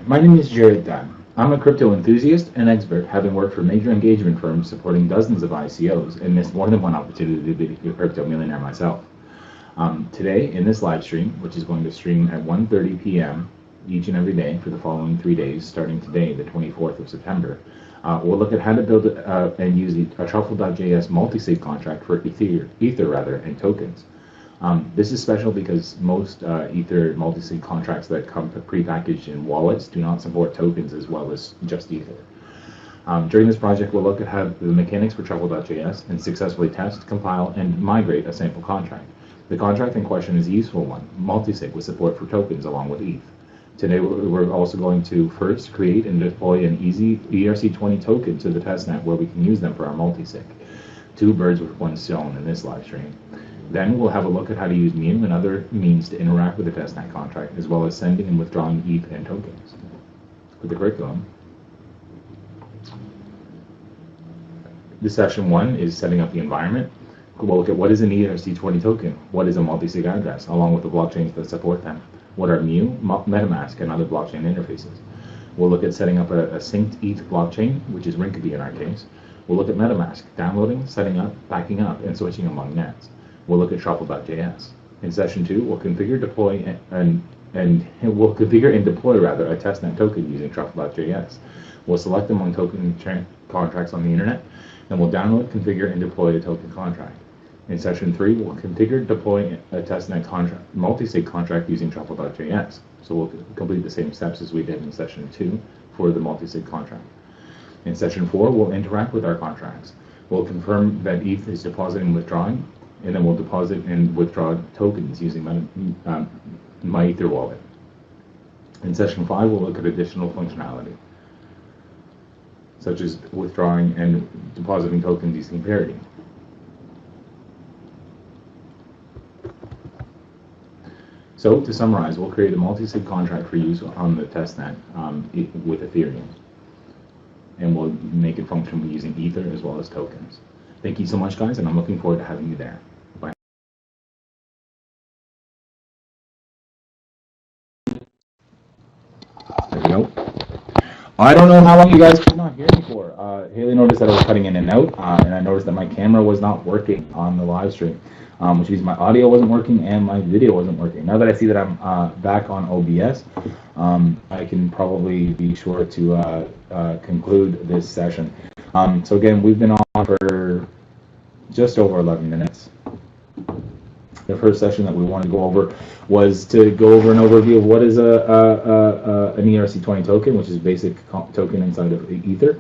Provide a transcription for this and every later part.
My name is Jared Dunn. I'm a crypto enthusiast and expert, having worked for major engagement firms supporting dozens of ICOs and missed more than one opportunity to be a crypto millionaire myself. Today, in this live stream, which is going to stream at 1:30 p.m. each and every day for the following 3 days, starting today, the 24th of September, we'll look at how to build and use a TruffleJs multi-sig contract for Ether and tokens. This is special because most Ether multi-sig contracts that come pre-packaged in wallets do not support tokens as well as just Ether. During this project, we'll look at how the mechanics for TruffleJs and successfully test, compile, and migrate a sample contract. The contract in question is a useful one, multi-sig with support for tokens along with ETH. Today, we're also going to first create and deploy an easy ERC20 token to the testnet where we can use them for our multi-sig. Two birds with one stone in this live stream. Then we'll have a look at how to use Mew and other means to interact with the testnet contract, as well as sending and withdrawing ETH and tokens. For the curriculum, this session 1 is setting up the environment. We'll look at what is an ERC20 token, what is a multi-sig address, along with the blockchains that support them, what are Mew, MetaMask, and other blockchain interfaces. We'll look at setting up a synced ETH blockchain, which is Rinkeby in our case. We'll look at MetaMask, downloading, setting up, backing up, and switching among nets. We'll look at TruffleJs. In session 2, we'll configure, deploy, and deploy a testnet token using TruffleJs. We'll select among token contracts on the internet, and we'll download, configure, and deploy a token contract. In session 3, we'll configure, deploy a testnet contract, multi-sig contract using TruffleJs. So we'll complete the same steps as we did in session 2 for the multi-sig contract. In session 4, we'll interact with our contracts. We'll confirm that ETH is depositing and withdrawing, and then we'll deposit and withdraw tokens using my Ether wallet. In session 5, we'll look at additional functionality, such as withdrawing and depositing tokens using parity. So to summarize, we'll create a multi-sig contract for use on the testnet with Ethereum, and we'll make it function using Ether as well as tokens. Thank you so much, guys, and I'm looking forward to having you there. Bye. There we go. I don't know how long you guys could not hear me for. Haley noticed that I was cutting in and out, and I noticed that my camera was not working on the live stream, which means my audio wasn't working and my video wasn't working. Now that I see that I'm back on OBS, I can probably be sure to conclude this session. So again, we've been on for just over 11 minutes. The first session that we want to go over was to go over an overview of what is an ERC20 token, which is a basic token inside of Ether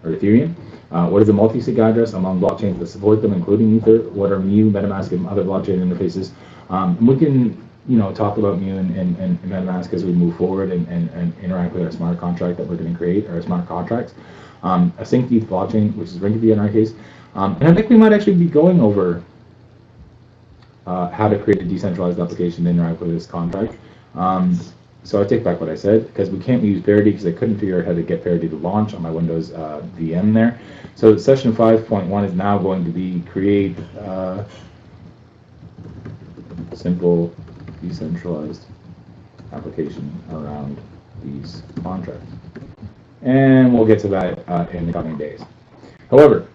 or Ethereum. What is a multi-sig address among blockchains that support them, including Ether? What are Mew, MetaMask, and other blockchain interfaces? We can, talk about Mew and MetaMask as we move forward and interact with our smart contract that we're going to create, our smart contracts. A synced ETH blockchain, which is Rinkeby in our case. And I think we might actually be going over how to create a decentralized application to interact with this contract. So I take back what I said, because we can't use parity because I couldn't figure out how to get parity to launch on my Windows VM there. So session 5.1 is now going to be create simple decentralized application around these contracts. And we'll get to that in the coming days. However,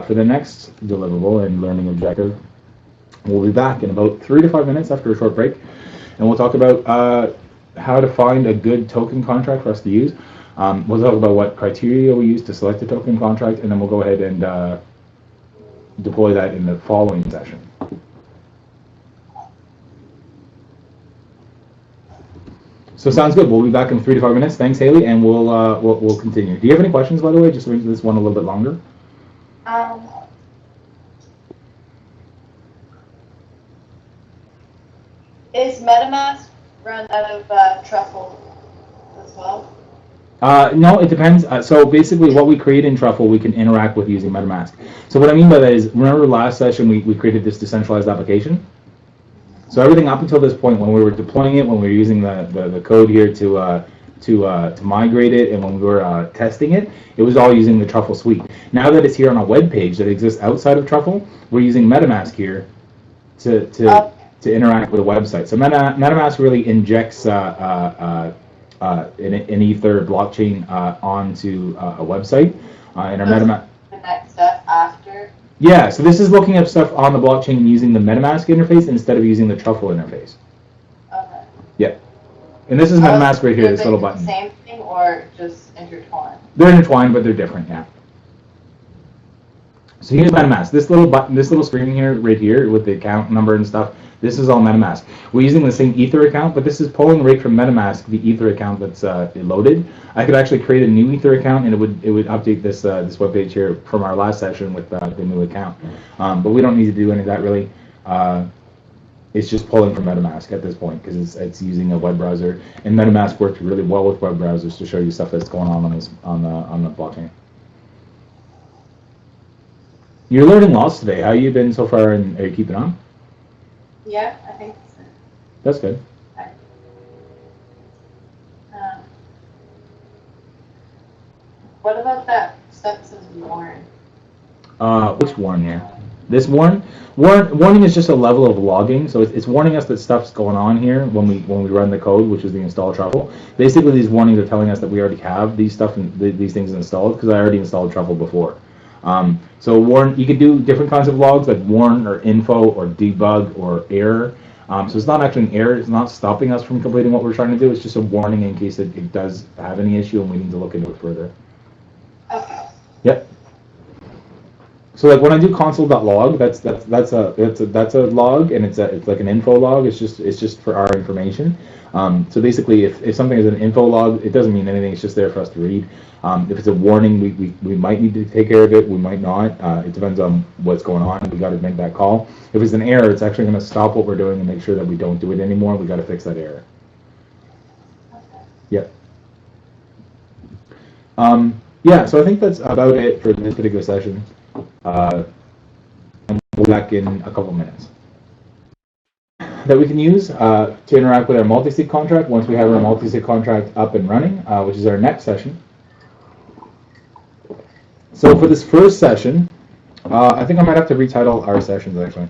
for the next deliverable and learning objective, we'll be back in about 3 to 5 minutes after a short break, and we'll talk about how to find a good token contract for us to use. We'll talk about what criteria we use to select a token contract, and then we'll go ahead and deploy that in the following session. So sounds good. We'll be back in 3 to 5 minutes. Thanks, Haley, and we'll continue. Do you have any questions, by the way? Just to make this one a little bit longer. Is MetaMask run out of Truffle as well? No, it depends. So basically what we create in Truffle, we can interact with using MetaMask. So what I mean by that is, remember last session we created this decentralized application? So everything up until this point, when we were deploying it, when we were using the code here to migrate it, and when we were testing it, it was all using the Truffle suite. Now that it's here on a web page that exists outside of Truffle, we're using MetaMask here to interact with a website. So MetaMask really injects an Ether blockchain onto a website. In our MetaMask. The next step after. Yeah, so this is looking up stuff on the blockchain using the MetaMask interface instead of using the Truffle interface. Okay. Yeah. And this is MetaMask right here, this little button. The same thing or just intertwined? They're intertwined, but they're different, yeah. So here's MetaMask. This little button, this little screen here, right here, with the account number and stuff, this is all MetaMask. We're using the same Ether account, but this is pulling right from MetaMask, the Ether account that's loaded. I could actually create a new Ether account, and it would update this this webpage here from our last session with the new account. But we don't need to do any of that really. It's just pulling from MetaMask at this point because it's using a web browser, and MetaMask works really well with web browsers to show you stuff that's going on this on the blockchain. You're learning lots today. How you been so far, and are you keeping on? Yeah, I think so. That's good. What about that stuff that says warn? Which warn here? This warning is just a level of logging, so it's warning us that stuff's going on here when we run the code, which is the install Truffle. Basically, these warnings are telling us that we already have these things installed because I already installed Truffle before. So warn, you could do different kinds of logs like warn or info or debug or error. So it's not actually an error. It's not stopping us from completing what we're trying to do. It's just a warning in case it does have any issue and we need to look into it further. Okay. Yep. So like when I do console.log, that's a log, and it's like an info log. It's just for our information. So basically, if something is an info log, it doesn't mean anything. It's just there for us to read. If it's a warning, we might need to take care of it. We might not. It depends on what's going on. We got to make that call. If it's an error, it's actually going to stop what we're doing and make sure that we don't do it anymore. We got to fix that error. Okay. Yep. Yeah. So I think that's about it for this particular session. And we'll be back in a couple minutes. That we can use to interact with our MultiSig contract once we have our MultiSig contract up and running, which is our next session. So for this first session, I think I might have to retitle our sessions actually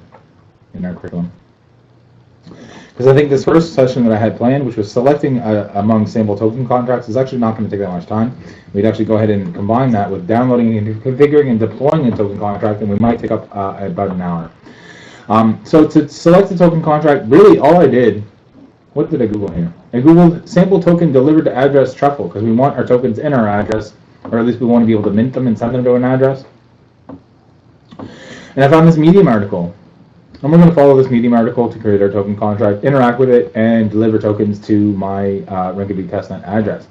in our curriculum. Because I think this first session that I had planned, which was selecting among sample token contracts, is actually not going to take that much time. We'd actually go ahead and combine that with downloading and configuring and deploying a token contract, and we might take up about an hour. So to select the token contract, really all I did, what did I Google here? I Googled sample token delivered to address Truffle, because we want our tokens in our address, or at least we want to be able to mint them and send them to an address. And I found this Medium article. And we're going to follow this Medium article to create our token contract, interact with it, and deliver tokens to my Rinkeby testnet address.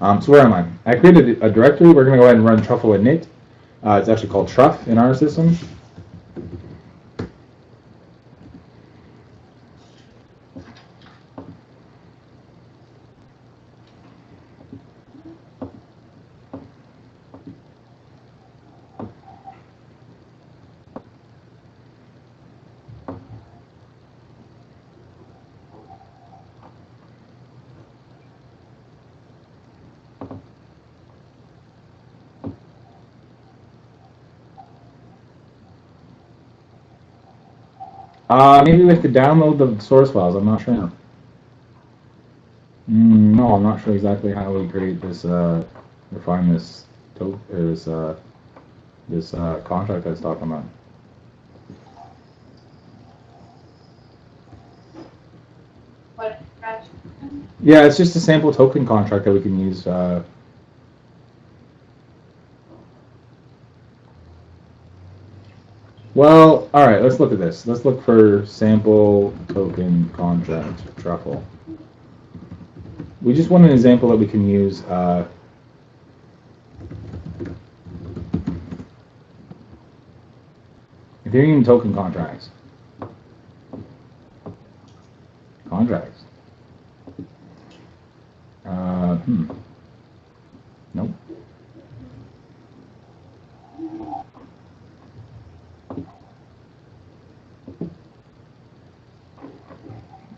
So where am I? I created a directory. We're going to go ahead and run truffle init. It's actually called truff in our system. Maybe we have to download the source files. I'm not sure. No, I'm not sure exactly how we create this, define this this contract I was talking about. What? Yeah, it's just a sample token contract that we can use. Well, all right, let's look at this. Let's look for sample token contract truffle. We just want an example that we can use. Ethereum token contracts. Contracts. Nope.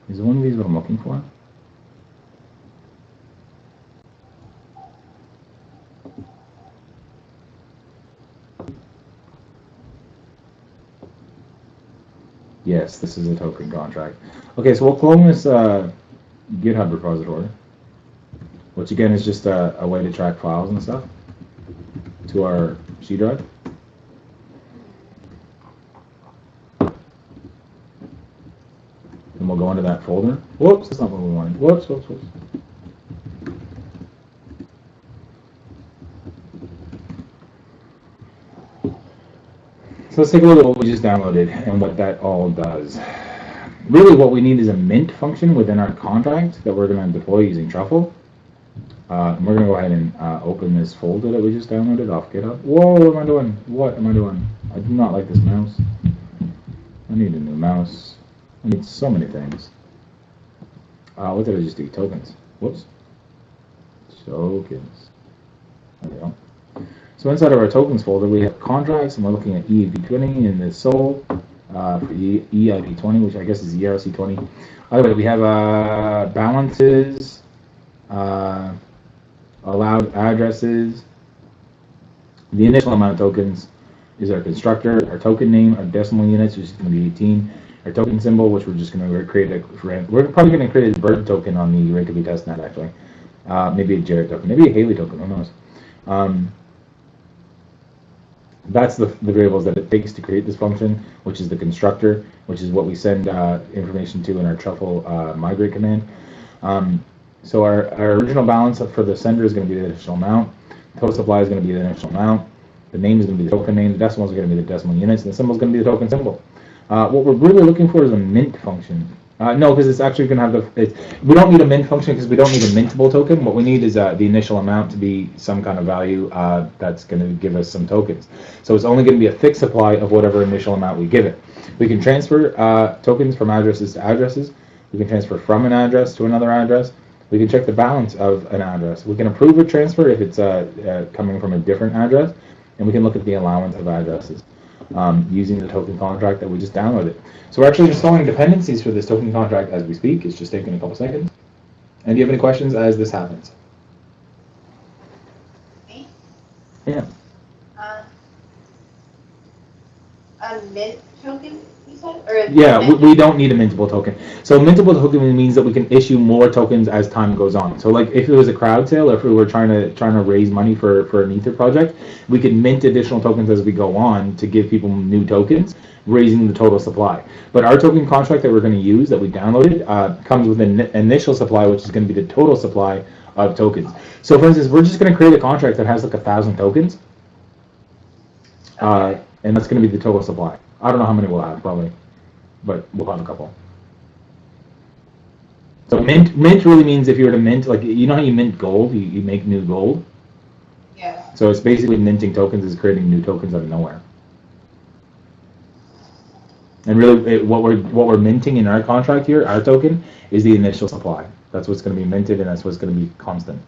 Is it one of these what I'm looking for? Yes, this is a token contract. Okay, so we'll clone this GitHub repository. which again is just a way to track files and stuff to our C drive. And we'll go into that folder. Whoops, that's not what we wanted. Whoops. So let's take a look at what we just downloaded and what that all does. Really what we need is a mint function within our contract that we're going to deploy using Truffle. And we're going to go ahead and open this folder that we just downloaded off GitHub. Whoa, what am I doing? What am I doing? I do not like this mouse. I need a new mouse. I need so many things. What did I just do? Tokens. Whoops. Tokens. There we go. So inside of our tokens folder, we have contracts, and we're looking at EIP20 in the SOL for EIP20, which I guess is ERC20. By the way, we have balances, allowed addresses. The initial amount of tokens is our constructor, our token name, our decimal units, which is going to be 18. Our token symbol, which we're just going to create we're probably going to create a bird token on the Reykjavik testnet actually. Maybe a Jared token, maybe a Haley token, who knows. That's the variables that it takes to create this function, which is the constructor, which is what we send information to in our truffle migrate command. So our original balance for the sender is going to be the initial amount. Total supply is going to be the initial amount. The name is going to be the token name. The decimals are going to be the decimal units, and the symbol is going to be the token symbol. What we're really looking for is a mint function. No, because it's actually going to have we don't need a mint function because we don't need a mintable token. What we need is the initial amount to be some kind of value that's going to give us some tokens. So it's only going to be a fixed supply of whatever initial amount we give it. We can transfer tokens from addresses to addresses. We can transfer from an address to another address. We can check the balance of an address. We can approve a transfer if it's coming from a different address, and we can look at the allowance of addresses. Using the token contract that we just downloaded. So we're actually installing dependencies for this token contract as we speak. It's just taking a couple seconds. And do you have any questions as this happens? Me? Yeah. A mint token, you said? Or Yeah, we don't need a mintable token. So mintable token means that we can issue more tokens as time goes on. So like if it was a crowd sale, or if we were trying to raise money for an Ether project, we could mint additional tokens as we go on to give people new tokens, raising the total supply. But our token contract that we're going to use, that we downloaded, comes with an initial supply, which is going to be the total supply of tokens. So for instance, we're just going to create a contract that has like 1,000 tokens, and that's going to be the total supply. I don't know how many we'll have, probably, but we'll have a couple. So mint really means if you were to mint, like, you know how you mint gold, you make new gold? Yeah. So it's basically minting tokens is creating new tokens out of nowhere. And really, what we're minting in our contract here, our token, is the initial supply. That's what's going to be minted, and that's what's going to be constant.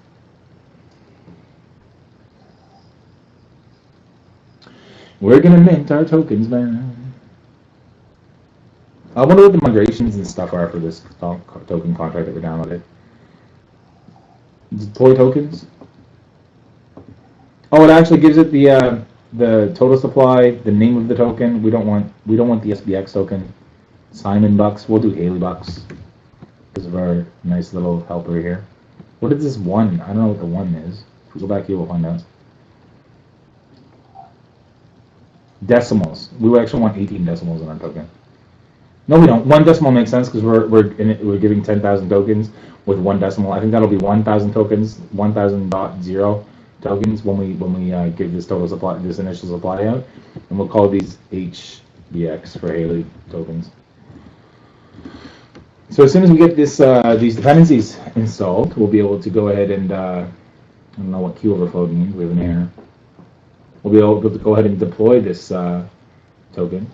We're going to mint our tokens, man. I wonder what the migrations and stuff are for this token contract that we downloaded. Deploy tokens. Oh, it actually gives it the total supply, the name of the token. We don't want the SBX token. Simon bucks. We'll do Haley bucks because of our nice little helper here. What is this one? I don't know what the one is. If we go back here, we'll find out. Decimals. We actually want 18 decimals in our token. No, we don't. One decimal makes sense because we're giving 10,000 tokens with one decimal. I think that'll be 1,000 tokens, 1,000.0 tokens when we give this total supply, this initial supply out, and we'll call these HBX for Haley tokens. So as soon as we get this these dependencies installed, we'll be able to go ahead and I don't know what queue overflow means. We have an error. We'll be able to go ahead and deploy this token,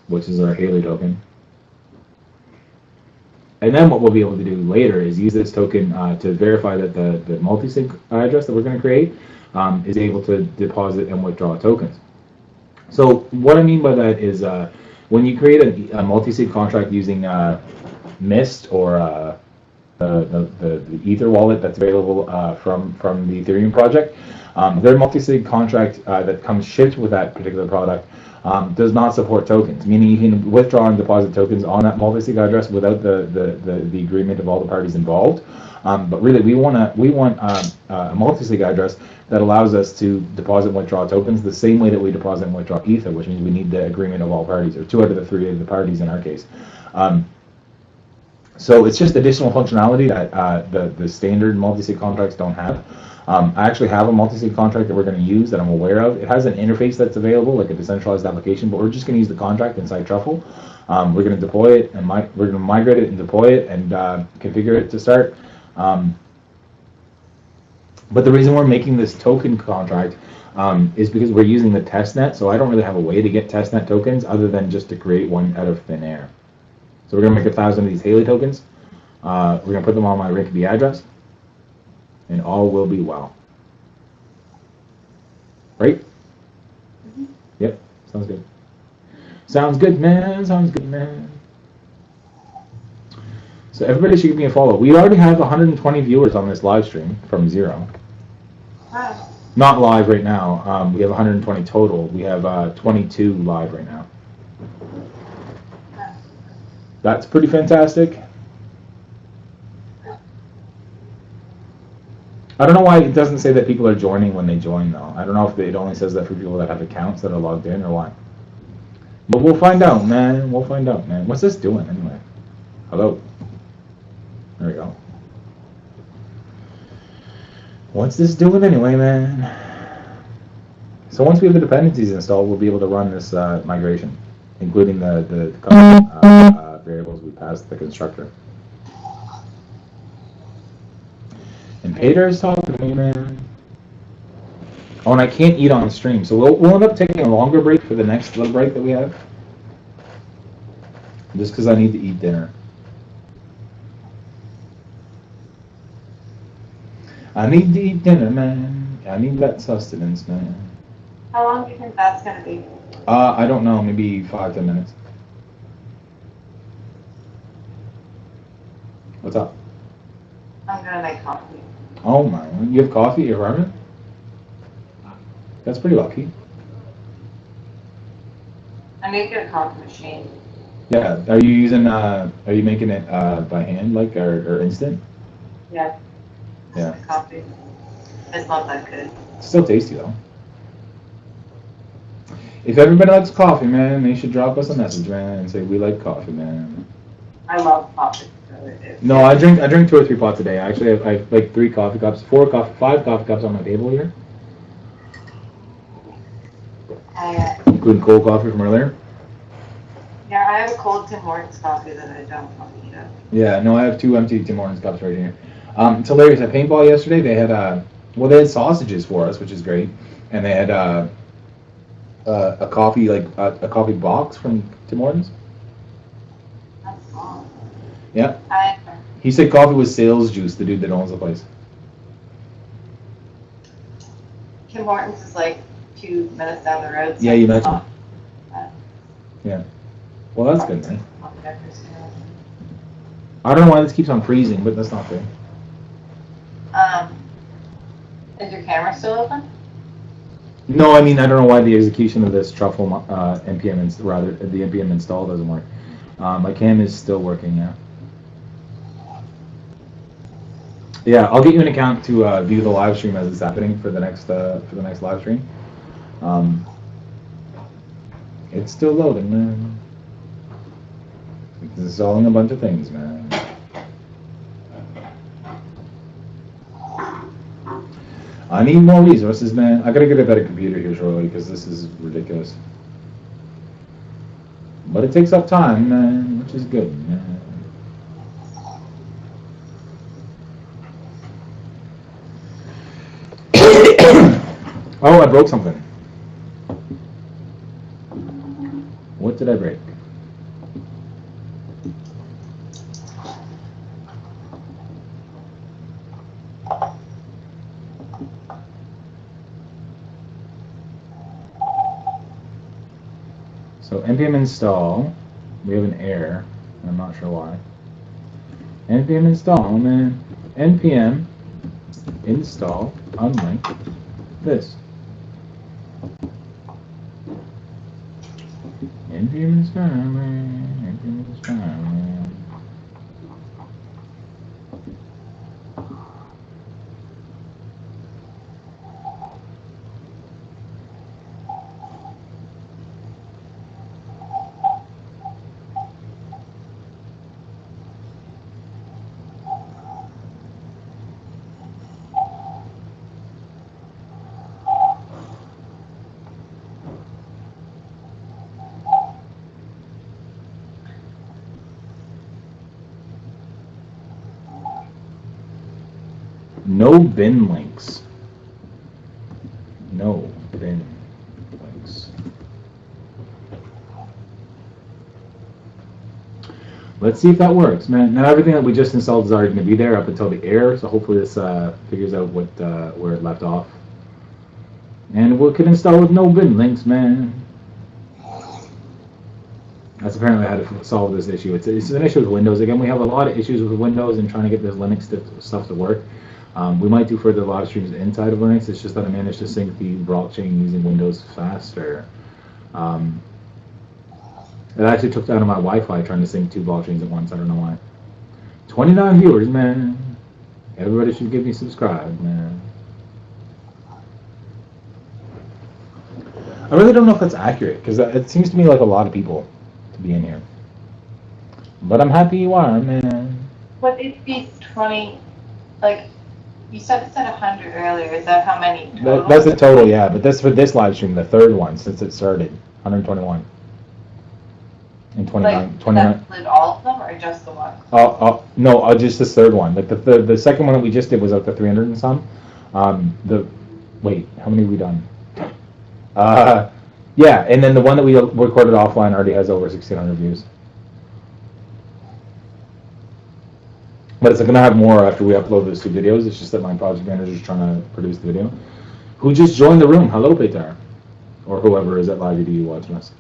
which is our Haley token. And then what we'll be able to do later is use this token to verify that the MultiSig address that we're going to create is able to deposit and withdraw tokens. So what I mean by that is when you create a MultiSig contract using Mist or the Ether wallet that's available from the Ethereum project, their MultiSig contract that comes shipped with that particular product does not support tokens, meaning you can withdraw and deposit tokens on that multi-sig address without the agreement of all the parties involved. But really, we want a multi-sig address that allows us to deposit and withdraw tokens the same way that we deposit and withdraw Ether, which means we need the agreement of all parties, or 2 out of the 3 of the parties in our case. So it's just additional functionality that the standard multi-sig contracts don't have. I actually have a multi-sig contract that we're going to use that I'm aware of. It has an interface that's available, like a decentralized application, but we're just going to use the contract inside Truffle. We're going to deploy it, and we're going to migrate it and deploy it and configure it to start. But the reason we're making this token contract is because we're using the testnet, so I don't really have a way to get testnet tokens other than just to create one out of thin air. So we're going to make 1,000 of these Haley tokens. We're going to put them on my Rinkeby address, and all will be well. Right? Mm-hmm. Yep, sounds good. Sounds good, man. Sounds good, man. So everybody should give me a follow. We already have 120 viewers on this live stream from 0. Wow. Not live right now. We have 120 total. We have 22 live right now. Wow. That's pretty fantastic. I don't know why it doesn't say that people are joining when they join, though. I don't know if it only says that for people that have accounts that are logged in or what. But we'll find out, man. We'll find out, man. What's this doing, anyway? Hello? There we go. What's this doing anyway, man? So once we have the dependencies installed, we'll be able to run this migration, including the variables we passed the constructor. And Peter's talking to me, man. Oh, and I can't eat on stream, so we'll end up taking a longer break for the next little break that we have. Just because I need to eat dinner. I need to eat dinner, man. I need that sustenance, man. How long do you think that's going to be? I don't know, maybe 5-10 minutes. What's up? I'm going to make coffee. Oh my, you have coffee at your apartment? That's pretty lucky. I need to get a coffee machine. Yeah, are you making it by hand, like, or instant? Yeah. Yeah. Coffee. It's not that good. It's still tasty, though. If everybody likes coffee, man, they should drop us a message, man, and say, we like coffee, man. I love coffee. No, I drink 2 or 3 pots a day. Actually, I have like 3 coffee cups, 5 coffee cups on my table here. Including cold coffee from earlier. Yeah, I have a cold Tim Hortons coffee that I don't want to eat up. Yeah, no, I have 2 empty Tim Hortons cups right here. It's hilarious. At paintball yesterday, they had they had sausages for us, which is great, and they had a coffee a coffee box from Tim Hortons. That's long. Yeah. He said coffee was sales juice. The dude that owns the place. Tim Hortons is like 2 minutes down the road. So yeah, you mentioned. Yeah. Well, that's good, man. I don't know why this keeps on freezing, but that's not fair. Is your camera still open? No, I mean I don't know why the execution of this truffle npm the npm install doesn't work. My cam is still working, yeah. Yeah, I'll get you an account to view the live stream as it's happening for the next live stream. It's still loading, man. It's installing a bunch of things, man. I need more resources, man. I gotta get a better computer here shortly because this is ridiculous. But it takes up time, man, which is good, man. Oh, I broke something. What did I break? So npm install, we have an error. I'm not sure why. npm install, man. npm install unlink this. NPM is coming. NPM is coming. No bin links. No bin links. Let's see if that works, man. Now everything that we just installed is already going to be there up until the air, so hopefully this figures out what where it left off. And we can install with no bin links, man. That's apparently how to solve this issue. It's an issue with Windows. Again, we have a lot of issues with Windows and trying to get this Linux stuff to work. We might do further live streams inside of Linux. It's just that I managed to sync the blockchain using Windows faster. It actually took down my Wi-Fi trying to sync 2 blockchains at once. I don't know why. 29 viewers, man. Everybody should give me subscribe, man. I really don't know if that's accurate, because it seems to me like a lot of people to be in here. But I'm happy you are, man. What is these 20, like, you said 100 earlier, is that how many total? That's the total, yeah, but that's for this live stream, the third one, since it started, 121. And 29. Like, 29. that split all of them, or just the one? No, just this third one. Like the second one that we just did was up to 300 and some. Wait, how many have we done? Yeah, and then the one that we recorded offline already has over 1,600 views. But it's going to have more after we upload those 2 videos. It's just that my project manager is trying to produce the video. Who just joined the room? Hello, Peter. Or whoever is at Live EDU watching us.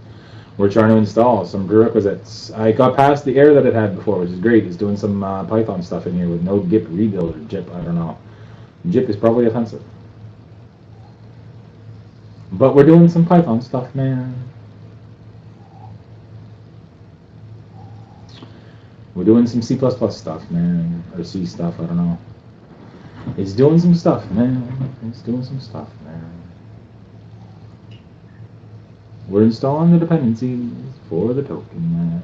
We're trying to install some prerequisites. I got past the error that it had before, which is great. It's doing some Python stuff in here with no GIP rebuild or JIP, I don't know. JIP is probably offensive. But we're doing some Python stuff, man. We're doing some C++ stuff, man. Or C stuff, I don't know. It's doing some stuff, man. It's doing some stuff, man. We're installing the dependencies for the token, man.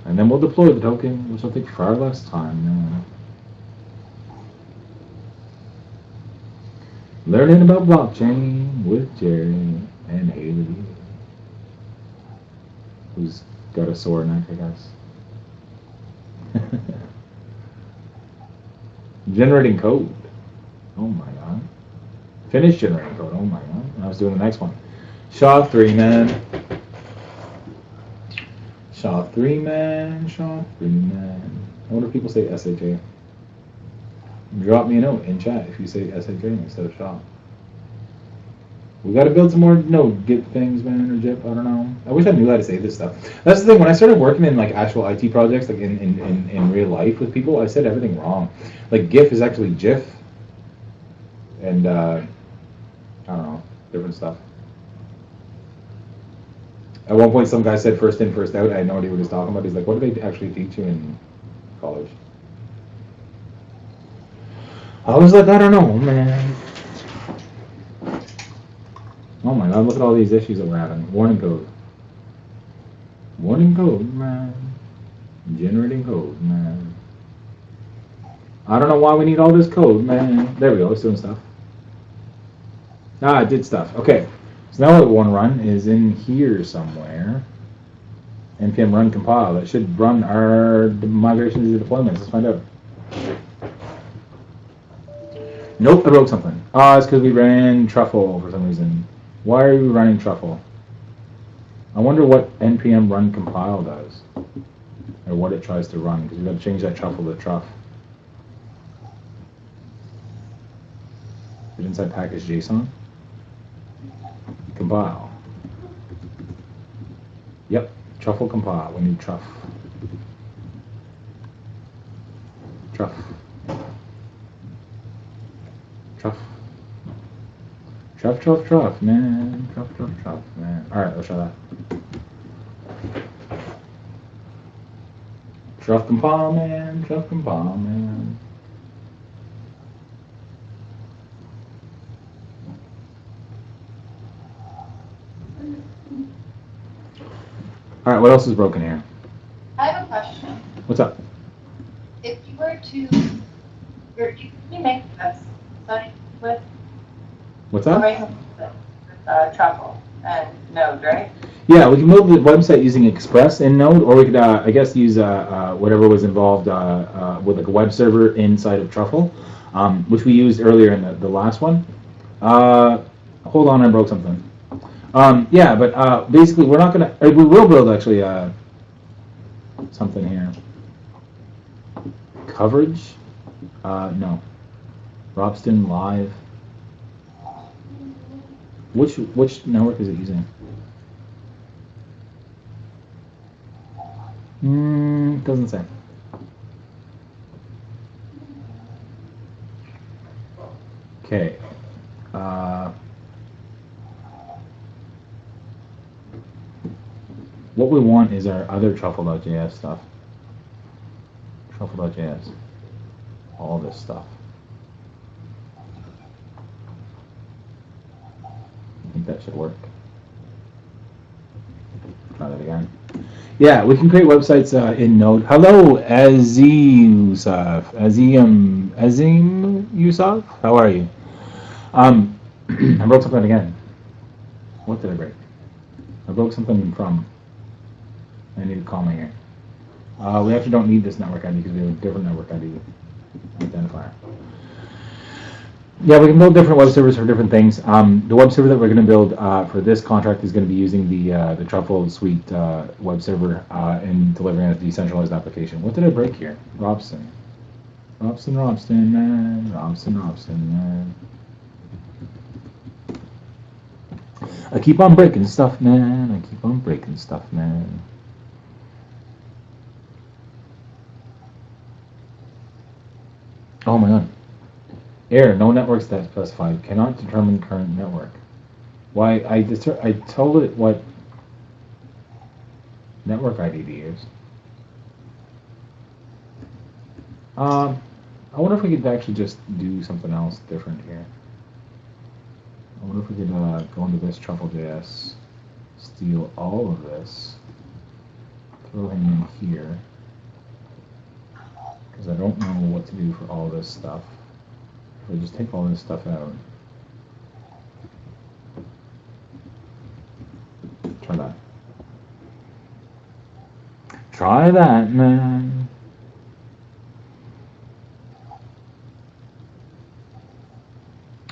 And then we'll deploy the token, which will take far less time, man. Learning about blockchain with Jerry and Haley, who's got a sore neck, I guess. Generating code. Oh my god. Finish generating code. Oh my god. I was doing the next one. SHA-3, man. SHA-3, man. SHA-3, man. I wonder if people say SHA. Drop me a note in chat if you say SHA instead of SHA. We gotta build some more Git things, man, or JIP, I don't know. I wish I knew how to say this stuff. That's the thing, when I started working in like actual IT projects, like in real life with people, I said everything wrong. Like GIF is actually GIF. And I don't know, different stuff. At one point some guy said first in, first out. I had no idea what he was talking about. He's like, what do they actually teach you in college? I was like, I don't know, man. Oh my god, look at all these issues that we're having. Warning code. Warning code, man. Generating code, man. I don't know why we need all this code, man. There we go, it's doing stuff. Ah, it did stuff. Okay. So now what we want to run is in here somewhere. npm run compile. That should run our migrations to deployments. Let's find out. Nope, I broke something. It's because we ran Truffle for some reason. Why are we running Truffle? I wonder what npm run compile does. Or what it tries to run, because we've got to change that Truffle to Truff. Is it inside package JSON? Compile. Yep, Truffle compile. We need Truff. Truff. Truff. Truff, truff, truff, man. Truff, truff, truff, man. Alright, let's try that. Truff Compa, man. Truff Compa, man. All right, what else is broken here? I have a question. What's up? If you were to, can you make a website with? What's up? With Truffle and Node, right? Yeah, we can build the website using Express in Node, or we could, I guess, use whatever was involved with like a web server inside of Truffle, which we used earlier in the last one. Hold on, I broke something. Yeah, but basically, we're not gonna. We will build actually something here. Coverage? No. Robston Live. Which network is it using? Doesn't say. Okay. What we want is our other truffle.js stuff. Truffle.js. All this stuff. I think that should work. Try that again. Yeah, we can create websites in Node. Hello, Azim Yusuf. How are you? I broke something again. What did I break? I broke something from. I need a comma here. We actually don't need this network ID because we have a different network ID identifier. Yeah, we can build different web servers for different things. The web server that we're going to build for this contract is going to be using the Truffle Suite web server and delivering a decentralized application. What did I break here? Robson, man. Robson, man. I keep on breaking stuff, man. I keep on breaking stuff, man. Oh my god. Error, no network stat specified. Cannot determine current network. Why, I told it what network ID to use. I wonder if we could actually just do something else different here. I wonder if we could go into this TruffleJS, steal all of this, throw him in here, because I don't know what to do for all this stuff. If I just take all this stuff out. Try that. Try that, man.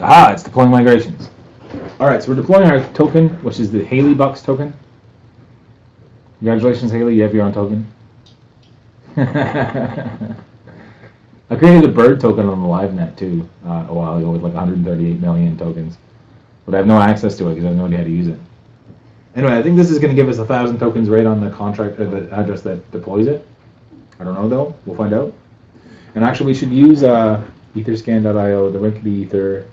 Ah, it's deploying migrations. All right, so we're deploying our token, which is the Haley Bucks token. Congratulations, Haley, you have your own token. I created a bird token on the LiveNet too a while ago with like 138 million tokens, but I have no access to it because I have no idea how to use it. Anyway, I think this is going to give us 1,000 tokens right on the contract or the address that deploys it. I don't know though. We'll find out. And actually, we should use etherscan.io, the Rinkedy Ether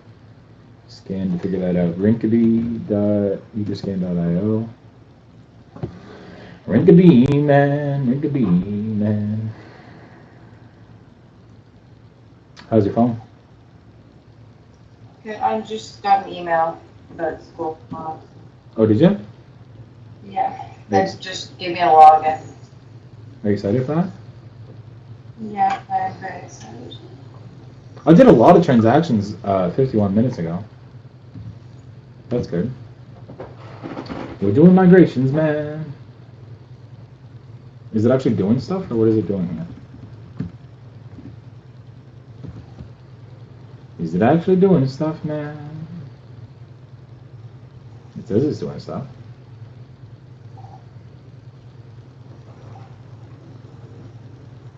scan to figure that out. Rinkedy.etherscan.io. Rinkedy, man. How's your phone? Good. I just got an email about school. Oh, did you? Yeah. That just gave me a login. Are you excited for that? Yeah, I'm very excited. I did a lot of transactions 51 minutes ago. That's good. We're doing migrations, man. Is it actually doing stuff, or what is it doing here? Is it actually doing stuff, man? It says it's doing stuff.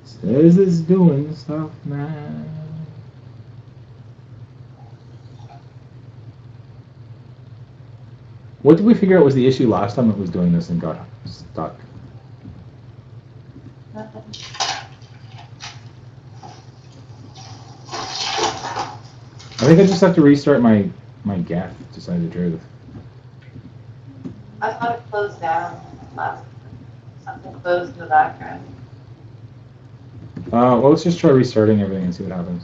It says it's doing stuff, man. What did we figure out was the issue last time it was doing this and got stuck? Nothing. I think I just have to restart my GAF, to tell you the truth. I thought it closed down. Something closed in the background. Well, let's just try restarting everything and see what happens.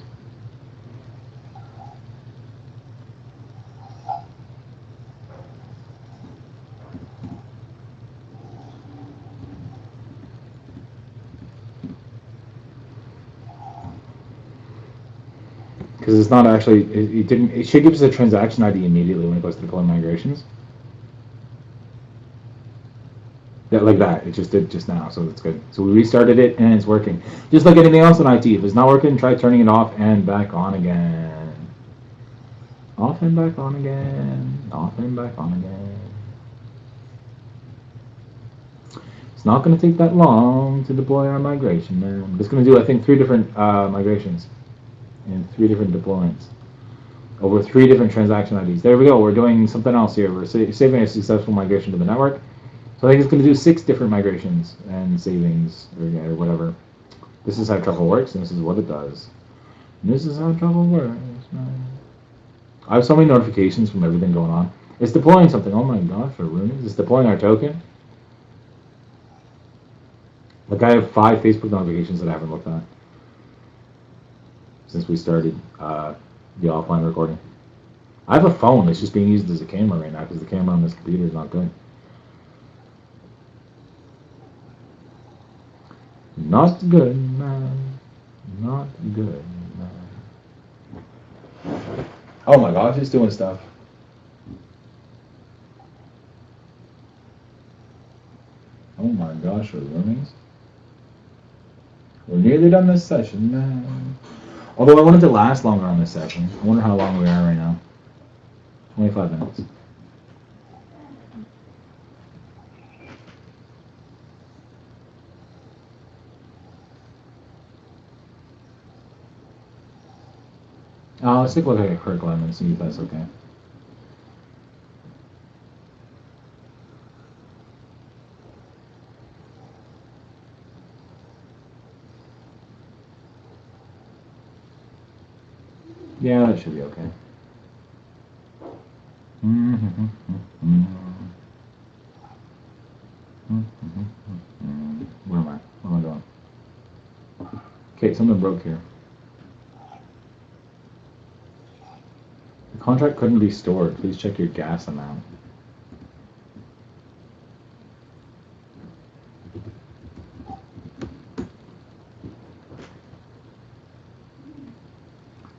Because it's not actually, it didn't, it should give us a transaction ID immediately when it goes to deploy migrations. Yeah, like that. It just did just now, so that's good. So we restarted it and it's working. Just like anything else in IT, if it's not working, try turning it off and back on again. Off and back on again. Off and back on again. It's not going to take that long to deploy our migration, man. It's going to do, I think, 3 different migrations and 3 different deployments over 3 different transaction IDs. There we go. We're doing something else here. We're saving a successful migration to the network. So I think it's going to do 6 different migrations and savings or whatever. This is how Truffle works, and this is what it does. And this is how Truffle works, man. I have so many notifications from everything going on. It's deploying something. Oh my gosh, our runes. It's deploying our token. Like I have 5 Facebook notifications that I haven't looked at since we started the offline recording. I have a phone that's just being used as a camera right now because the camera on this computer is not good. Not good, man. Not good, man. Oh my gosh, it's doing stuff. Oh my gosh, we're learnings. We're nearly done this session, man. Although I wanted to last longer on this session. I wonder how long we are right now. 25 minutes. Let's take a look at a quick lemon and see if that's okay. Yeah, that should be okay. Where am I? Where am I going? Okay, something broke here. The contract couldn't be stored. Please check your gas amount.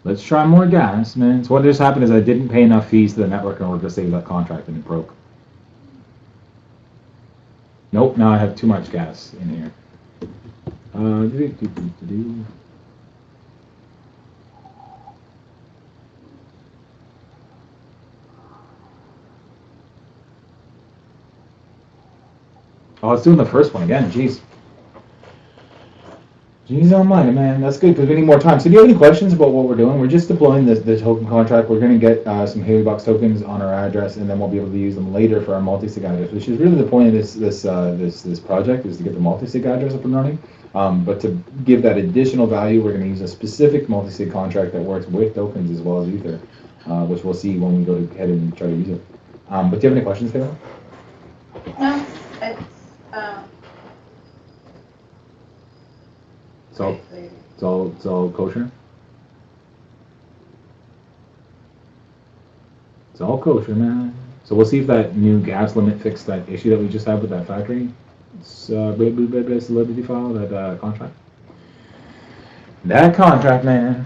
Let's try more gas, man. So what just happened is I didn't pay enough fees to the network in order to save that contract and it broke. Nope, now I have too much gas in here. Oh, it's doing the first one again. Jeez. Jeez almighty, man. That's good because we need more time. So do you have any questions about what we're doing? We're just deploying the token contract. We're going to get some Haleybox tokens on our address, and then we'll be able to use them later for our MultiSig address, which is really the point of this project, is to get the MultiSig address up and running. But to give that additional value, we're going to use a specific MultiSig contract that works with tokens as well as Ether, which we'll see when we go ahead and try to use it. But do you have any questions, Taylor? No, It's all kosher. It's all kosher, man. So we'll see if that new gas limit fixed that issue that we just had with that factory. It's Solidity file, that contract. That contract, man.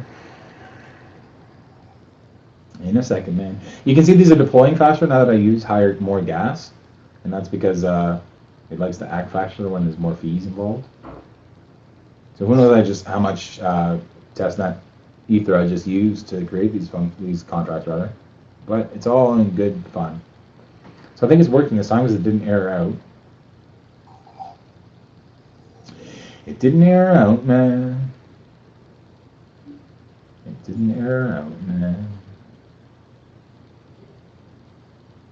In a second, man. You can see these are deploying faster now that I use more gas, and that's because it likes to act faster when there's more fees involved. So who knows how much testnet ether I just used to create these contracts, rather. But it's all in good fun. So I think it's working this time because it didn't error out. It didn't error out, man. It didn't error out, man.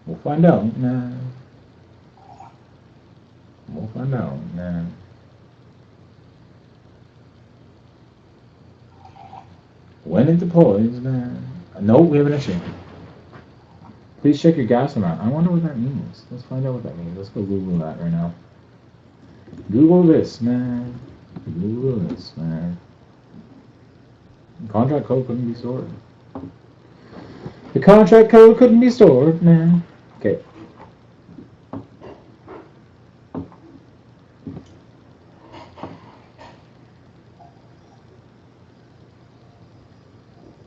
We'll find out, man. We'll find out, man. When it deploys, man. No, we have an issue. Please check your gas amount. I wonder what that means. Let's find out what that means. Let's go Google that right now. Google this, man. Lewis, man. Contract code couldn't be stored. The contract code couldn't be stored, man. Okay.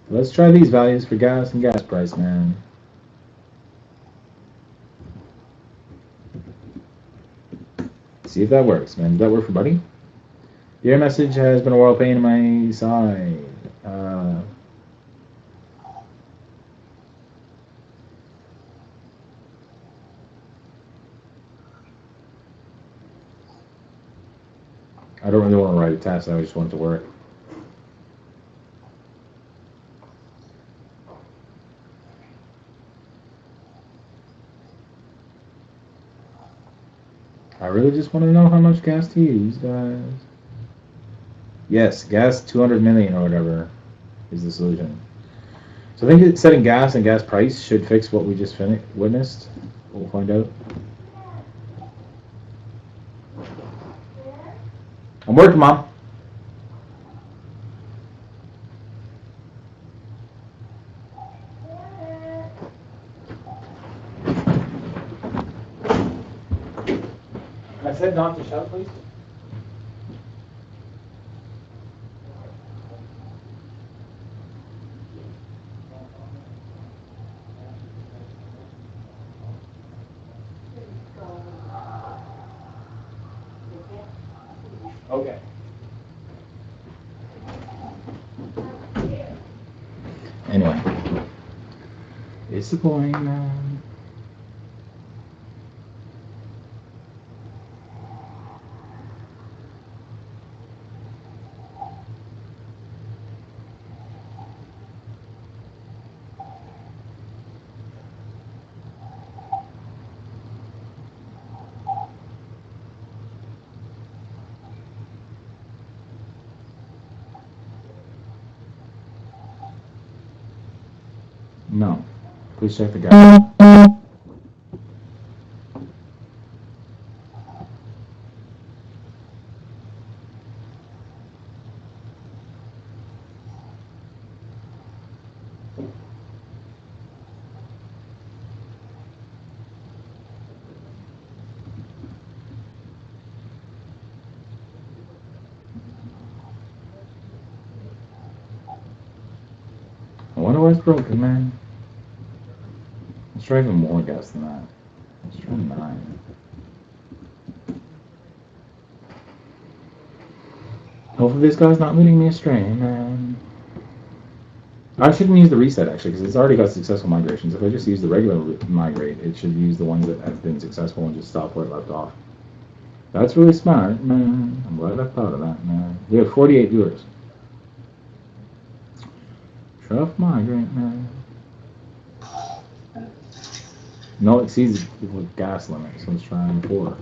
Let's try these values for gas and gas price, man. See if that works, man. Did that work for Buddy? Your message has been a while pain in my side. I don't really want to write a test. I just want it to work. I really just want to know how much gas to use, guys. Yes, gas 200 million or whatever is the solution. So I think that setting gas and gas price should fix what we just witnessed. We'll find out. I'm working, Mom. I said not to shout, please. Okay. Anyway, it's the point, man. No. Please check the guide. I wonder why it's broken, man. Let's try even more gas than that. Let's try 9. Hopefully this guy's not leading me astray, man. I shouldn't use the reset, actually, because it's already got successful migrations. If I just use the regular migrate, it should use the ones that have been successful and just stop where it left off. That's really smart, man. I'm glad I thought of that, man. We have 48 viewers. Truff migrate, man. No, it exceeds the gas limit, so let's try 4.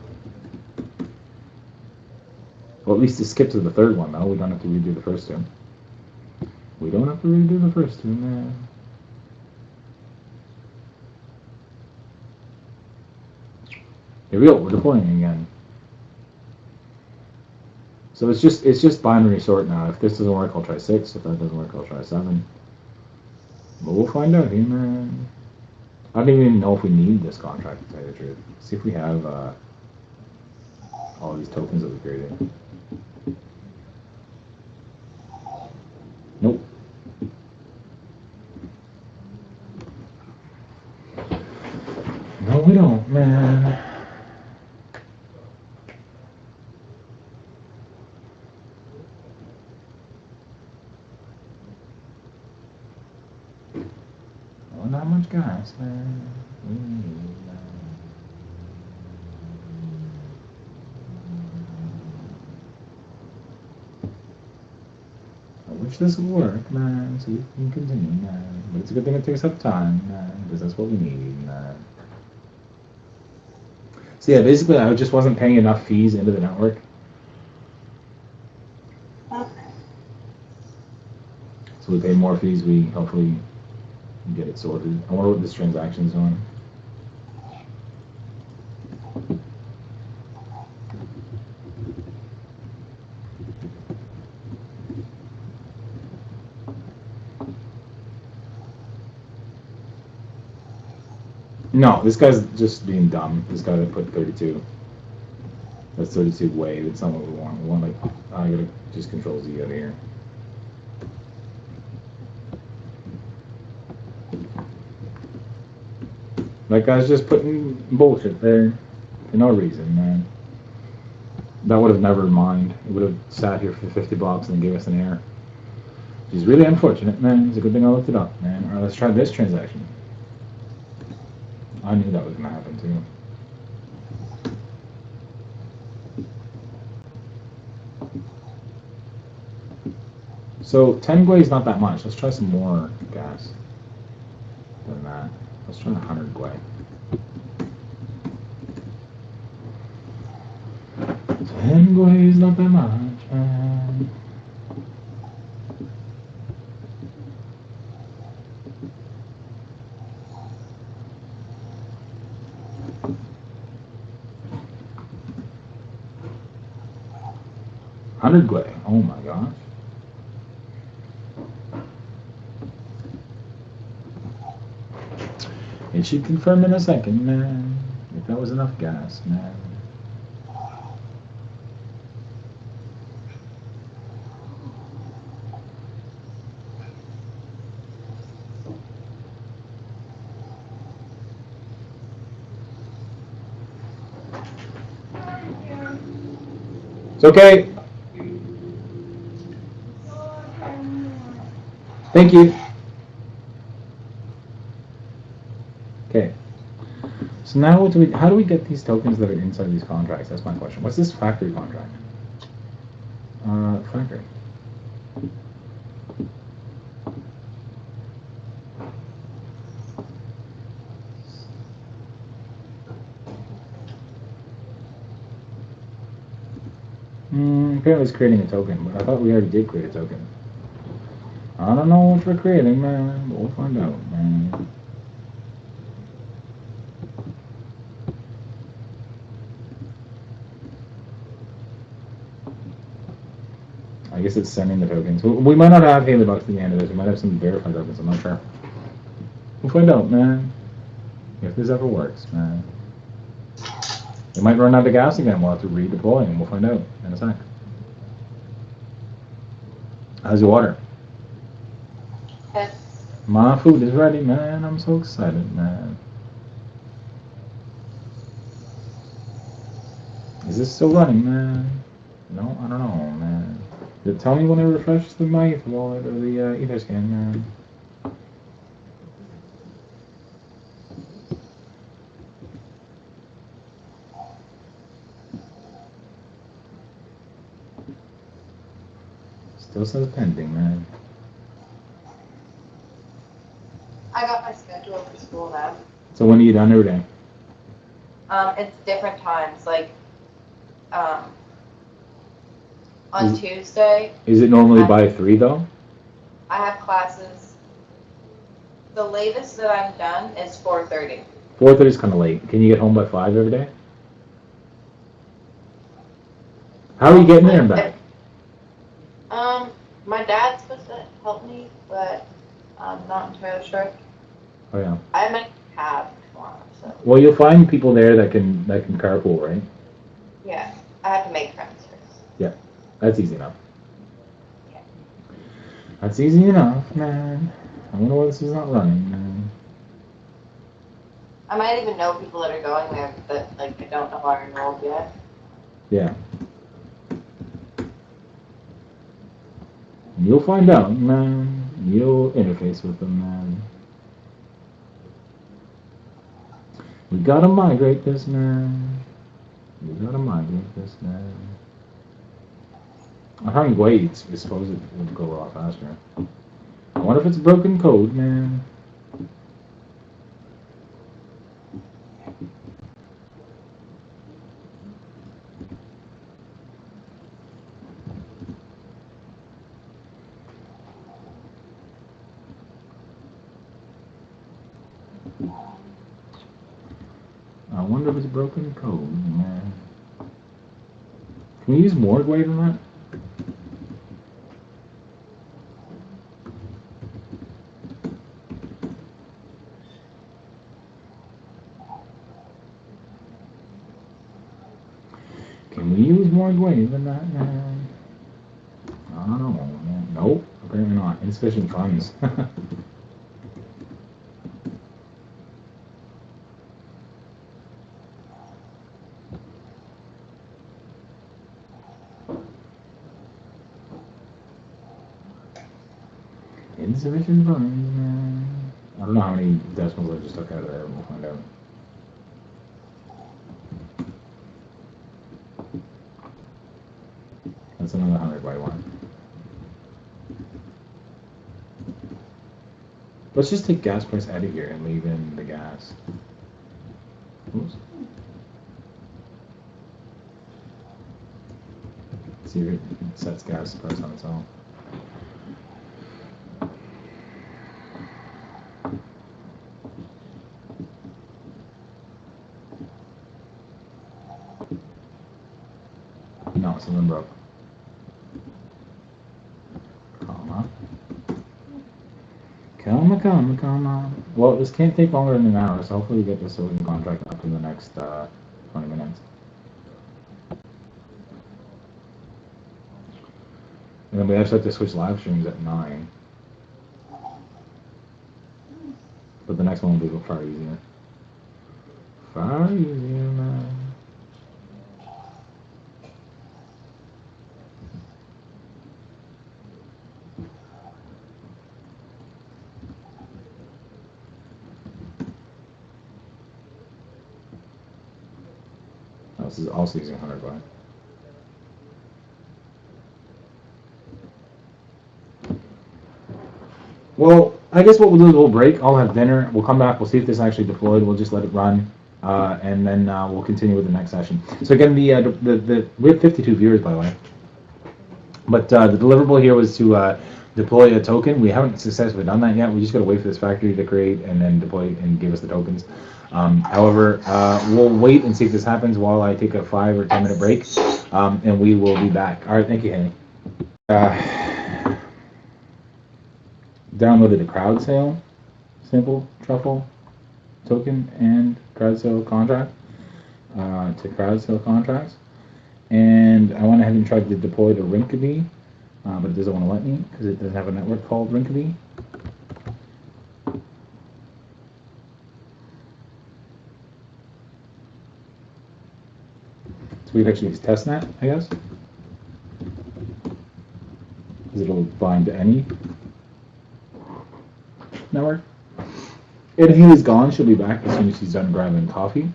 Well, at least to skip to the third one, though. We don't have to redo the first 2. We don't have to redo the first 2, man. Here we go. We're deploying again. So it's just binary sort now. If this doesn't work, I'll try 6. If that doesn't work, I'll try 7. But we'll find out here, man. I don't even know if we need this contract, to tell you the truth. See if we have all these tokens that we created. Nope. No, we don't, man. Well, not much gas, man. We need I wish this would work, man, so we can continue, man. But it's a good thing it takes up time, man, because that's what we need, man. So yeah, basically I just wasn't paying enough fees into the network. Okay. So we pay more fees, we hopefully get it sorted. I wonder what this transaction's doing. No, this guy's just being dumb. This guy that put 32. That's 32 way. That's not what we want. We want like, I gotta just control Z out of here. That guy's just putting bullshit there for no reason, man. That would have never mined. It would have sat here for 50 bucks and then gave us an error. Which is really unfortunate, man. It's a good thing I looked it up, man. Alright, let's try this transaction. I knew that was gonna happen too. So 10 gwei is not that much. Let's try some more gas than that. Let's try 100 gwei. 10 gwei is not that much, man. $100 gwei. Oh my gosh. It should confirm in a second, man. If that was enough gas, man. It's okay. Thank you. Okay. So now what do we? How do we get these tokens that are inside these contracts? That's my question. What's this factory contract? Factory. Apparently it's creating a token, but I thought we already did create a token. I don't know what we're creating, man, but we'll find out, man. I guess it's sending the tokens. We might not have Haley bucks at the end of this. We might have some verified tokens. I'm not sure. We'll find out, man. If this ever works, man. We might run out of gas again. We'll have to redeploy, and we'll find out in a sec. How's your water? Good. My food is ready, man. I'm so excited, man. Is this still running, man? No, I don't know, man. Tell me when it refreshes the my Ether wallet or the Etherscan, man. Still says pending, man. I got my schedule for school now. So when are you done every day? It's different times. Like, on Tuesday. Is it normally by 3 though? I have classes. The latest that I'm done is 4:30. 4:30 is kind of late. Can you get home by 5 every day? How are you getting there and back? My dad's supposed to help me, but I'm not entirely sure. Oh yeah. I might have tomorrow, so. Well, you'll find people there that can carpool, right? Yeah, I have to make friends first. Yeah, that's easy enough. Yeah. That's easy enough, man. I wonder why this is not running, man. I might even know people that are going there that like I don't know are enrolled yet. Yeah. You'll find out, man. You'll interface with them, man. We gotta migrate this, man. We gotta migrate this, man. I found Wade's is supposed it would go a lot faster. I wonder if it's broken code, man. I wonder if it's broken code, man. Can we use more Gwei than that? Can we use more wave than that, man? I don't know, man. Nope, apparently not. Insufficient funds. Insufficient funds, man. I don't know how many decimals I just took out of there. We'll find out. That's another 100 by 1. Let's just take gas price out of here and leave in the gas. Oops. See if it sets gas price on its own. No, something broke. Comma. Well, this can't take longer than an hour, so hopefully we get this Solidity contract up in the next 20 minutes. And then we actually have to switch live streams at 9. But the next one will be far easier. Far easier, man. This is also using 100 by. Well, I guess what we'll do is we'll break. I'll have dinner. We'll come back. We'll see if this actually deployed. We'll just let it run, and then we'll continue with the next session. So again, we have 52 viewers, by the way. But the deliverable here was to deploy a token. We haven't successfully done that yet. We just got to wait for this factory to create and then deploy and give us the tokens. However, we'll wait and see if this happens while I take a 5 or 10 minute break, and we will be back. All right, thank you, Haley. Downloaded a crowd sale, simple truffle token and crowd sale contract to crowd sale contracts, and I went ahead and tried to deploy to Rinkeby, but it doesn't want to let me because it doesn't have a network called Rinkeby. So we'd actually use testnet, I guess, because it'll bind to any network. And if he was gone, she'll be back as soon as she's done grabbing coffee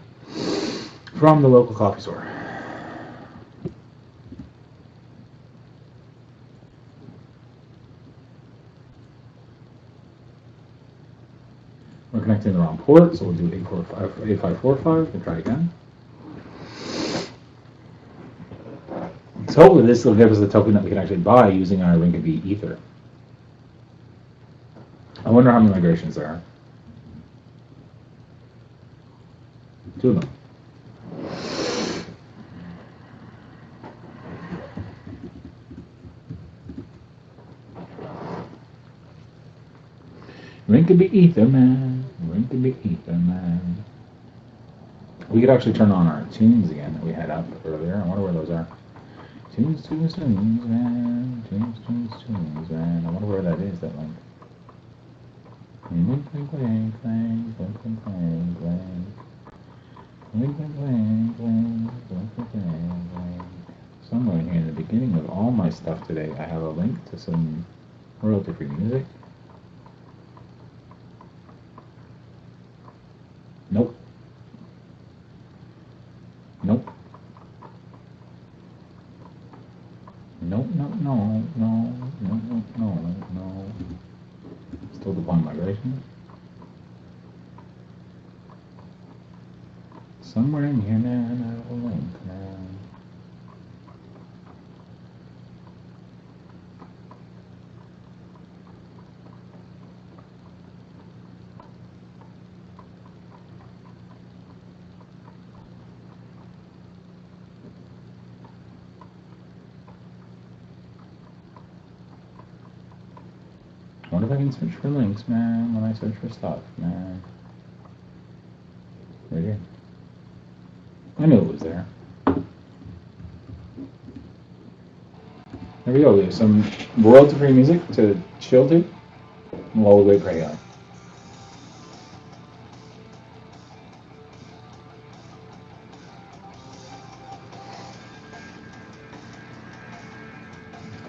from the local coffee store. We're connecting the wrong port, so we'll do 8545 and try again. So hopefully this will give us the token that we can actually buy using our Rinkeby Ether. I wonder how many migrations there are. 2 of them. Rinkeby Ether, man. Rinkeby Ether, man. We could actually turn on our tunes again that we had up earlier. I wonder where those are. Tunes, man. Tunes, man. I wonder where that is, that link. Somewhere in here in the beginning of all my stuff today, I have a link to some royalty-free music. Nope. Nope. No. Still deploying migration. Somewhere in here, man, I have a link, man. I wonder if I can search for links, man, when I search for stuff, man. Right here. I knew it was there. Here we go. We have some royalty-free music to chill to while we wait for AI.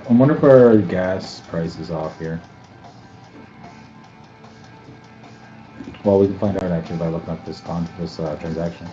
I wonder if our gas price is off here. Well, we can find out actually by looking up this transaction.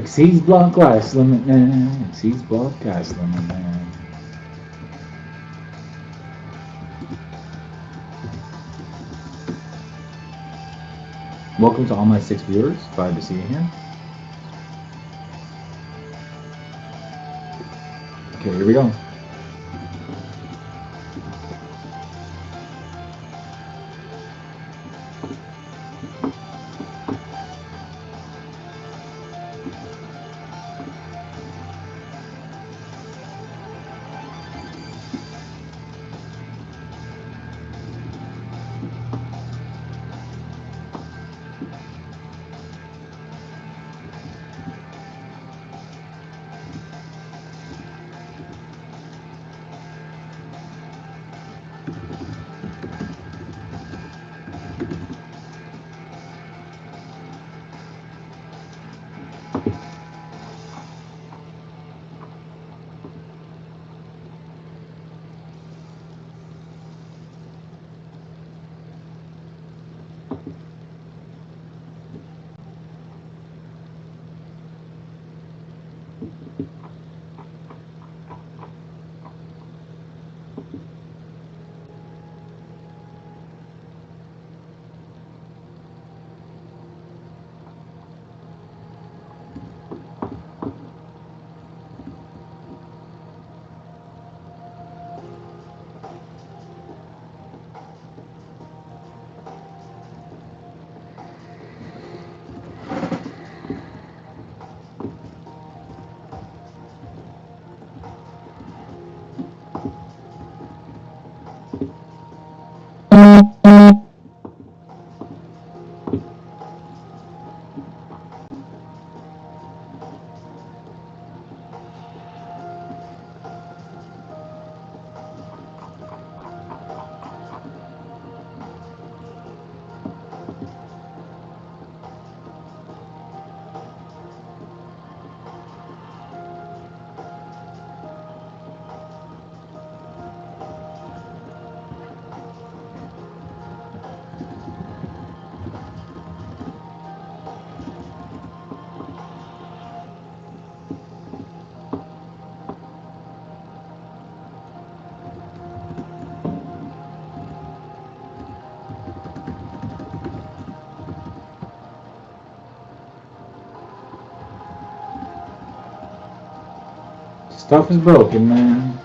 Exceeds block gas limit now. Exceeds block gas limit now. Welcome to all my 6 viewers. Glad to see you here. Okay, here we go. Stuff is broken, man.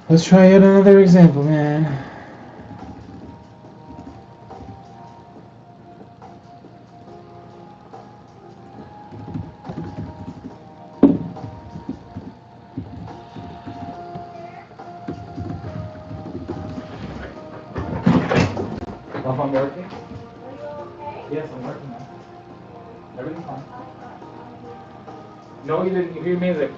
Let's try yet another example, man. If I'm working? Are you okay? Yes, I'm working now. Everything's fine. No, you didn't. You hear music.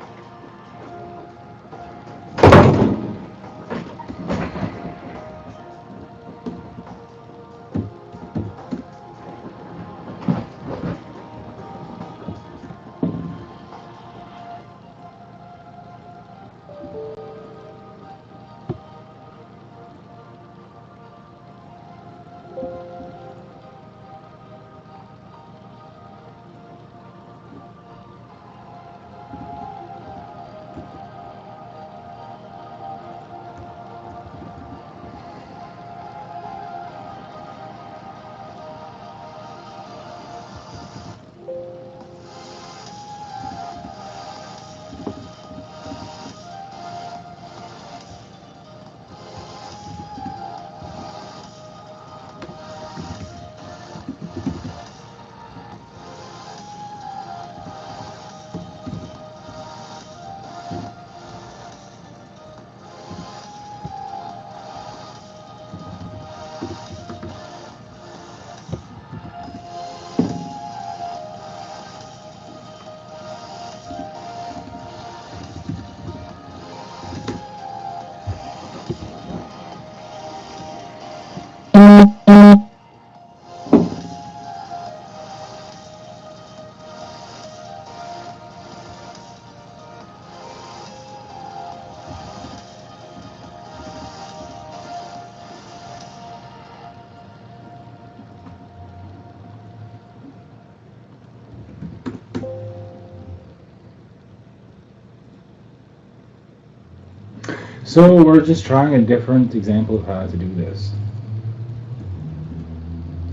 So we're just trying a different example of how to do this,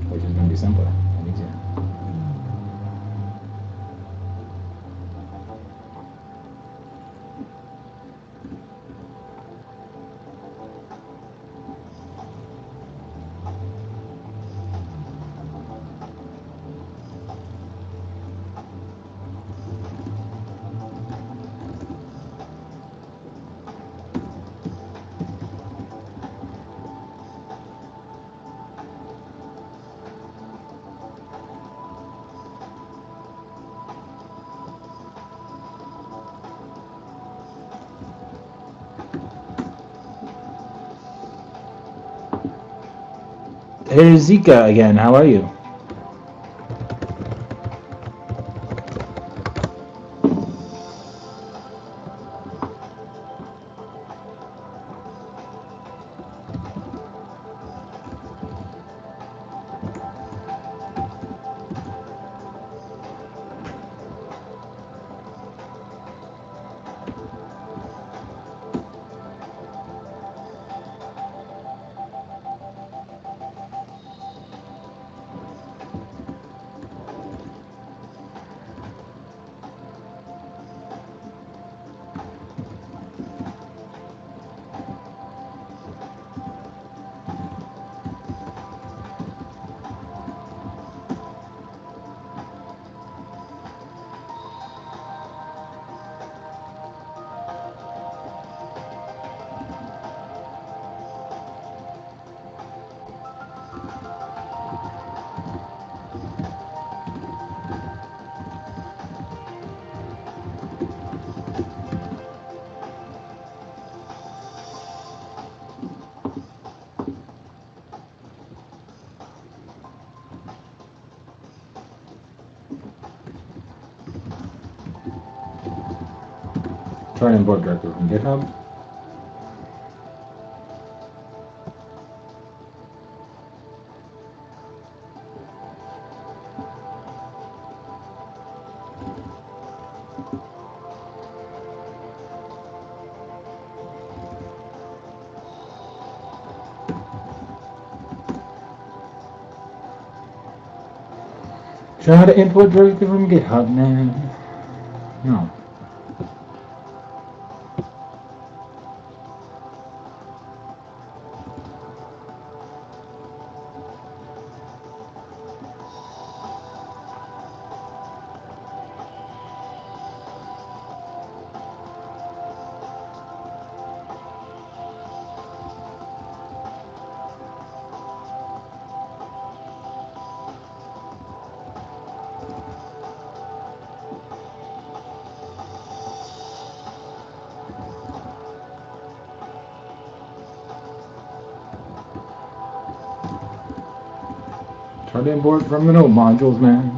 which is going to be simpler and easier. Hey Zika again, how are you? Try and import directly from GitHub. Try to import directly from GitHub, man. No. Try to import from the node modules, man.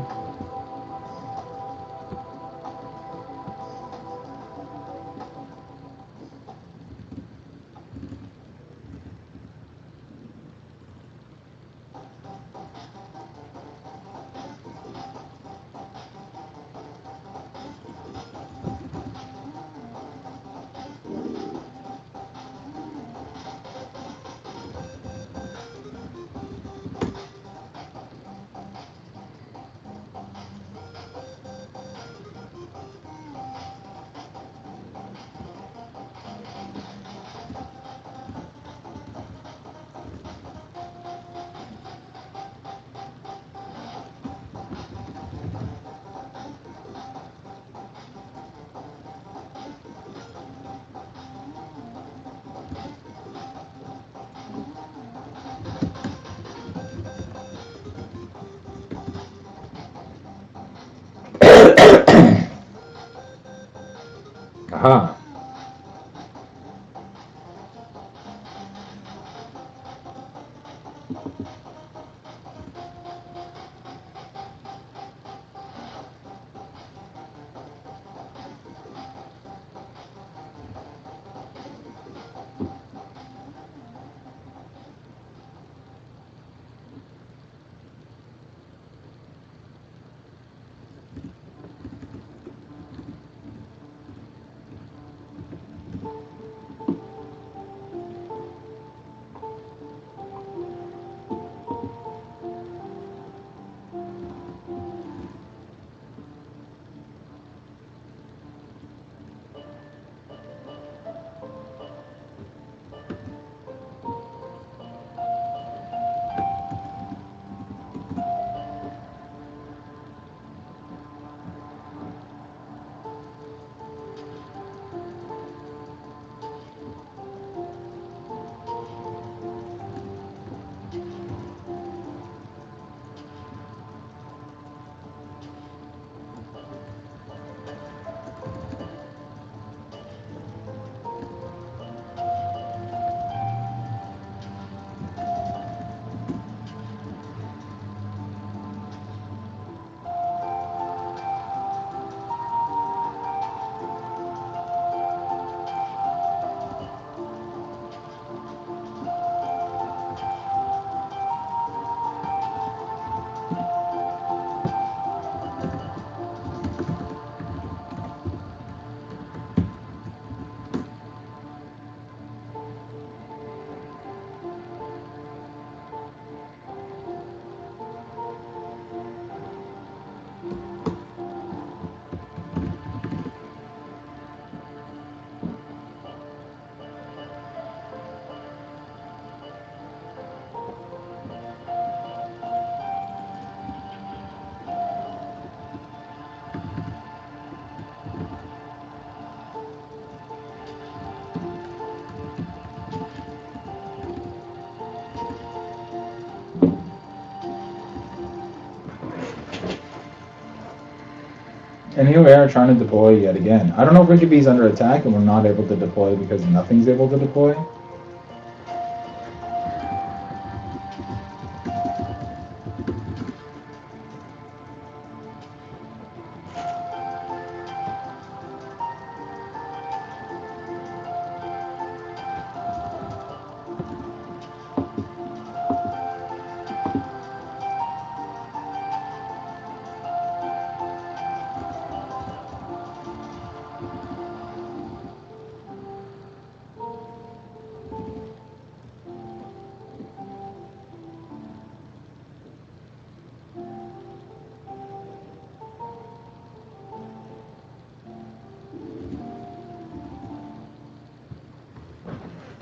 Aha. And here we are trying to deploy yet again. I don't know if we could be under attack and we're not able to deploy because nothing's able to deploy.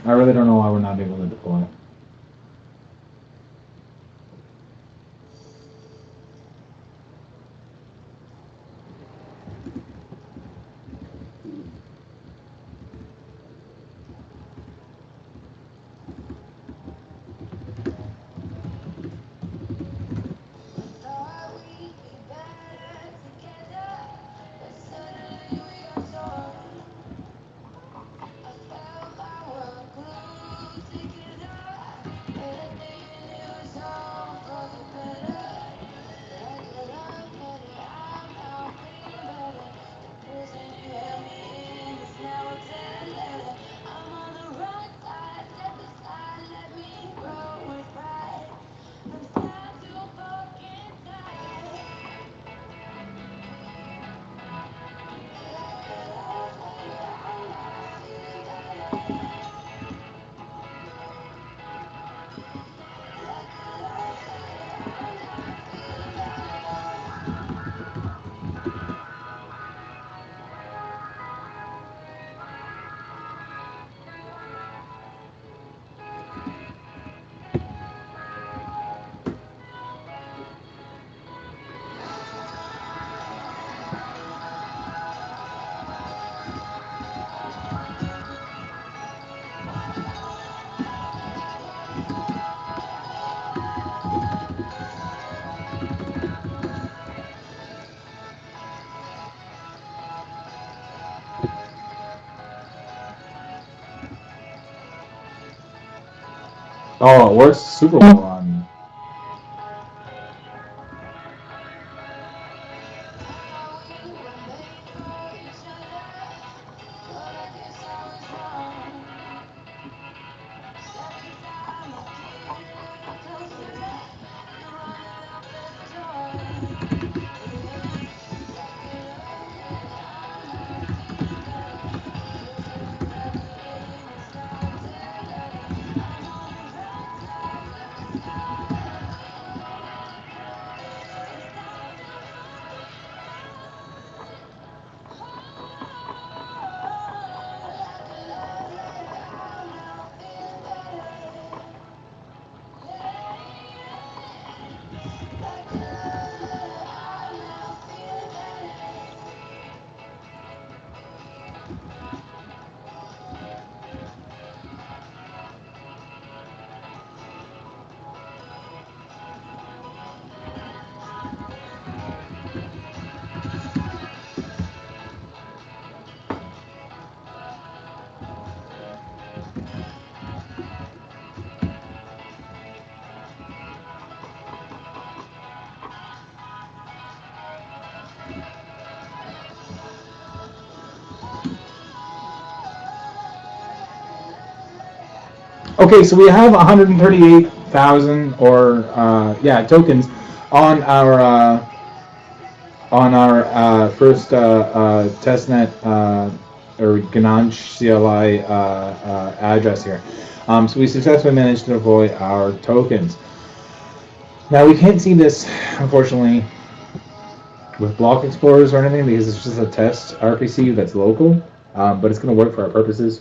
I really don't know why we're not able to deploy. Oh, it works super well on. Okay, so we have 138,000 or tokens on our first testnet or Gananch CLI address here. So we successfully managed to deploy our tokens. Now we can't see this, unfortunately, with block explorers or anything because it's just a test RPC that's local, but it's going to work for our purposes,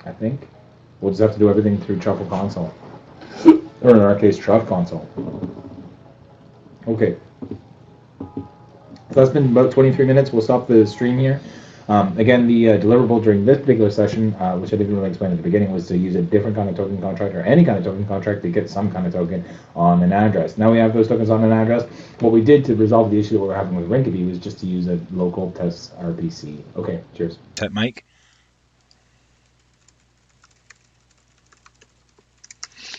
I think. We'll just have to do everything through Truffle console, or in our case, Truff console. Okay. So that's been about 23 minutes. We'll stop the stream here. Again, the deliverable during this particular session, which I didn't really explain at the beginning, was to use a different kind of token contract or any kind of token contract to get some kind of token on an address. Now we have those tokens on an address. What we did to resolve the issue that we were having with Rinkeby was just to use a local test RPC. Okay, cheers. Set Mike.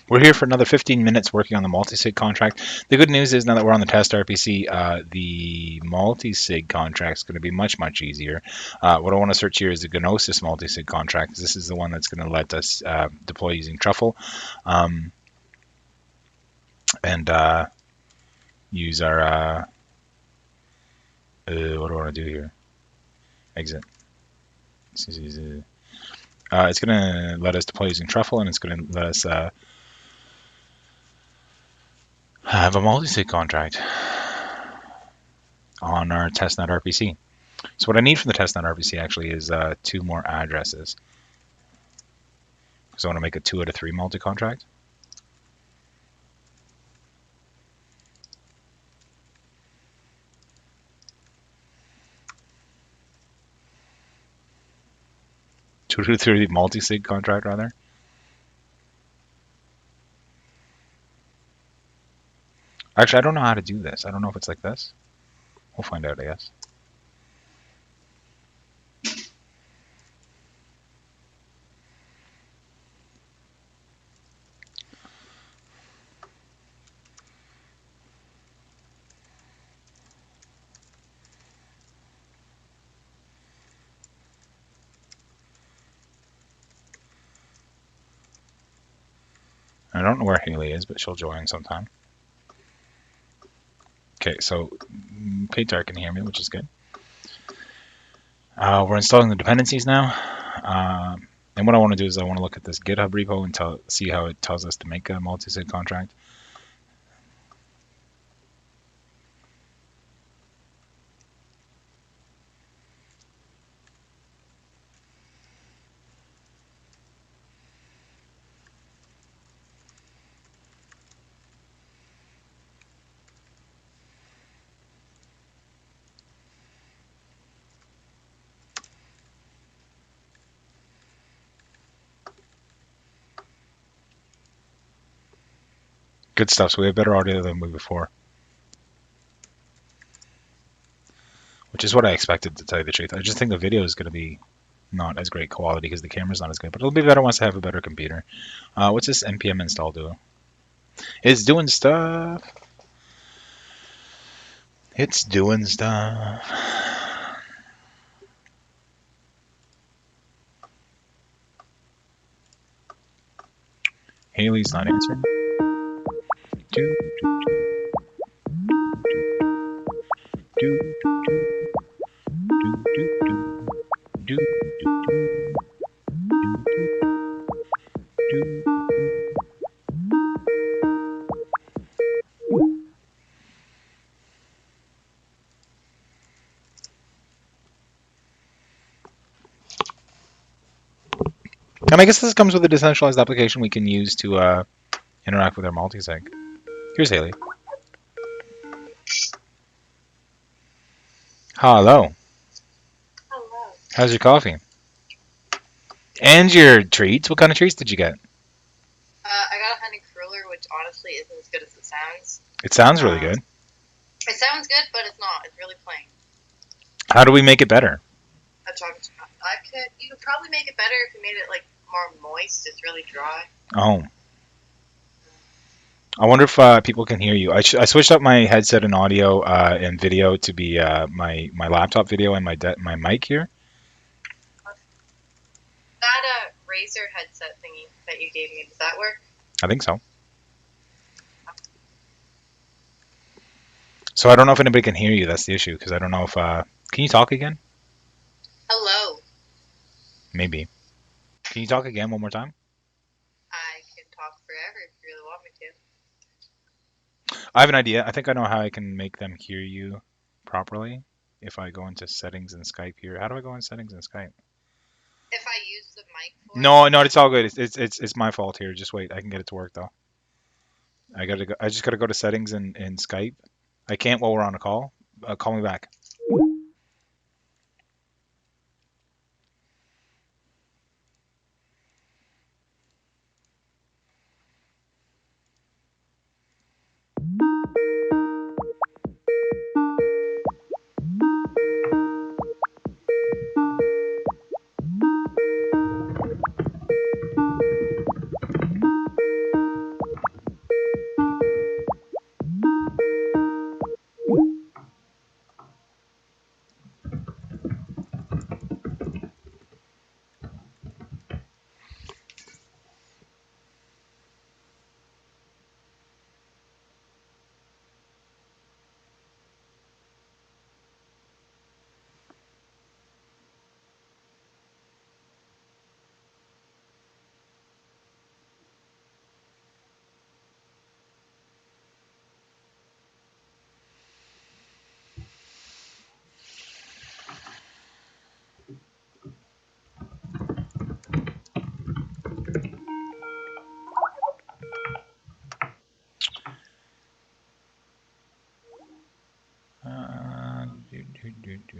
We're here for another 15 minutes working on the MultiSig contract. The good news is now that we're on the test RPC, the MultiSig contract is going to be much, much easier. What I want to search here is the Gnosis MultiSig contract. This is the one that's going to let us deploy using Truffle and use our, what do I want to do here? Exit. It's going to let us deploy using Truffle, and it's going to let us have a MultiSig contract on our testnet RPC. So what I need from the testnet RPC actually is 2 more addresses. So I want to make a 2 out of 3 multi-contract. Two to three multi-sig contract rather. Actually, I don't know how to do this. I don't know if it's like this. We'll find out, I guess. I don't know where Haley is, but she'll join sometime. Okay, so Paytar can hear me, which is good. We're installing the dependencies now. And what I want to do is I want to look at this GitHub repo and see how it tells us to make a multi-sig contract. Good stuff. So we have better audio than we before, which is what I expected, to tell you the truth. I just think the video is going to be not as great quality because the camera's not as good, but it'll be better once I have a better computer. What's this npm install do? It's doing stuff. It's doing stuff. Haley's not answering. Do, do, do, do, do, do, do. And I guess this comes with a decentralized application we can use to interact with our multisig. Here's Haley. Hello. Hello. How's your coffee? And your treats? What kind of treats did you get? I got a honey cruller, which honestly isn't as good as it sounds. It sounds really good. It sounds good, but it's not. It's really plain. How do we make it better? You could probably make it better if you made it like more moist. It's really dry. Oh. I wonder if people can hear you. I switched up my headset and audio and video to be my laptop video and my mic here. That Razer headset thingy that you gave me, does that work? I think so. So I don't know if anybody can hear you. That's the issue, because I don't know if... can you talk again? Hello. Maybe. Can you talk again one more time? I can talk forever if you really want me to. I have an idea. I think I know how I can make them hear you properly. If I go into settings in Skype here. How do I go in settings in Skype? If I use the mic for No, it's all good. It's my fault here. Just wait. I can get it to work though. I just gotta go to settings in Skype. I can't while we're on a call. Call me back.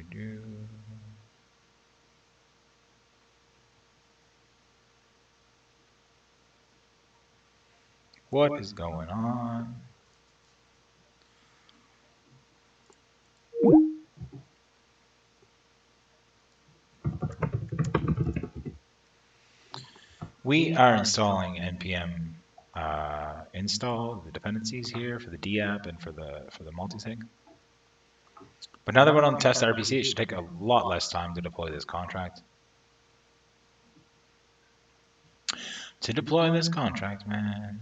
Do. What is going on? We are installing npm install the dependencies here for the dApp and for the multisig. But now that we're on test RPC, it should take a lot less time to deploy this contract. To deploy this contract, man.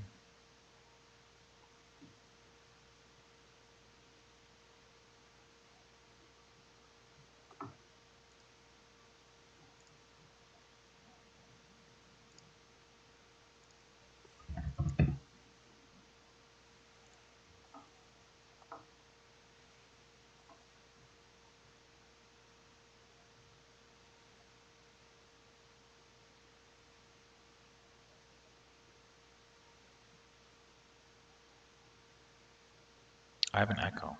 I have an echo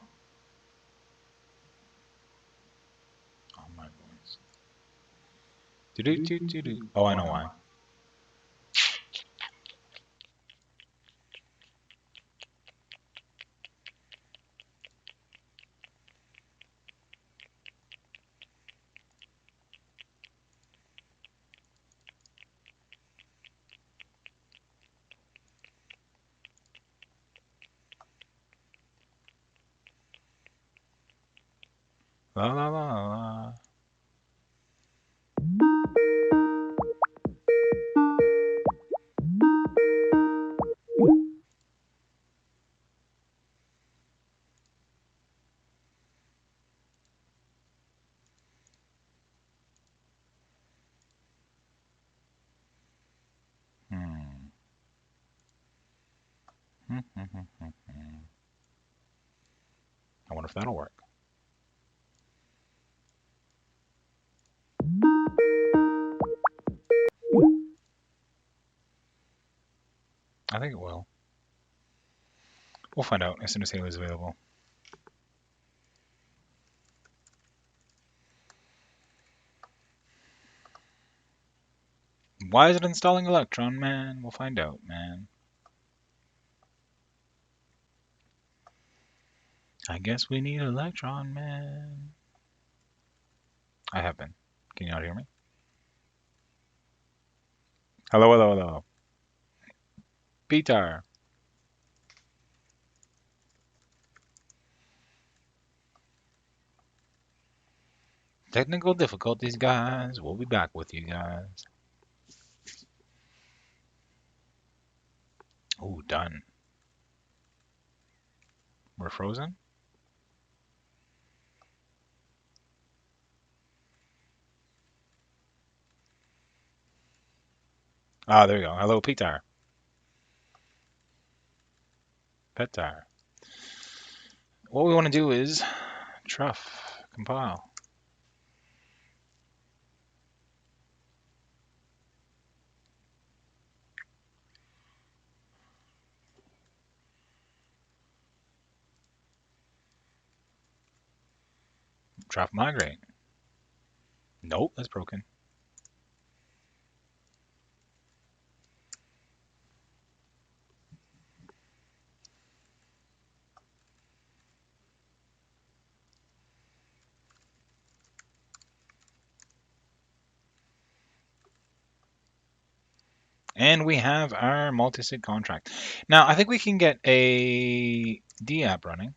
on my voice. Do-do-do-do-do. Oh, I know why. La la la la. Hmm. I wonder if that'll work. I think it will. We'll find out as soon as Haley's available. Why is it installing Electron, man? We'll find out, man. I guess we need Electron, man. I have been. Can you not hear me? Hello, hello, hello. Peter. Technical difficulties, guys. We'll be back with you guys. Oh, done. We're frozen? Ah, there we go. Hello, Peter. Petar. What we want to do is truff, compile. Truff migrate. Nope, that's broken. And we have our multi-sig contract. Now, I think we can get a dApp running.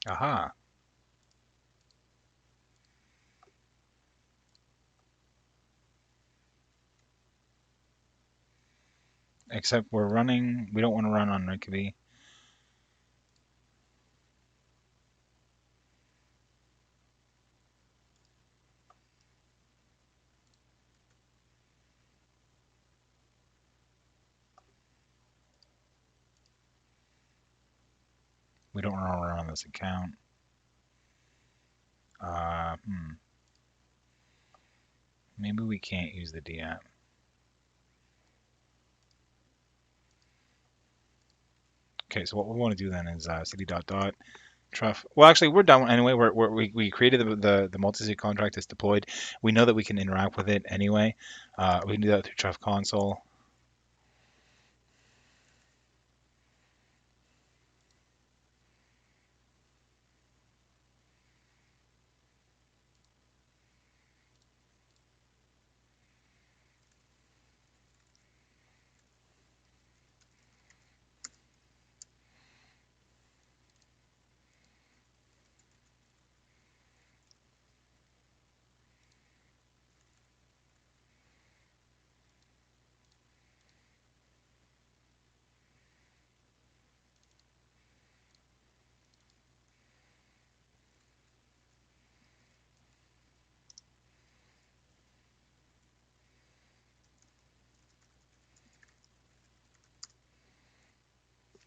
Aha. Except we're running, we don't want to run on Rikki. We don't want to run on this account. Uh, hmm. Maybe we can't use the dApp. Okay, so what we want to do then is cd dot dot truff. Well, actually, we're done anyway. We created the multi-sig contract. It's deployed. We know that we can interact with it anyway. We can do that through truff console.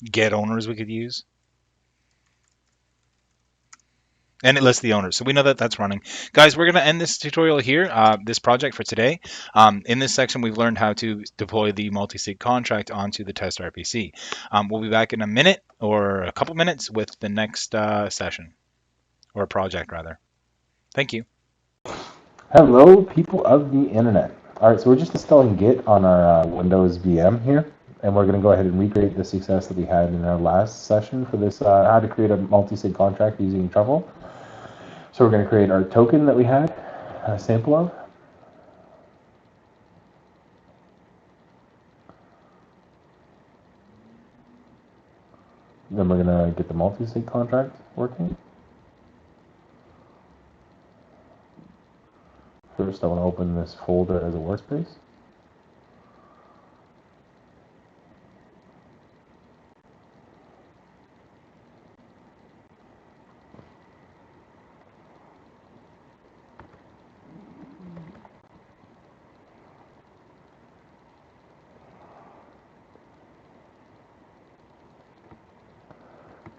get owners we could use. And it lists the owners. So we know that that's running. Guys, we're going to end this tutorial here, this project for today. In this section, we've learned how to deploy the MultiSig contract onto the test RPC. We'll be back in a minute or a couple minutes with the next session, or project rather. Thank you. Hello, people of the internet. All right, so we're just installing Git on our Windows VM here, and we're going to go ahead and recreate the success that we had in our last session for this, how to create a multi-sig contract using Truffle. So we're going to create our token that we had a sample of. Then we're going to get the multi-sig contract working. First, I want to open this folder as a workspace.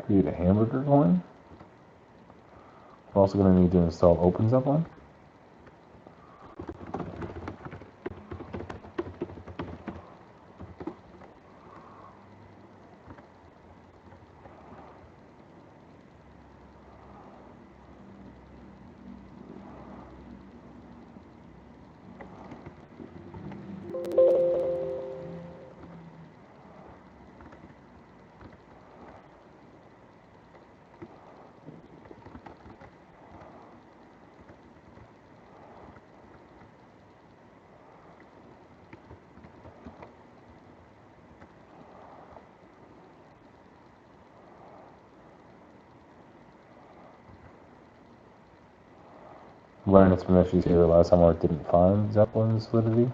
Create a hamburger coin. We're also going to need to install OpenZeppelin. Learned some issues here last time where it didn't find Zeppelin's Solidity.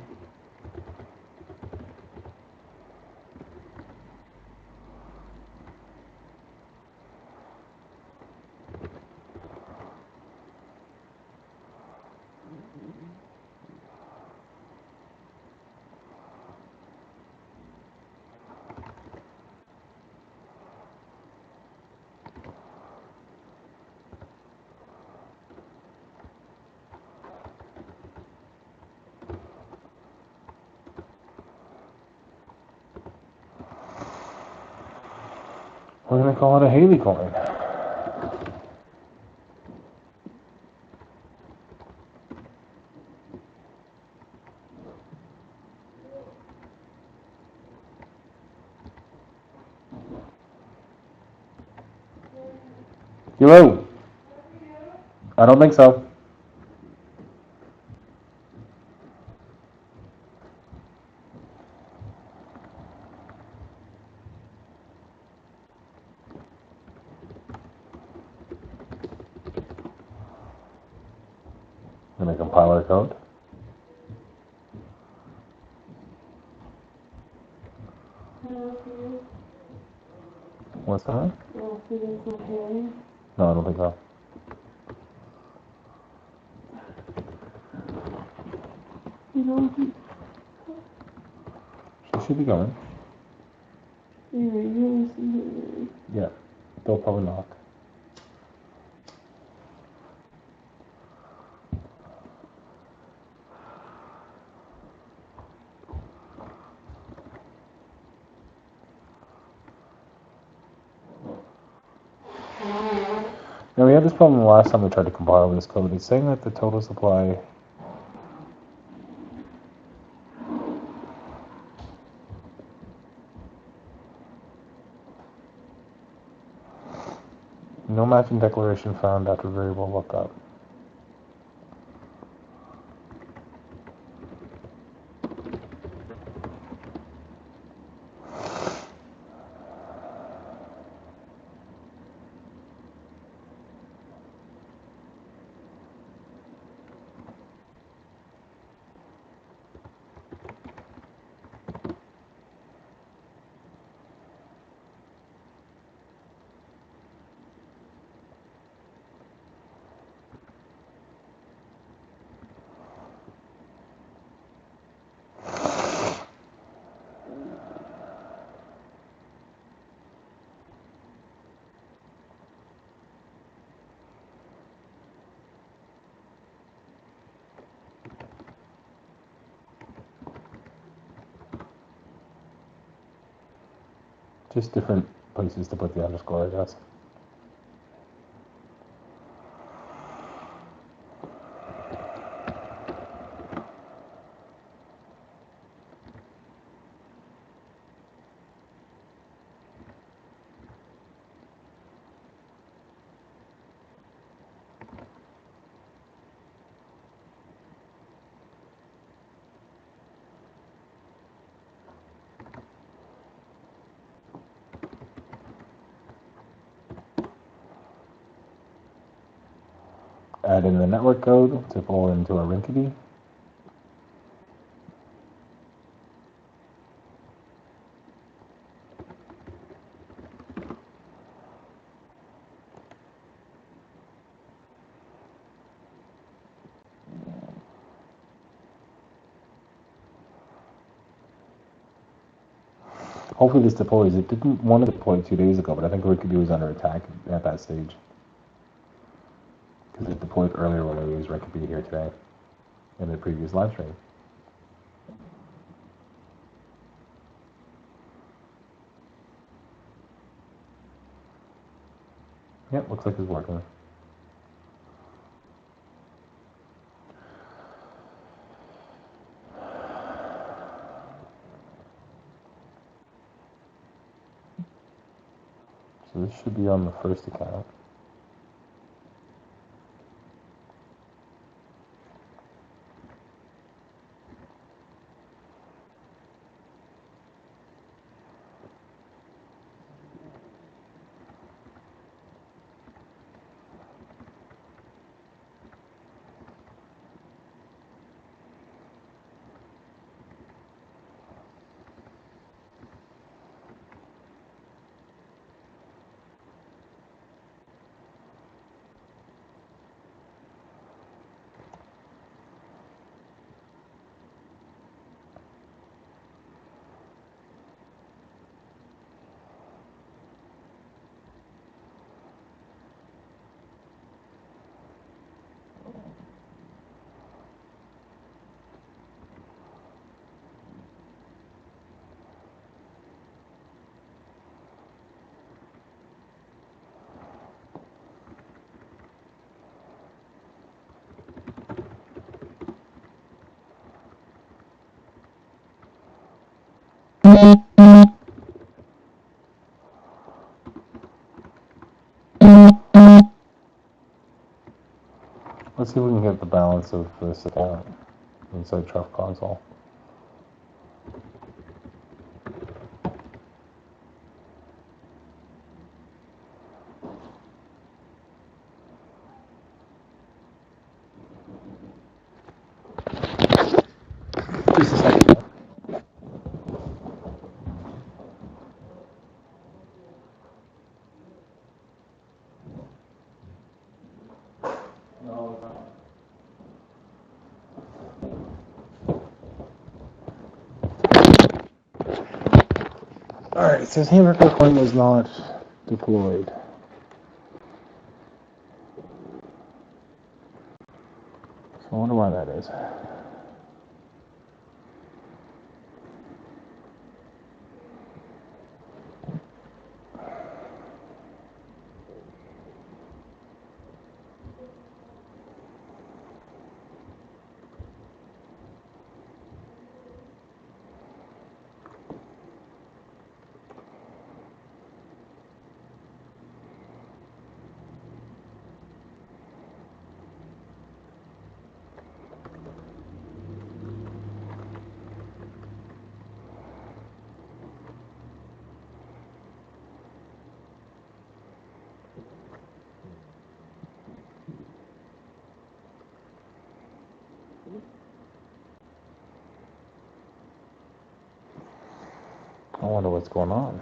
We're going to call it a Haley coin. Hello? I don't think so. I'm going to compile our code. What's that? No, I don't think so. She should be going. Yeah, they'll probably knock. Now we had this problem the last time we tried to compile this code. It's saying that the total supply no matching declaration found after variable lookup. Just different places to put the underscore, I guess. Add in the network code to pull into a Rinkeby. Hopefully this deploys. It didn't want to deploy 2 days ago, but I think Rinkeby was under attack at that stage. Because it deployed earlier when we used Rinkeby here today in the previous live stream. Yep, looks like it's working. So this should be on the first account. Let's see if we can get the balance of this account inside Truff console. Just a second. Alright, it says Hamburger coin was not deployed. So I wonder why that is. I wonder what's going on.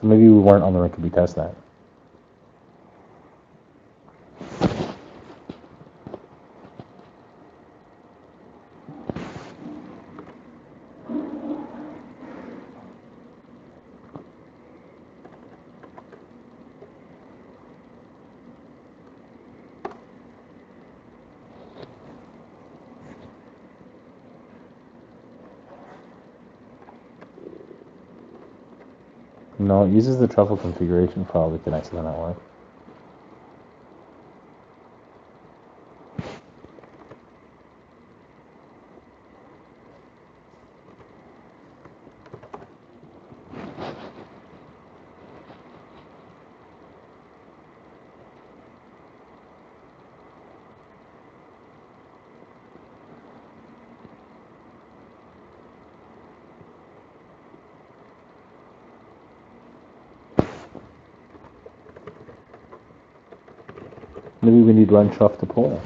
So maybe we weren't on the right to be test that. No, it uses the truffle configuration file to connect to the network. Maybe we need run truff to pull.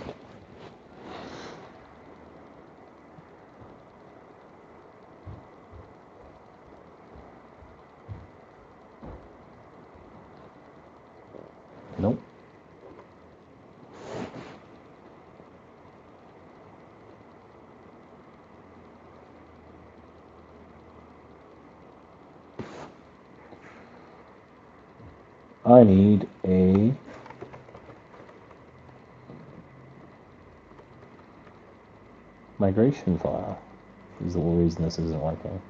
Nope. I need a migration file. Is the whole reason this isn't working.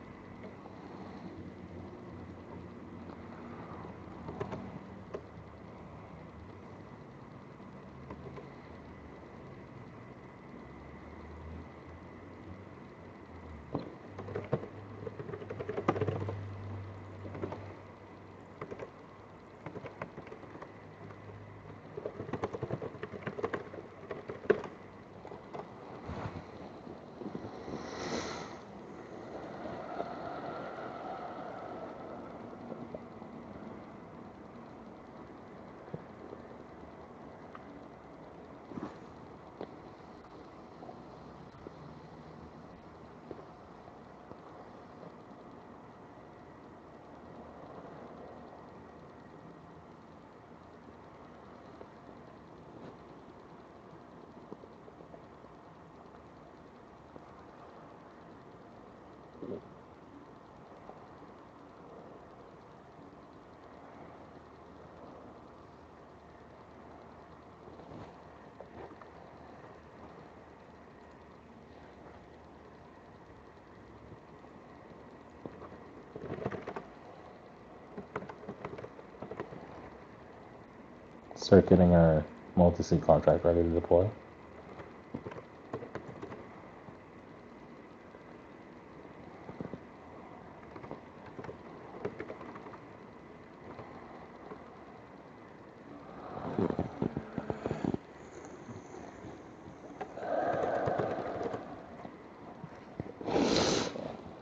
Start getting our MultiSig contract ready to deploy.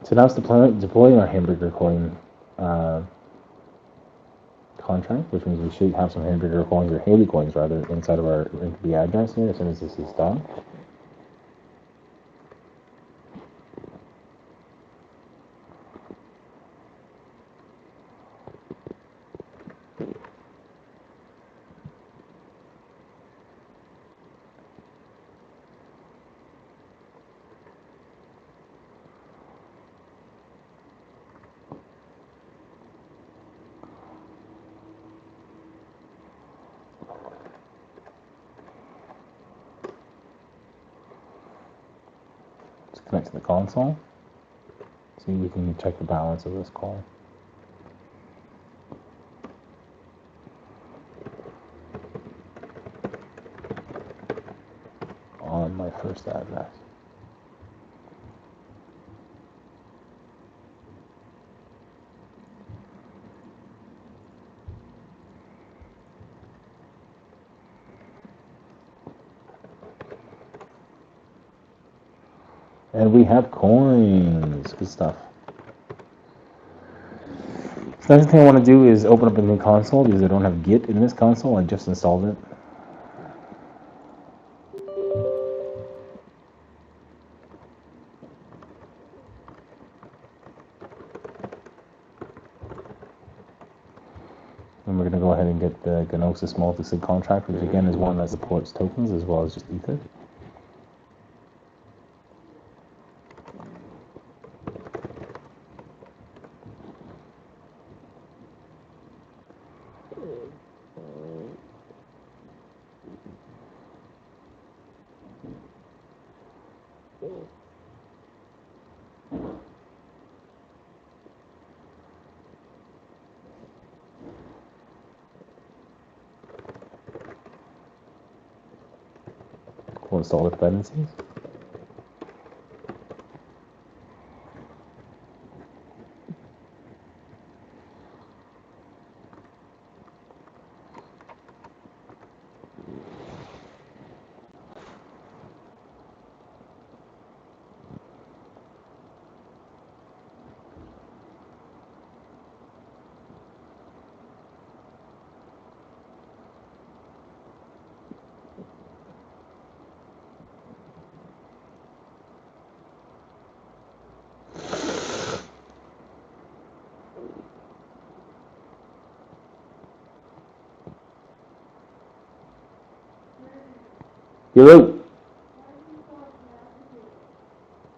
So now it's deploying our hamburger coin contract, which means we should have some hamburger coins or Haley coins rather inside of our into the address here as soon as this is done. Connect to the console. See, we can check the balance of this call. On my first address. And we have coins. Good stuff. The next thing I want to do is open up a new console because I don't have Git in this console. I just installed it. And we're going to go ahead and get the Gnosis MultiSig contract, which again is one that supports tokens as well as just Ether. We'll install the dependencies. You're out.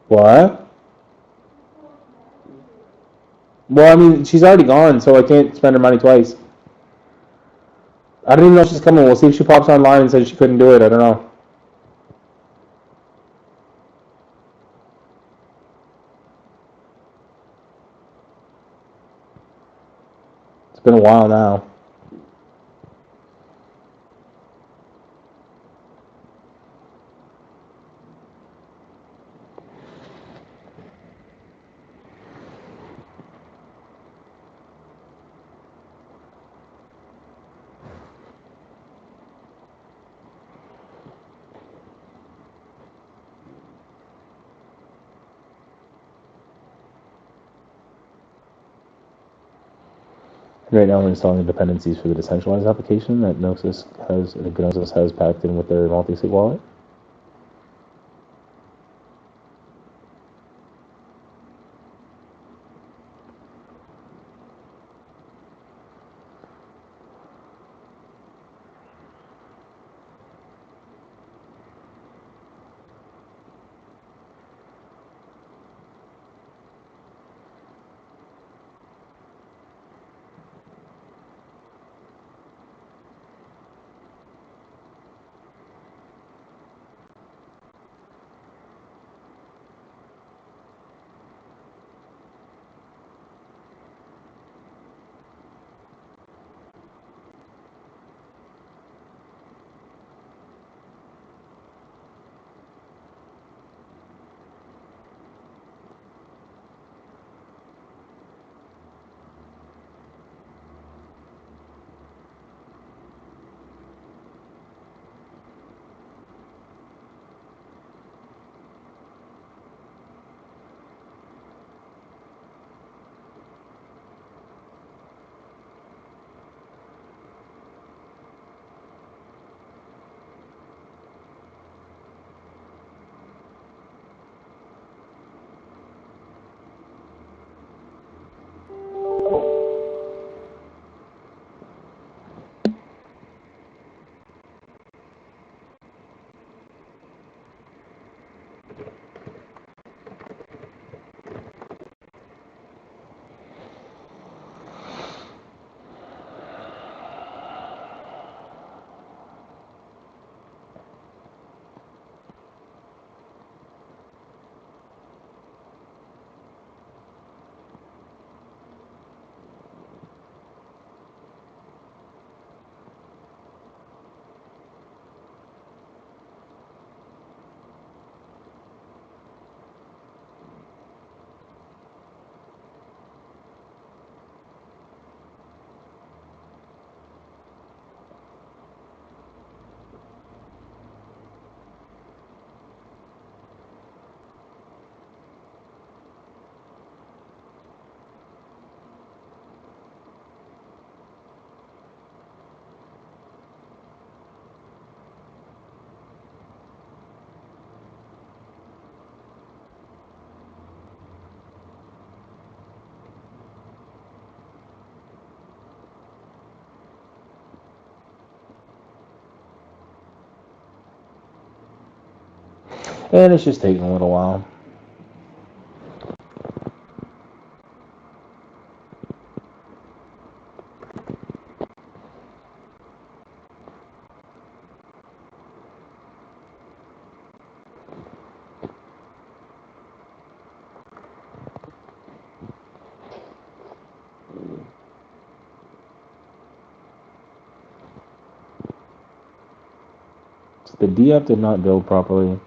What? Well, I mean, she's already gone, so I can't spend her money twice. I don't even know if she's coming. We'll see if she pops online and says she couldn't do it. I don't know. It's been a while now. Right now we're installing the dependencies for the decentralized application that Gnosis has packed in with their MultiSig wallet. And it's just taking a little while. The dApp did not build properly.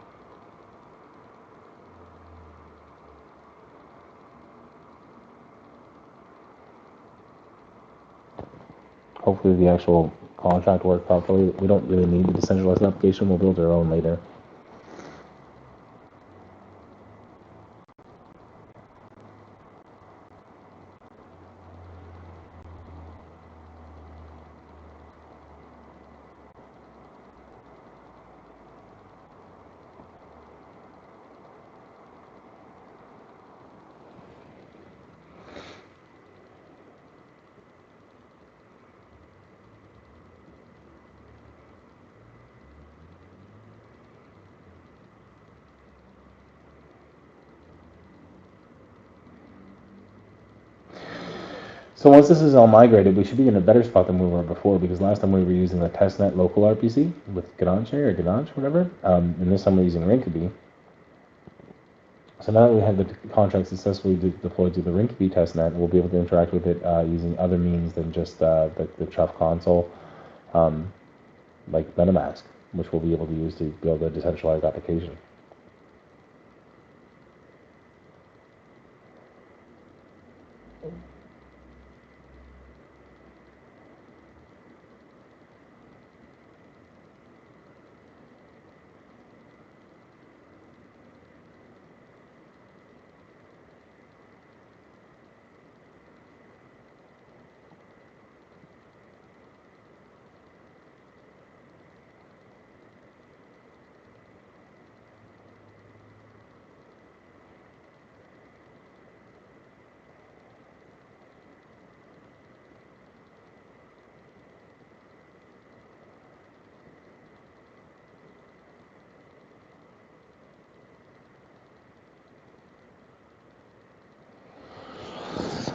Hopefully the actual contract worked properly. We don't really need the decentralized application. We'll build our own later. So once this is all migrated, we should be in a better spot than we were before, because last time we were using the testnet local RPC with Gdansk or Gdansk, whatever, and this time we're using Rinkeby. So now that we have the contract successfully deployed to the Rinkeby testnet, we'll be able to interact with it using other means than just the Truff console, like MetaMask, which we'll be able to use to build a decentralized application.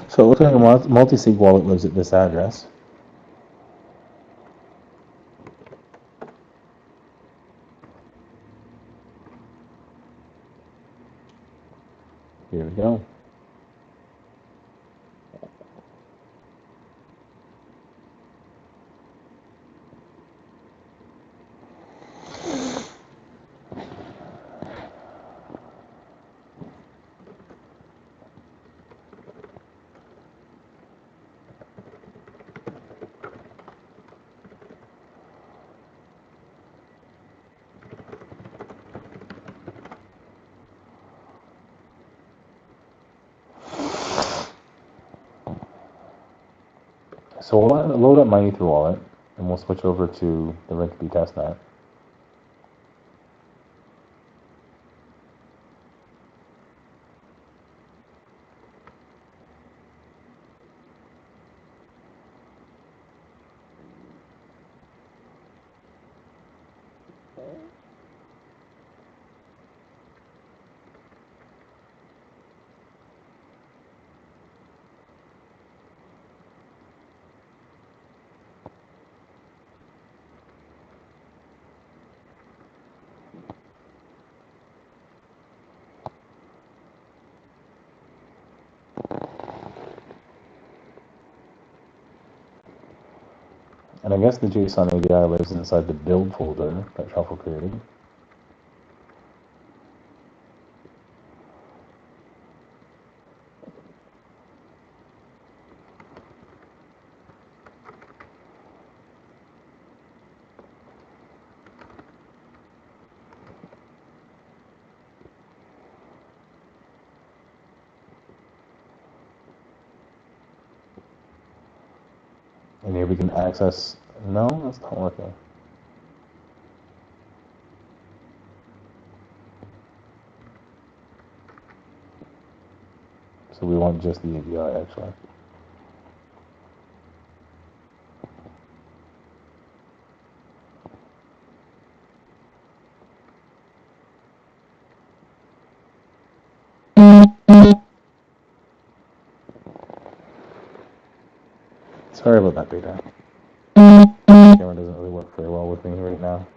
So it looks like a MultiSig Wallet lives at this address. Here we go. So we'll load up my Ether wallet, and we'll switch over to the Rinkeby testnet. And I guess the JSON API lives inside the build folder that Truffle created. And here we can access, no, that's not working. So we want just the API actually. Sorry about that, Beta. Camera doesn't really work very well with me right now.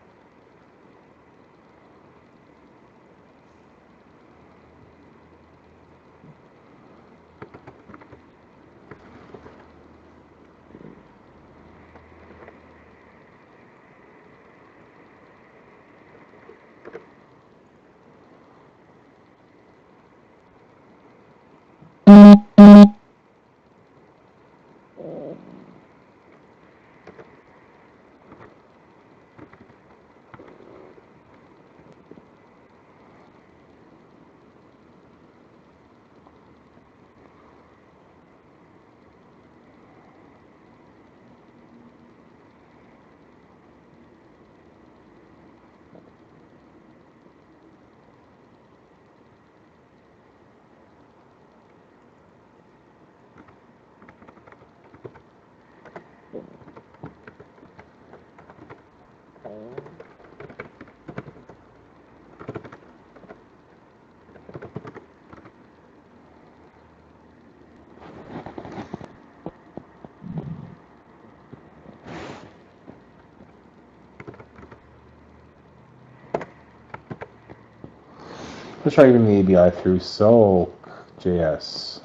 Let's try getting the ABI through Sol.js.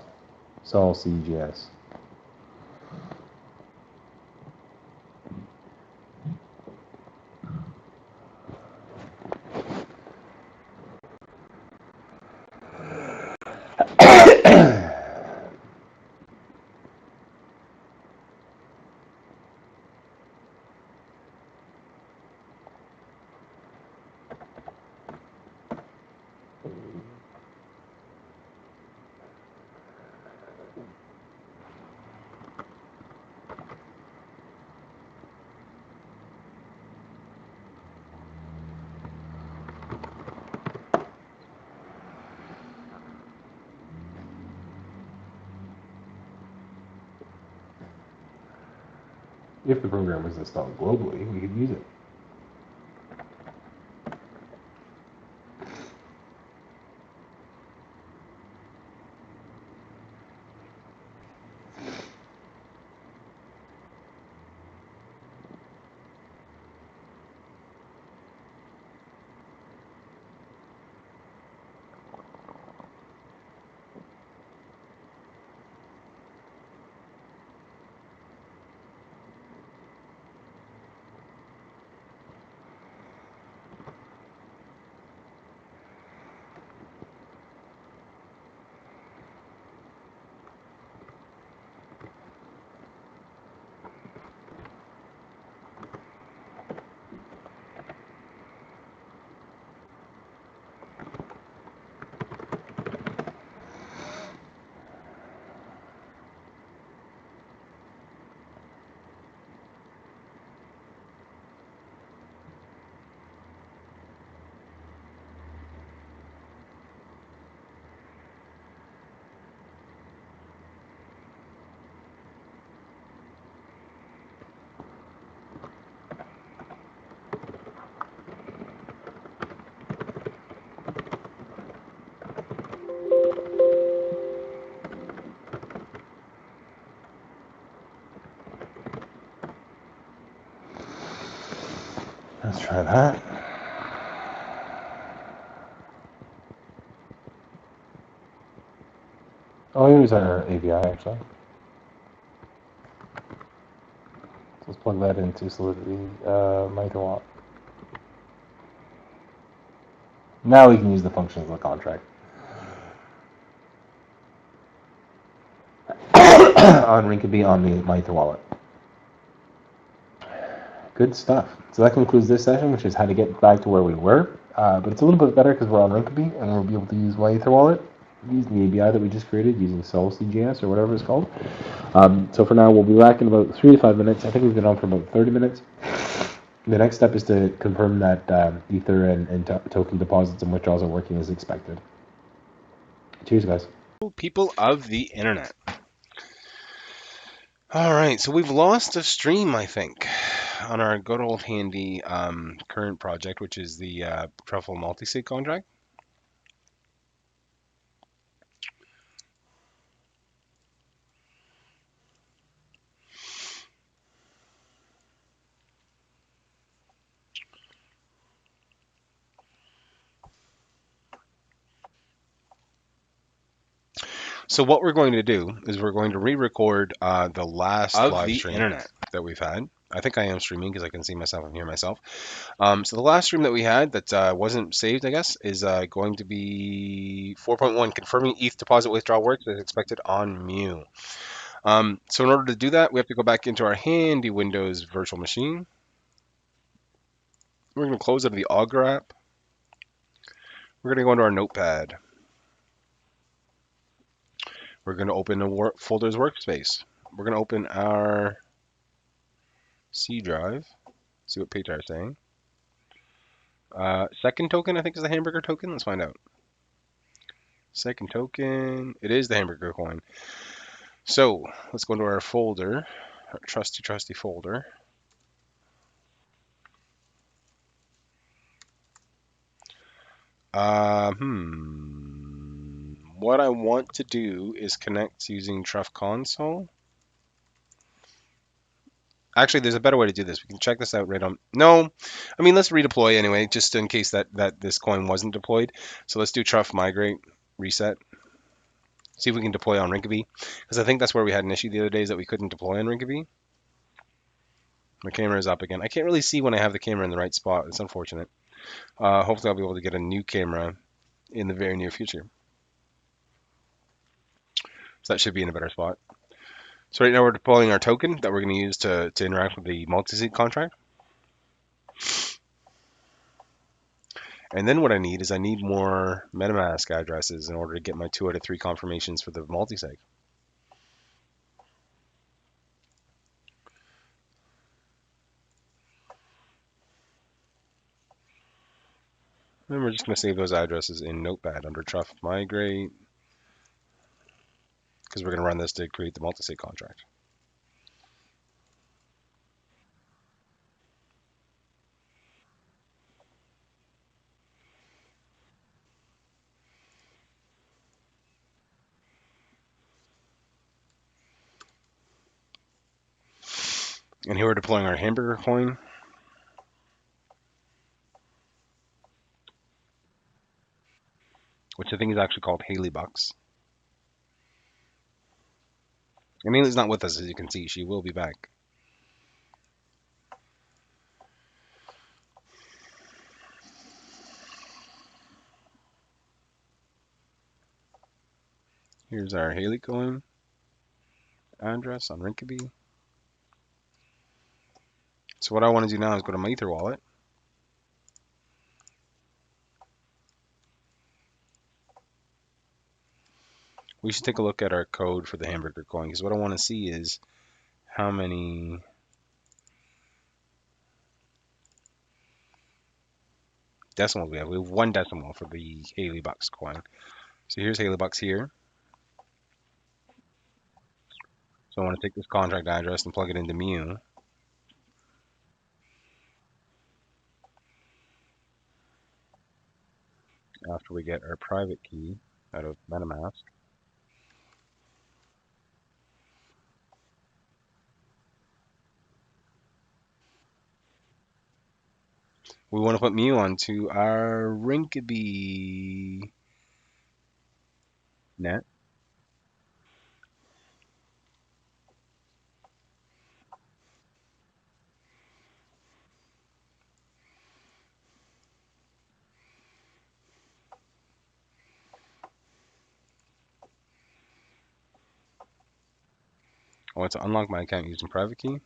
Sol.cjs. If the program was installed globally, we could use it. Let's try that. Oh, here's our API actually. So let's plug that into Solidity MultiSig. Now we can use the functions of the contract on Rinkeby on the MultiSig wallet. Good stuff. So that concludes this session, which is how to get back to where we were. But it's a little bit better because we're on Rinkeby and we'll be able to use MultiSig wallet using the API that we just created using Sol.cjs or whatever it's called. So for now, we'll be back in about 3 to 5 minutes. I think we've been on for about 30 minutes. The next step is to confirm that Ether and token deposits and withdrawals are working as expected. Cheers, guys. People of the internet. All right, so we've lost a stream, I think, on our good old handy current project, which is the Truffle MultiSig contract. So what we're going to do is we're going to re-record the last Of live the stream internet. that we've had. I think I am streaming because I can see myself and hear myself. So the last stream that we had that wasn't saved, I guess, is going to be 4.1, confirming ETH deposit withdrawal works as expected on Mu. So in order to do that, we have to go back into our handy Windows virtual machine. We're going to close out of the Augur app. We're going to go into our Notepad. We're going to open a folders workspace. We're going to open our C drive. See what Peter is saying. Second token, I think, is the hamburger token. Let's find out. Second token. It is the hamburger coin. So let's go into our folder, our trusty folder. What I want to do is connect using Truff Console. Actually, there's a better way to do this. We can check this out right on. No, I mean, let's redeploy anyway, just in case that this coin wasn't deployed. So let's do Truff migrate, reset. See if we can deploy on Rinkeby, because I think that's where we had an issue the other days that we couldn't deploy on Rinkeby. My camera is up again. I can't really see when I have the camera in the right spot. It's unfortunate. Hopefully I'll be able to get a new camera in the very near future. So that should be in a better spot. So right now we're deploying our token that we're going to use to interact with the MultiSig contract. And then what I need is I need more MetaMask addresses in order to get my 2 out of 3 confirmations for the MultiSig. And we're just going to save those addresses in Notepad under Truff migrate, because we're going to run this to create the MultiSig contract. And here we're deploying our hamburger coin. Which I think is actually called Haley Bucks. And Haley's not with us, as you can see. She will be back. Here's our Haley coin address on Rinkeby. So what I want to do now is go to my Ether wallet. We should take a look at our code for the hamburger coin, because what I want to see is how many decimals we have. We have 1 decimal for the Haley Bucks coin. So here's Haley Bucks here. So I want to take this contract address and plug it into Mu. After we get our private key out of MetaMask. We want to put Mu onto our Rinkeby net. I want to unlock my account using private key.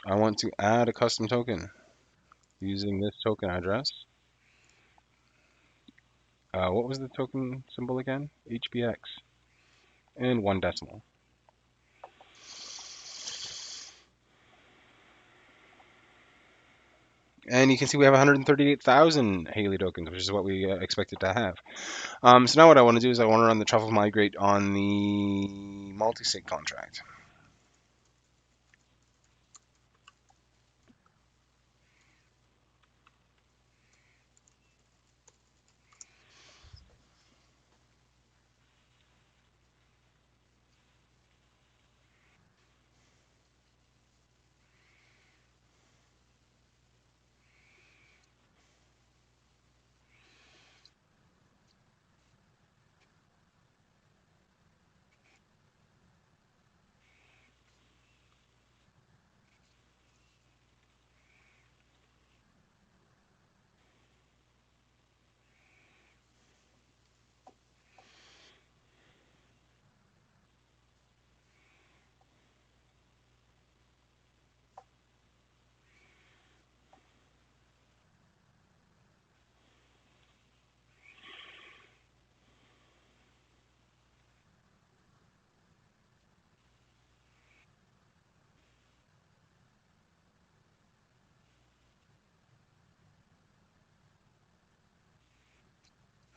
I want to add a custom token using this token address. What was the token symbol again? HBX. And 1 decimal. And you can see we have 138,000 Haley tokens, which is what we expected to have. So now what I want to do is I want to run the truffle migrate on the MultiSig contract.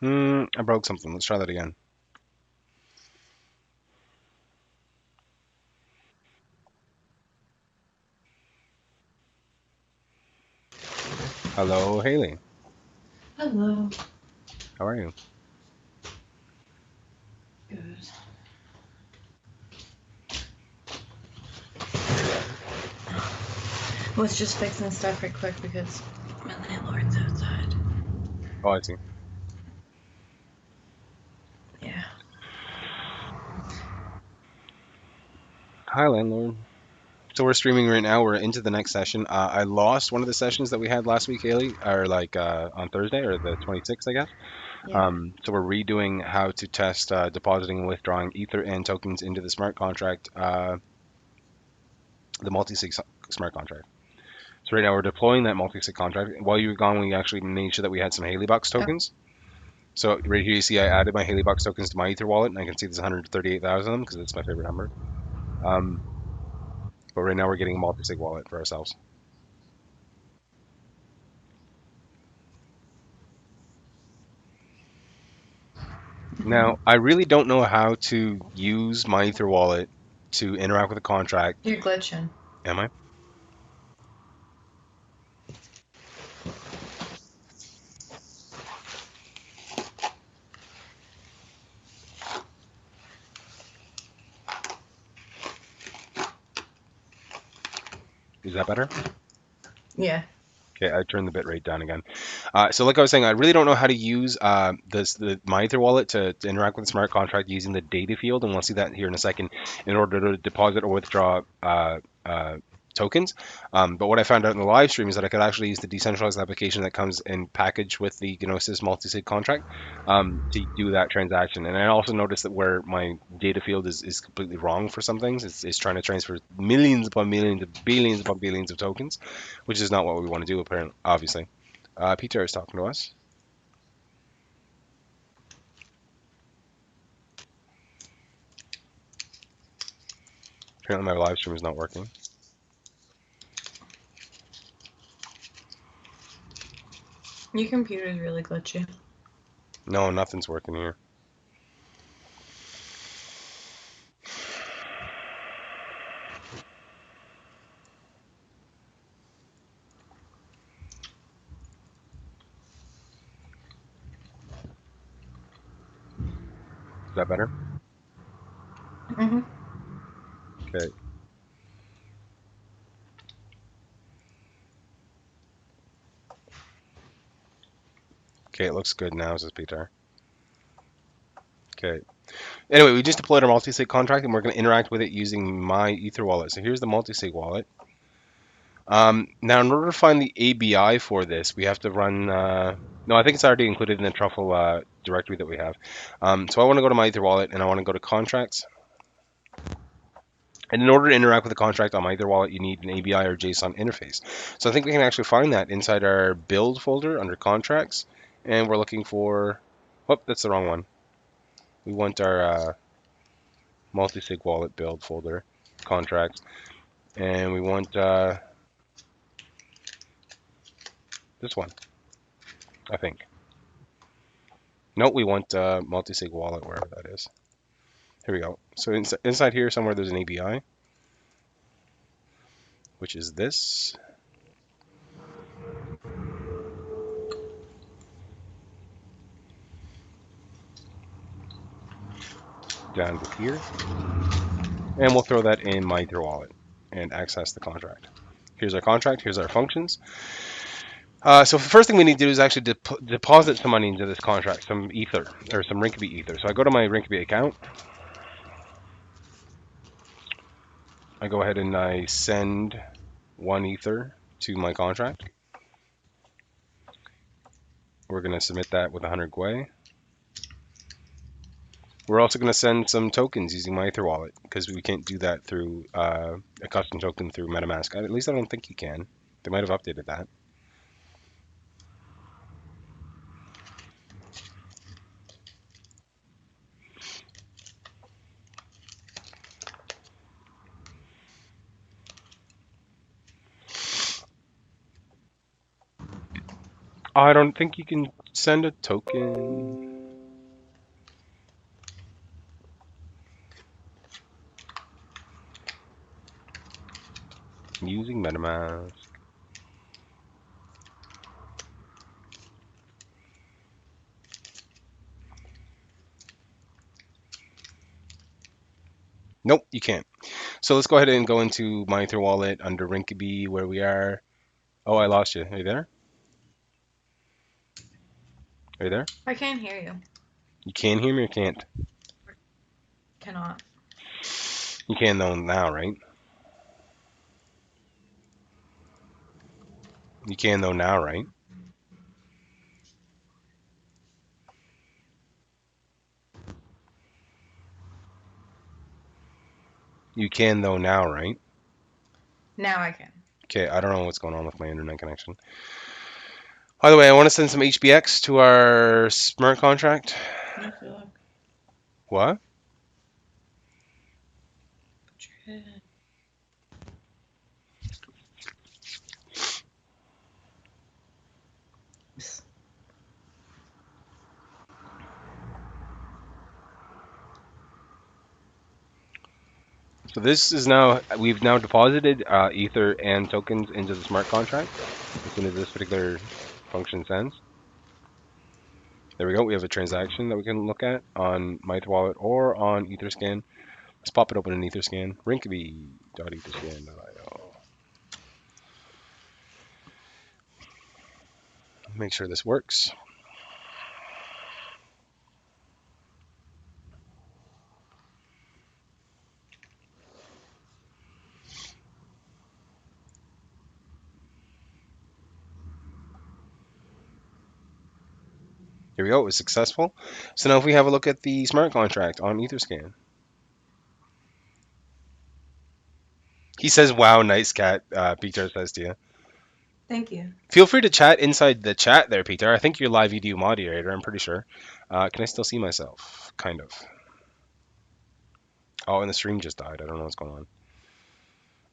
I broke something. Let's try that again. Hello, Haley. Hello. How are you? Good. Was just fixing stuff right quick because my landlord's outside. Oh, I see. Yeah. Hi, landlord. So we're streaming right now. We're into the next session. I lost one of the sessions that we had last week, Haley, or like on Thursday or the 26th, I guess. Yeah. So we're redoing how to test depositing and withdrawing Ether and tokens into the smart contract, the MultiSig smart contract. So right now we're deploying that MultiSig contract. While you were gone, we actually made sure that we had some Haley Bucks tokens. So right here you see I added my Haley Bucks tokens to my Ether wallet, and I can see there's 138,000 of them because it's my favorite number. But right now we're getting a MultiSig wallet for ourselves. Now, I really don't know how to use my Ether wallet to interact with a contract. You're glitching. Am I? Is that better? Yeah. Okay, I turned the bit rate down again. So like I was saying, I really don't know how to use my Ether wallet to interact with the smart contract using the data field, and we'll see that here in a second, in order to deposit or withdraw tokens. But what I found out in the live stream is that I could actually use the decentralized application that comes in package with the Gnosis MultiSig contract to do that transaction. And I also noticed that where my data field is completely wrong for some things, it's trying to transfer millions upon millions, billions upon billions of tokens, which is not what we want to do, apparently, obviously. Peter is talking to us. Apparently my live stream is not working. Your computer is really glitchy. No, nothing's working here. Is that better? Mm-hmm. Okay. Okay, it looks good now, says Peter. Okay. Anyway, we just deployed our MultiSig contract, and we're going to interact with it using my Ether wallet. So here's the MultiSig wallet. Now, in order to find the ABI for this, we have to run. No, I think it's already included in the Truffle directory that we have. So I want to go to my Ether wallet, and I want to go to contracts. And in order to interact with the contract on my Ether wallet, you need an ABI or JSON interface. So I think we can actually find that inside our build folder under contracts, and we're looking for. Oh, that's the wrong one. We want our MultiSig wallet build folder, contracts, and we want this one, I think. Nope, we want MultiSig wallet, wherever that is. Here we go. So inside here somewhere there's an ABI, which is this. Down to here. And we'll throw that in my Ether wallet and access the contract. Here's our contract, here's our functions. So the first thing we need to do is actually deposit some money into this contract, some Ether, or some Rinkeby Ether. So I go to my Rinkeby account. I go ahead and I send 1 Ether to my contract. We're going to submit that with 100 Gwei. We're also going to send some tokens using my Ether wallet because we can't do that through a custom token through MetaMask. At least I don't think you can. They might have updated that. I don't think you can send a token. Using MetaMask. Nope, you can't. So let's go ahead and go into my Ether wallet under Rinkeby where we are. Oh, I lost you. Are you there? Are you there? I can't hear you. You can hear me or can't? Cannot. You can though now, right? You can though now, right? You can though now, right? Now I can. Okay, I don't know what's going on with my internet connection. By the way, I want to send some HBX to our smart contract. I feel like What? put your head. So this is now, we've now deposited Ether and tokens into the smart contract as soon as this particular function sends. There we go. We have a transaction that we can look at on my Ether wallet or on Etherscan. Let's pop it open in Etherscan. Rinkeby.etherscan.io. Make sure this works. Here we go. It was successful. So now if we have a look at the smart contract on Etherscan. He says, wow, nice cat, Peter says to you. Thank you. Feel free to chat inside the chat there, Peter. I think you're live video moderator, I'm pretty sure. Can I still see myself? Kind of. Oh, and the stream just died. I don't know what's going on.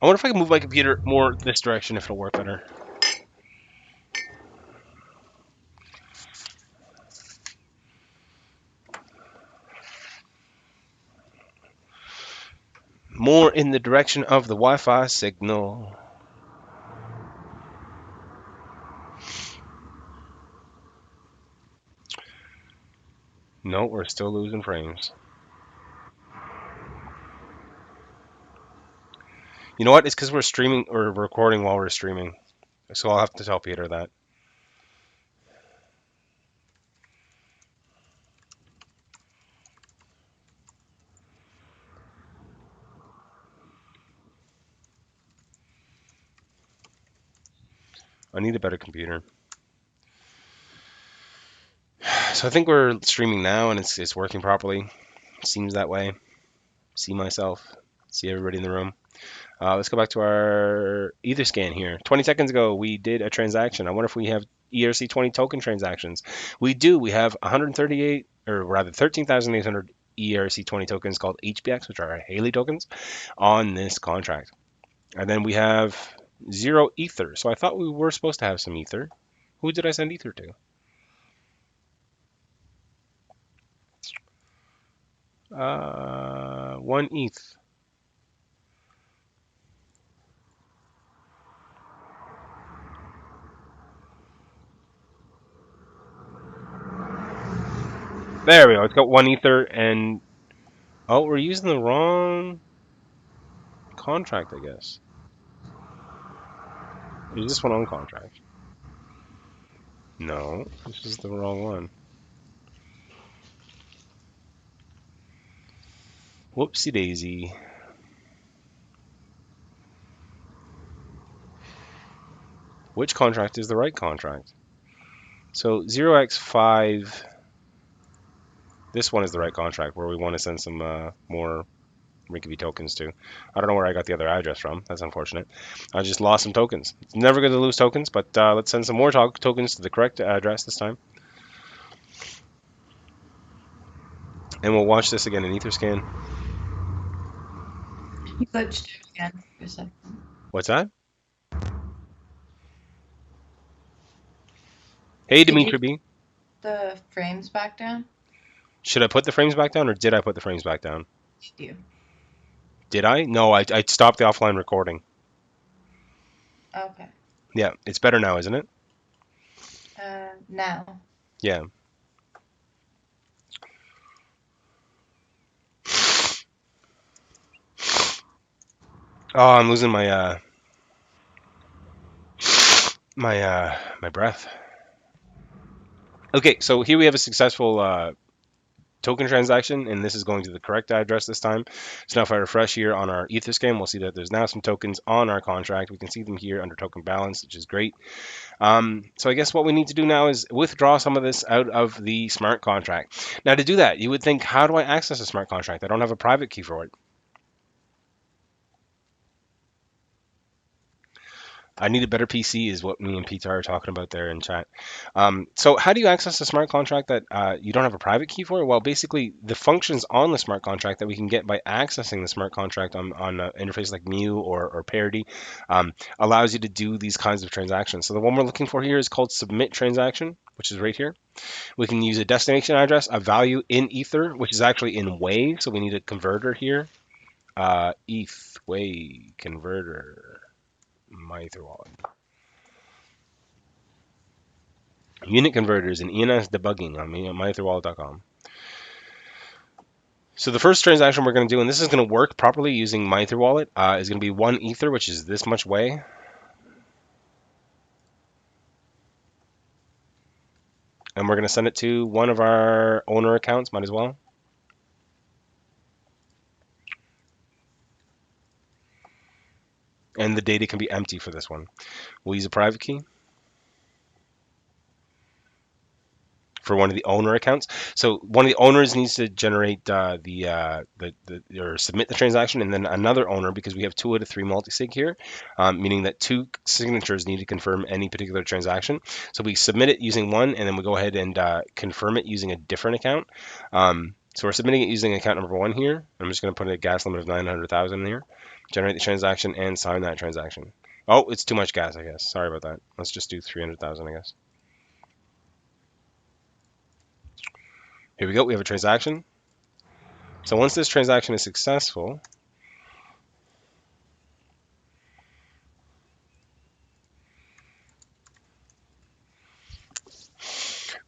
I wonder if I can move my computer more this direction if it'll work better. More in the direction of the Wi-Fi signal. No, we're still losing frames. You know what? It's because we're streaming or recording while we're streaming. So I'll have to tell Peter that. I need a better computer. So I think we're streaming now and it's working properly. Seems that way. See myself. See everybody in the room. Let's go back to our Etherscan here. 20 seconds ago, we did a transaction. I wonder if we have ERC20 token transactions. We do. We have 138, or rather 13,800 ERC20 tokens called HBX, which are our Haley tokens, on this contract. And then we have 0 Ether. So I thought we were supposed to have some Ether. Who did I send Ether to? 1 ETH. There we go. It's got 1 Ether and... Oh, we're using the wrong contract, I guess. Is this one on contract? No, this is the wrong one. Whoopsie daisy. Which contract is the right contract? So 0x5, this one is the right contract where we want to send some more Rinkeby tokens to. I don't know where I got the other address from. That's unfortunate. I just lost some tokens. It's never good to lose tokens, but let's send some more tokens to the correct address this time. And we'll watch this again in Etherscan. You glitched again for a second. What's that? Hey, Did Dimitri you B. the frames back down? Should I put the frames back down or did I put the frames back down? You. Did I? No, I stopped the offline recording. Okay. Yeah, it's better now, isn't it? Now. Yeah. Oh, I'm losing my my breath. Okay, so here we have a successful token transaction, and this is going to the correct address this time. So now if I refresh here on our Etherscan, we'll see that there's now some tokens on our contract. We can see them here under token balance, which is great. So I guess what we need to do now is withdraw some of this out of the smart contract. Now to do that, you would think, how do I access a smart contract? I don't have a private key for it. I need a better PC is what me and Peter are talking about there in chat. So how do you access a smart contract that you don't have a private key for? Well, basically the functions on the smart contract that we can get by accessing the smart contract on an interface like Mu or Parity allows you to do these kinds of transactions. So the one we're looking for here is called submit transaction, which is right here. We can use a destination address, a value in Ether, which is actually in Wave. So we need a converter here. ETH Wave converter. My Ether wallet. Unit converters and ENS debugging on myetherwallet.com. So the first transaction we're going to do, and this is going to work properly using MyEtherWallet, is going to be 1 Ether, which is this much way. And we're going to send it to one of our owner accounts, might as well. And the data can be empty for this one. We'll use a private key for one of the owner accounts. So one of the owners needs to generate or submit the transaction, and then another owner, because we have 2 out of 3 multisig here, meaning that 2 signatures need to confirm any particular transaction. So we submit it using one, and then we go ahead and confirm it using a different account. So we're submitting it using account number 1 here. I'm just going to put a gas limit of 900,000 in here, generate the transaction, and sign that transaction. Oh, it's too much gas, I guess. Sorry about that. Let's just do 300,000, I guess. Here we go, we have a transaction. So once this transaction is successful,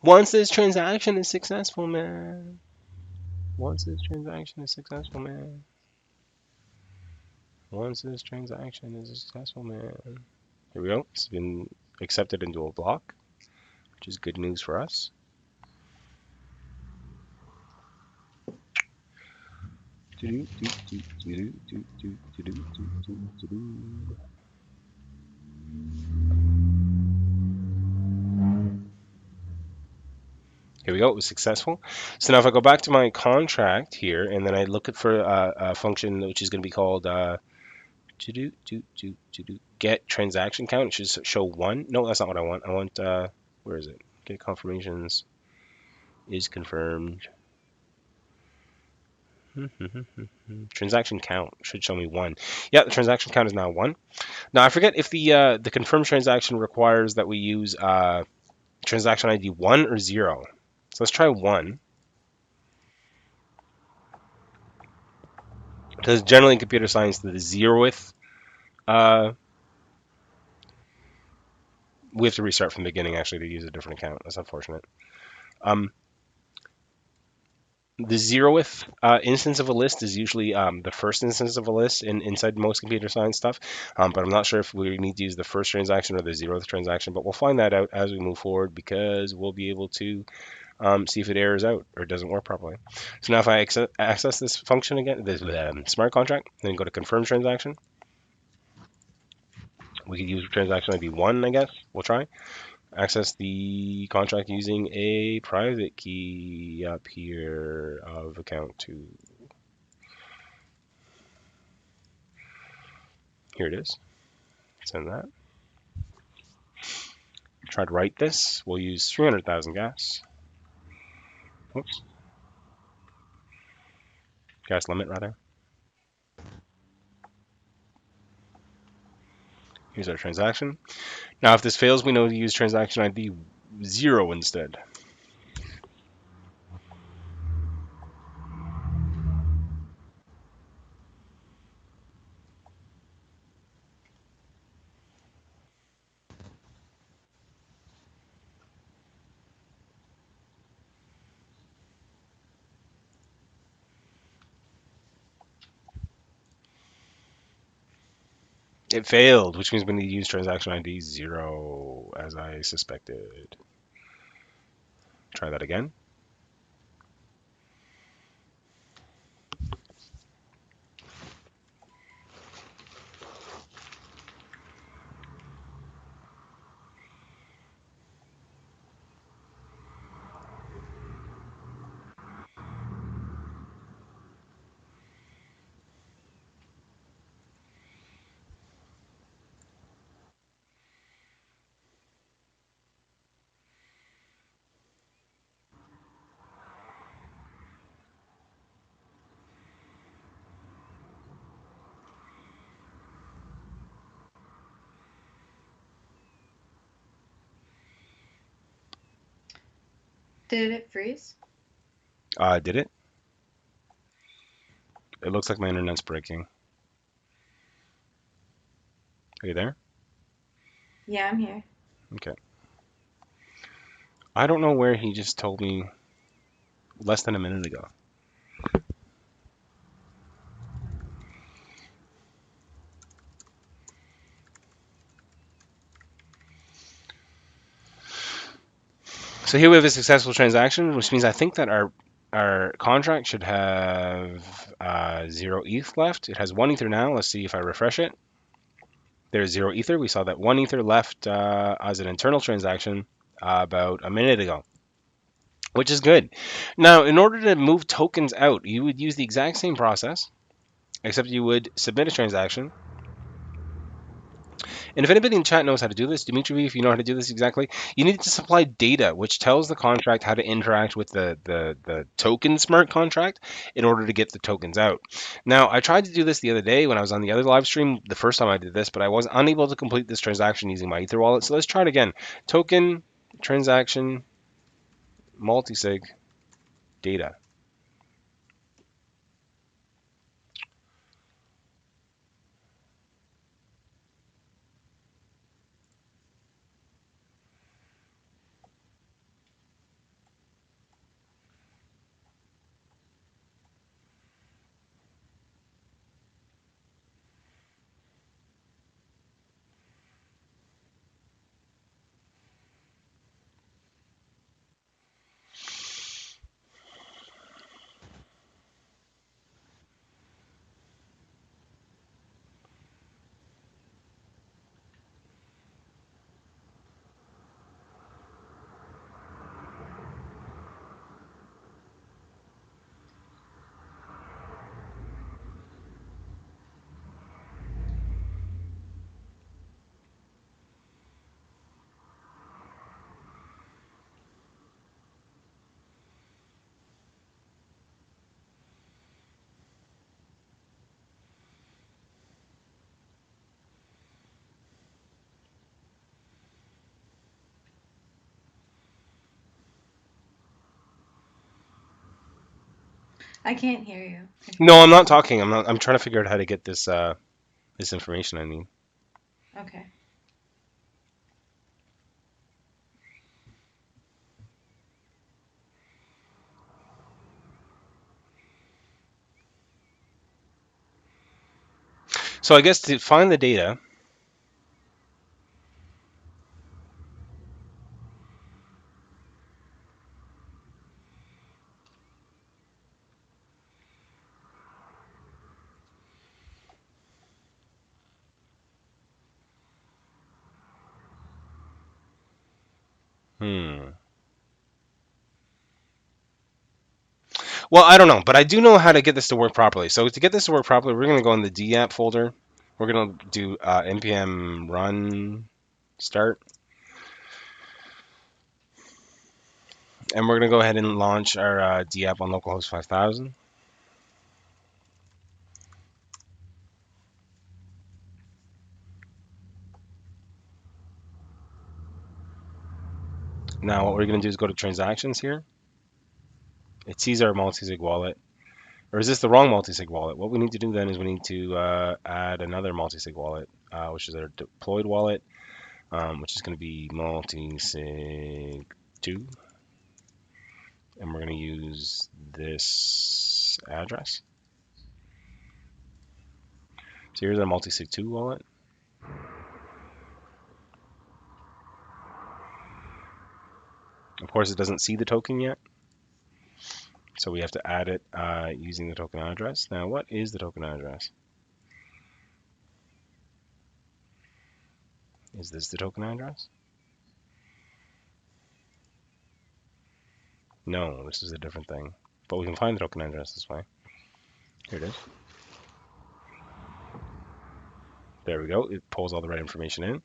once this transaction is successful, man. Once this transaction is successful, man. Once this transaction is successful, man. Here we go, it's been accepted into a block, which is good news for us. Here we go, it was successful. So now if I go back to my contract here, and then I look for a function which is going to be called get transaction count, it should show 1. No, that's not what I want. I want, where is it? Get confirmations is confirmed. Transaction count should show me 1. Yeah, the transaction count is now 1. Now I forget if the confirmed transaction requires that we use transaction ID 1 or 0. So let's try 1. Because generally in computer science, the 0th, we have to restart from the beginning actually to use a different account. That's unfortunate. The 0th instance of a list is usually the first instance of a list inside most computer science stuff, but I'm not sure if we need to use the first transaction or the 0th transaction, but we'll find that out as we move forward, because we'll be able to see if it errors out or it doesn't work properly. So now if I access this function again, this smart contract, then go to confirm transaction. We could use transaction ID 1, I guess. We'll try. Access the contract using a private key up here of account 2. Here it is. Send that. Try to write this. We'll use 300,000 gas. Oops. Gas limit, rather. Here's our transaction. Now, if this fails, we know to use transaction ID 0 instead. It failed, which means we need to use transaction ID 0, as I suspected. Try that again. Did it freeze? Did it? It looks like my internet's breaking. Are you there? Yeah, I'm here. Okay. I don't know where he just told me less than a minute ago. So here we have a successful transaction, which means I think that our contract should have 0 ETH left. It has 1 Ether now. Let's see if I refresh it. There's 0 Ether. We saw that 1 Ether left as an internal transaction about a minute ago, which is good. Now, in order to move tokens out, you would use the exact same process, except you would submit a transaction. And if anybody in chat knows how to do this, Dimitri, if you know how to do this exactly, you need to supply data which tells the contract how to interact with the token smart contract in order to get the tokens out. Now, I tried to do this the other day when I was on the other live stream, the first time I did this, but I was unable to complete this transaction using my Ether wallet. So let's try it again. Token, transaction, multisig, data. I can't hear you. No, I'm not talking. I'm trying to figure out how to get this this information I need. Okay. So I guess to find the data, well, I don't know, but I do know how to get this to work properly. So to get this to work properly, we're going to go in the dApp folder. We're going to do npm run start. And we're going to go ahead and launch our dApp on localhost 5000. Now what we're going to do is go to transactions here. It sees our multisig wallet. Or is this the wrong multisig wallet? What we need to do then is we need to add another multisig wallet, which is our deployed wallet, which is going to be multisig 2. And we're going to use this address. So here's our multisig 2 wallet. Of course, it doesn't see the token yet, so we have to add it using the token address. Now, what is the token address? Is this the token address? No, this is a different thing. But we can find the token address this way. Here it is. There we go. It pulls all the right information in.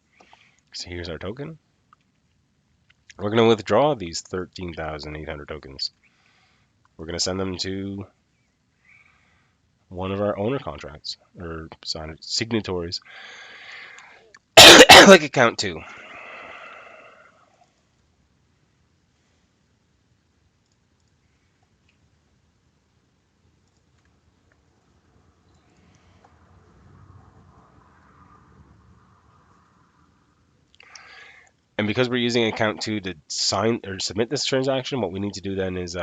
So here's our token. We're going to withdraw these 13,800 tokens. We're going to send them to one of our owner contracts, or signatories, like account 2. And because we're using account 2 to sign or submit this transaction, what we need to do then is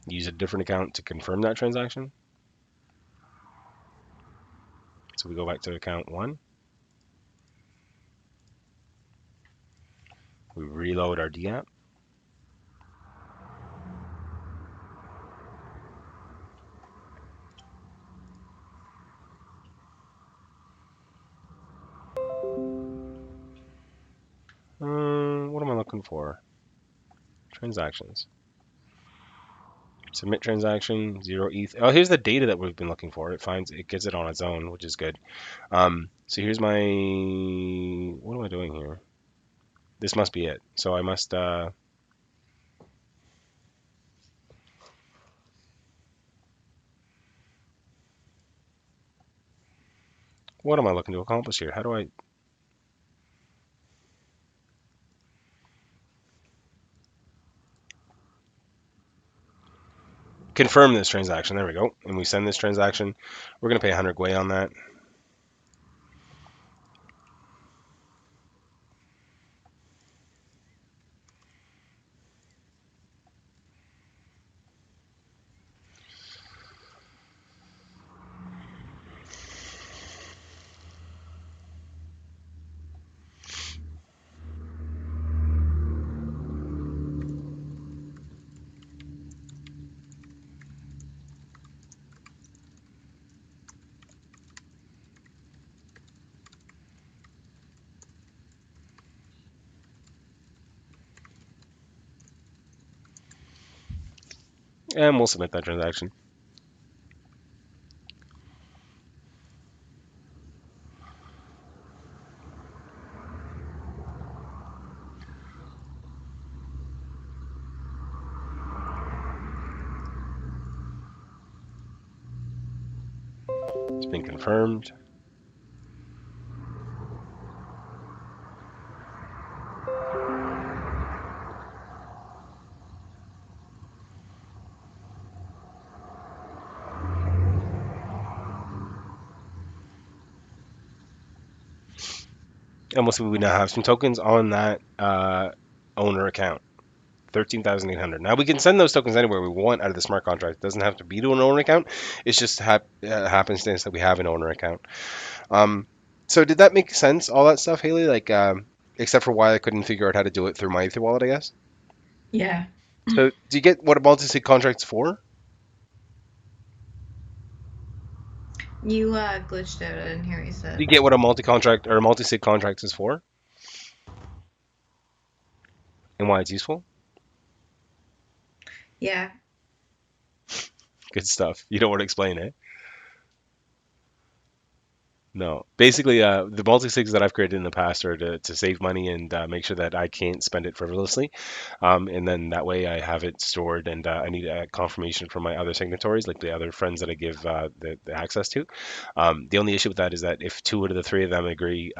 use a different account to confirm that transaction. So we go back to account 1. We reload our dApp. What am I looking for? Transactions. Submit transaction, 0 ETH. Oh, here's the data that we've been looking for. It gets it on its own, which is good. So here's my, what am I doing here? This must be it. So I must, what am I looking to accomplish here? How do I, confirm this transaction? There we go. And we send this transaction. We're going to pay 100 Gwei on that. And we'll submit that transaction. It's been confirmed. And we'll see we now have some tokens on that owner account. 13,800. Now we can send those tokens anywhere we want out of the smart contract. It doesn't have to be to an owner account. It's just happenstance that we have an owner account. So did that make sense? All that stuff, Haley? Like, except for why I couldn't figure out how to do it through my Ether wallet, I guess. Yeah. So do you get what a multi-sig contract's for? You glitched out. I didn't hear what you said. Do you get what a multi-contract or a multi-sig contract is for? And why it's useful? Yeah. Good stuff. You don't want to explain it. No. Basically, the multi-sigs that I've created in the past are to save money and make sure that I can't spend it frivolously. And then that way I have it stored, and I need a confirmation from my other signatories, like the other friends that I give the access to. The only issue with that is that if 2 out of the 3 of them agree,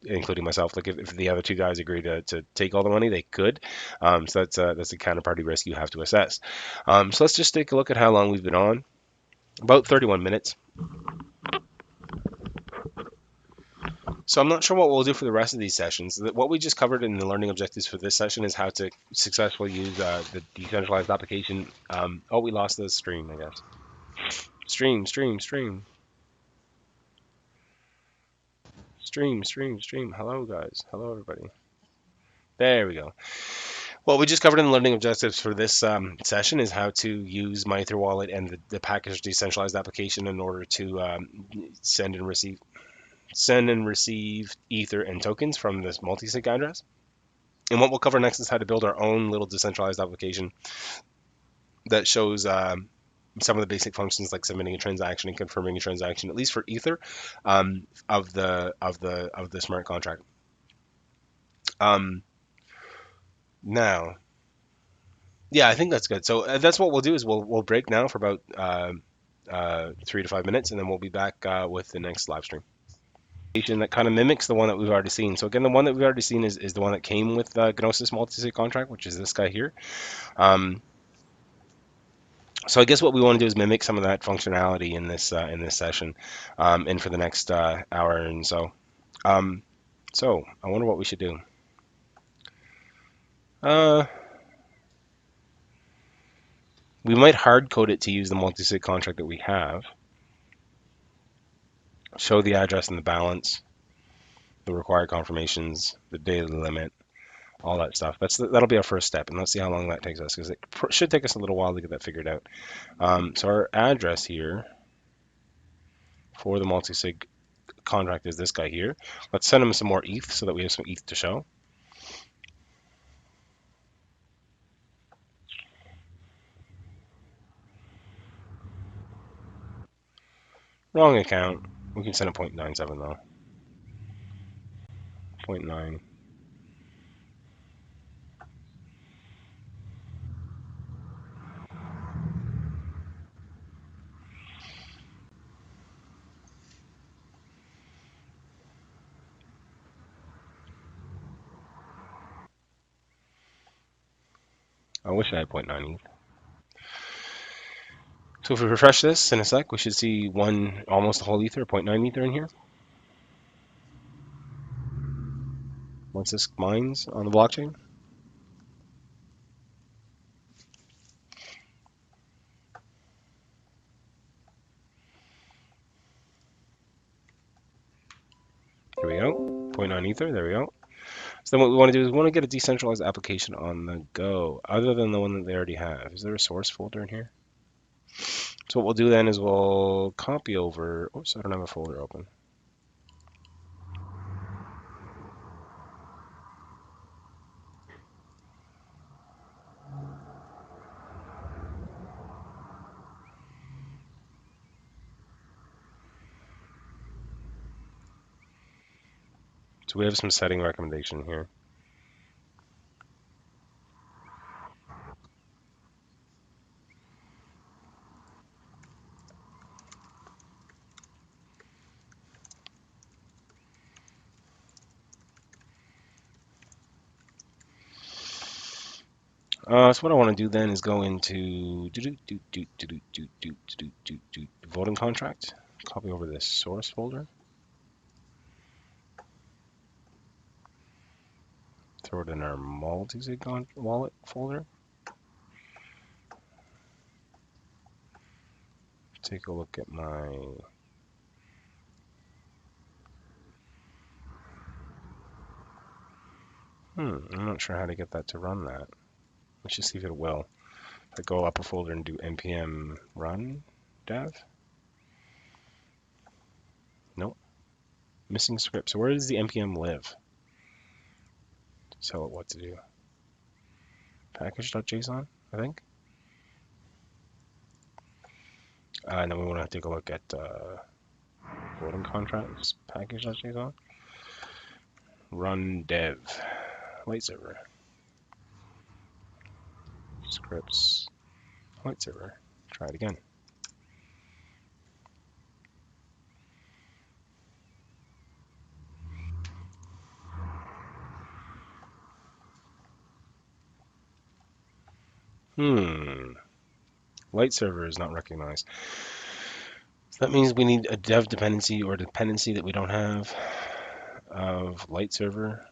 including myself, like if the other 2 guys agree to take all the money, they could. So that's a counterparty risk you have to assess. So let's just take a look at how long we've been on. About 31 minutes. So I'm not sure what we'll do for the rest of these sessions. What we just covered in the learning objectives for this session is how to successfully use the decentralized application. Oh, we lost the stream, I guess. Stream. Hello, guys. Hello, everybody. There we go. What we just covered in the learning objectives for this session is how to use my Ether wallet and the package decentralized application in order to send and receive Ether and tokens from this multi-sig address. And what we'll cover next is how to build our own little decentralized application that shows some of the basic functions like submitting a transaction and confirming a transaction, at least for Ether, of the smart contract. Now, yeah, I think that's good. So that's what we'll do is we'll break now for about 3 to 5 minutes, and then we'll be back with the next live stream. That kind of mimics the one that we've already seen. So again, the one that we've already seen is the one that came with Gnosis multi-sig contract, which is this guy here. So I guess what we want to do is mimic some of that functionality in this session, and for the next hour and so. So I wonder what we should do. We might hard code it to use the multi-sig contract that we have. Show the address and the balance, the required confirmations, the daily limit, all that stuff. That'll be our first step, and let's see how long that takes us, because it should take us a little while to get that figured out. So our address here for the multi-sig contract is this guy here. Let's send him some more ETH so that we have some ETH to show. Wrong account. We can send a 0.97 though. 0.9. I wish I had 0.9 ETH. So if we refresh this in a sec, we should see almost a whole Ether, 0.9 Ether in here. Once this mines on the blockchain. Here we go, 0.9 Ether, there we go. So then what we want to do is we want to get a decentralized application on the go, other than the one that they already have. Is there a source folder in here? So what we'll do then is we'll copy over, oops, I don't have a folder open. So we have some setting recommendation here. So what I want to do then is go into voting contract, copy over this source folder, throw it in our MultiSig wallet folder. Take a look at my I'm not sure how to get that to run that. Let's just see if it will. If I go up a folder and do npm run dev. Nope. Missing script. So where does the npm live? Tell it what to do. Package.json, I think. And then we want to take a look at voting contracts, package.json. Run dev. Light server. Scripts. Light server. Try it again. Light server is not recognized. So that means we need a dev dependency or dependency that we don't have of light server.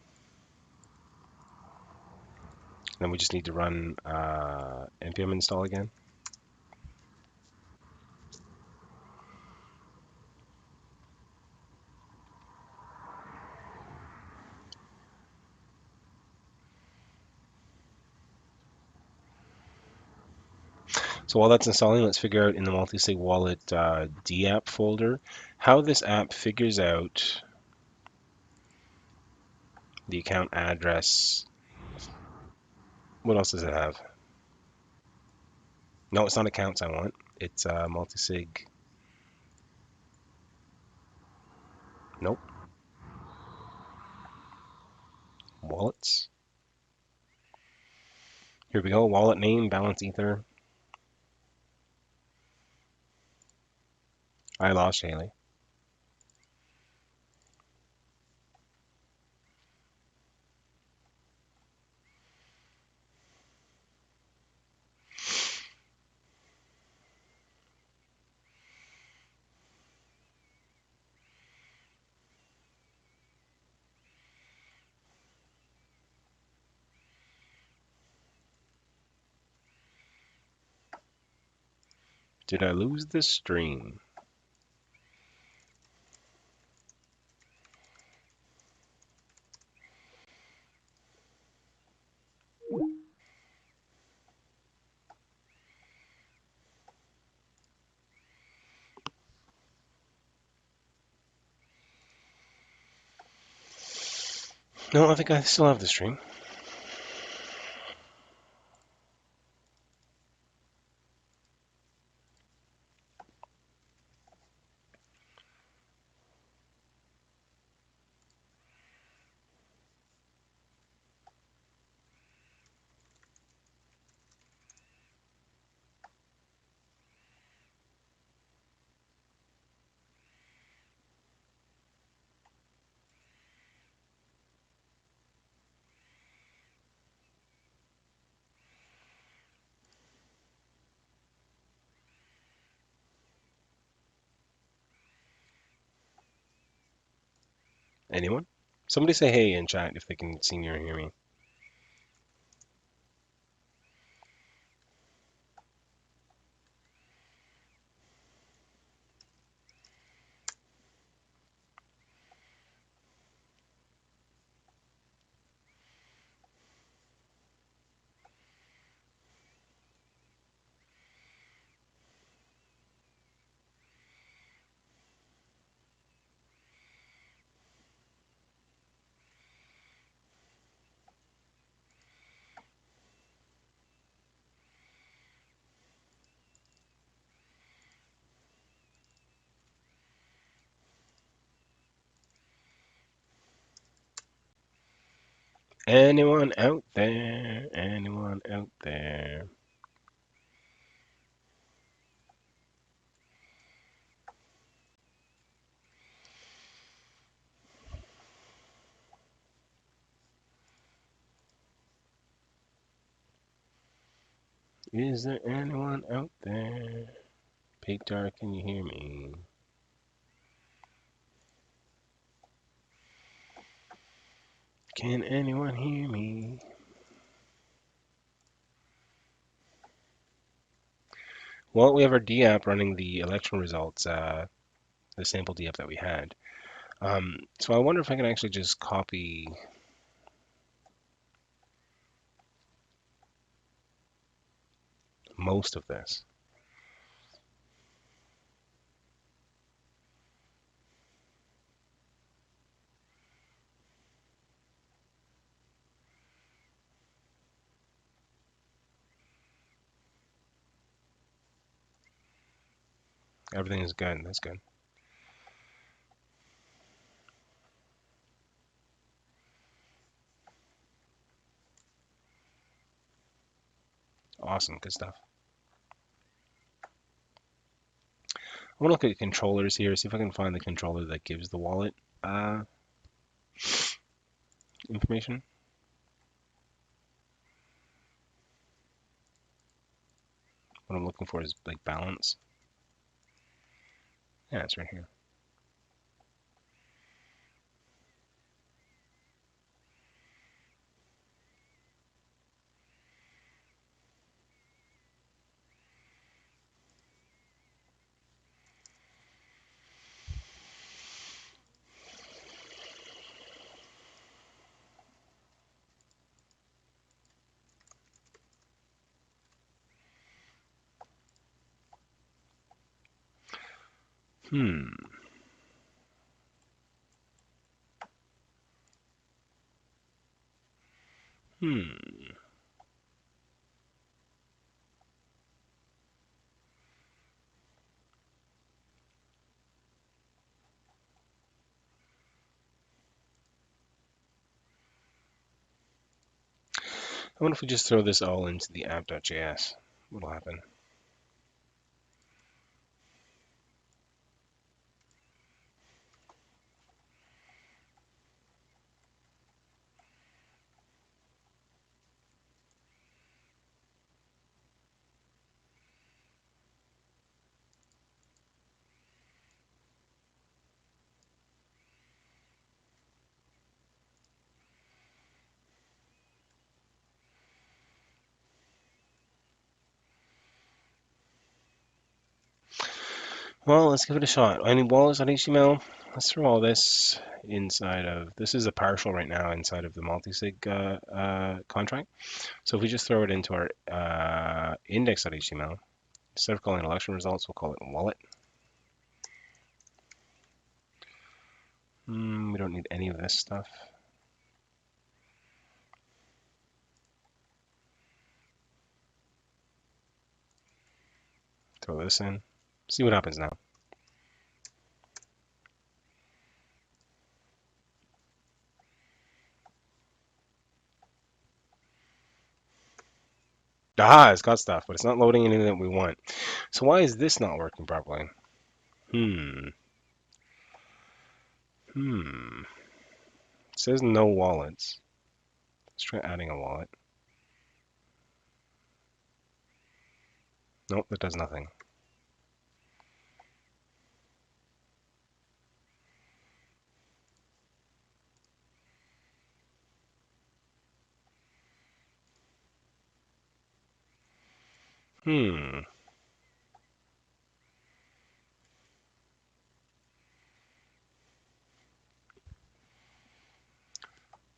Then we just need to run npm install again. So while that's installing, let's figure out in the MultiSig Wallet dApp folder how this app figures out the account address. What else does it have? No, it's not accounts I want. It's MultiSig. Nope. Wallets. Here we go. Wallet name, balance ether. I lost Haley. Did I lose the stream? No, I think I still have the stream. Anyone? Somebody say hey in chat if they can see me or hear me. Anyone out there? Anyone out there? Is there anyone out there? Peter, can you hear me? Can anyone hear me? Well, we have our dApp running the election results, the sample dApp that we had. So I wonder if I can actually just copy most of this. Everything is good. That's good. Awesome. Good stuff. I want to look at controllers here, see if I can find the controller that gives the wallet information. What I'm looking for is like balance. Yeah, it's right here. Hmm. Hmm. I wonder if we just throw this all into the app.js. What'll happen? Well, let's give it a shot. Any wallets.html. Let's throw all this inside of, this is a partial right now inside of the multisig contract. So if we just throw it into our index.html, instead of calling it election results, we'll call it wallet. We don't need any of this stuff. Throw this in. See what happens now. Ah, it's got stuff, but it's not loading anything that we want. So why is this not working properly? It says no wallets. Let's try adding a wallet. Nope, that does nothing.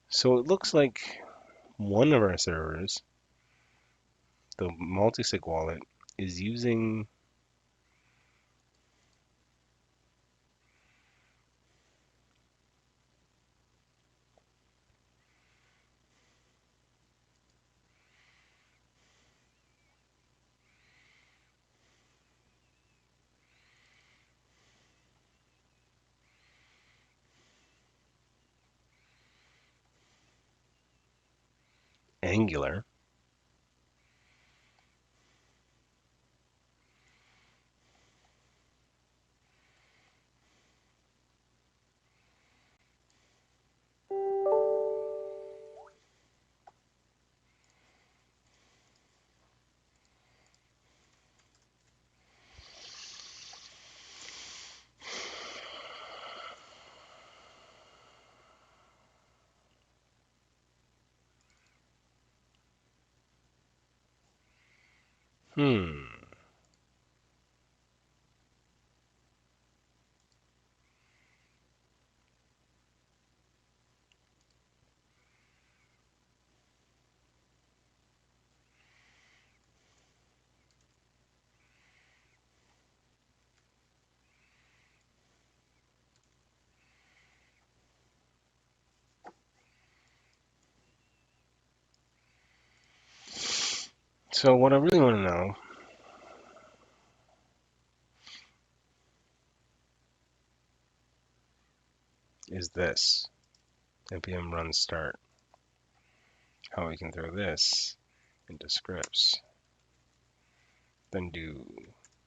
So it looks like one of our servers, the MultiSig wallet, is using Angular. So what I really want to know is this. npm run start. How we can throw this into scripts. Then do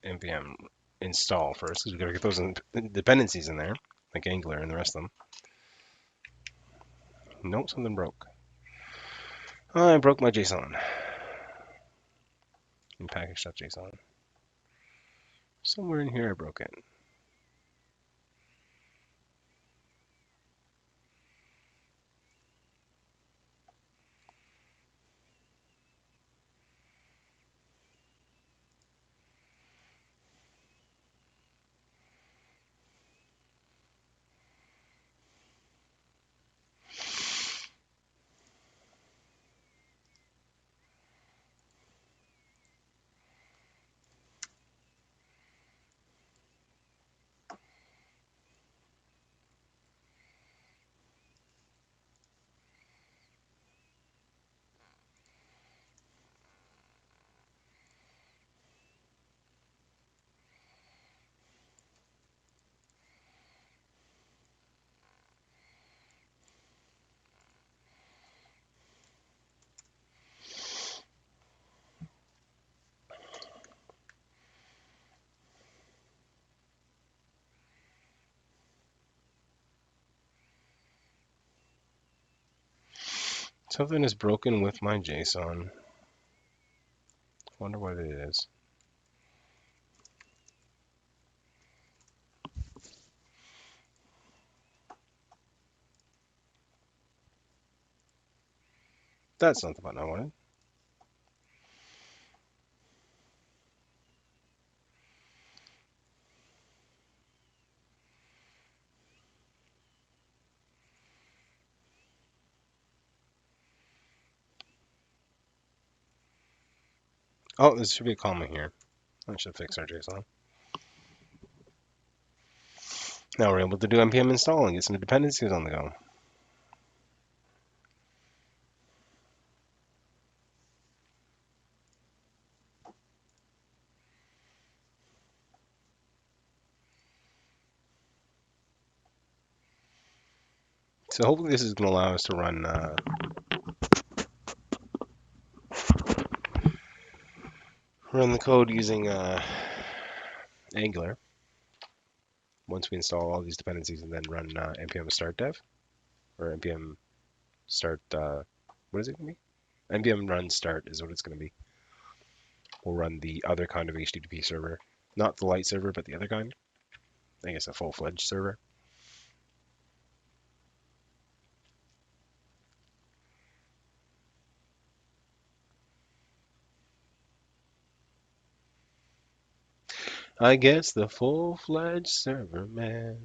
npm install first, because we gotta get those dependencies in there, like Angular and the rest of them. Nope, something broke. I broke my JSON. In package.json. Somewhere in here I broke it. Something is broken with my JSON. Wonder what it is. That's not the button I wanted. Oh, this should be a comma here. That should fix our JSON. Now we're able to do npm install and get some dependencies on the go. So hopefully this is going to allow us to run the code using Angular once we install all these dependencies and then run npm start dev or npm start. What is it going to be? npm run start is what it's going to be. We'll run the other kind of HTTP server, not the light server, but the other kind. I guess a full-fledged server. I guess the full-fledged server, man.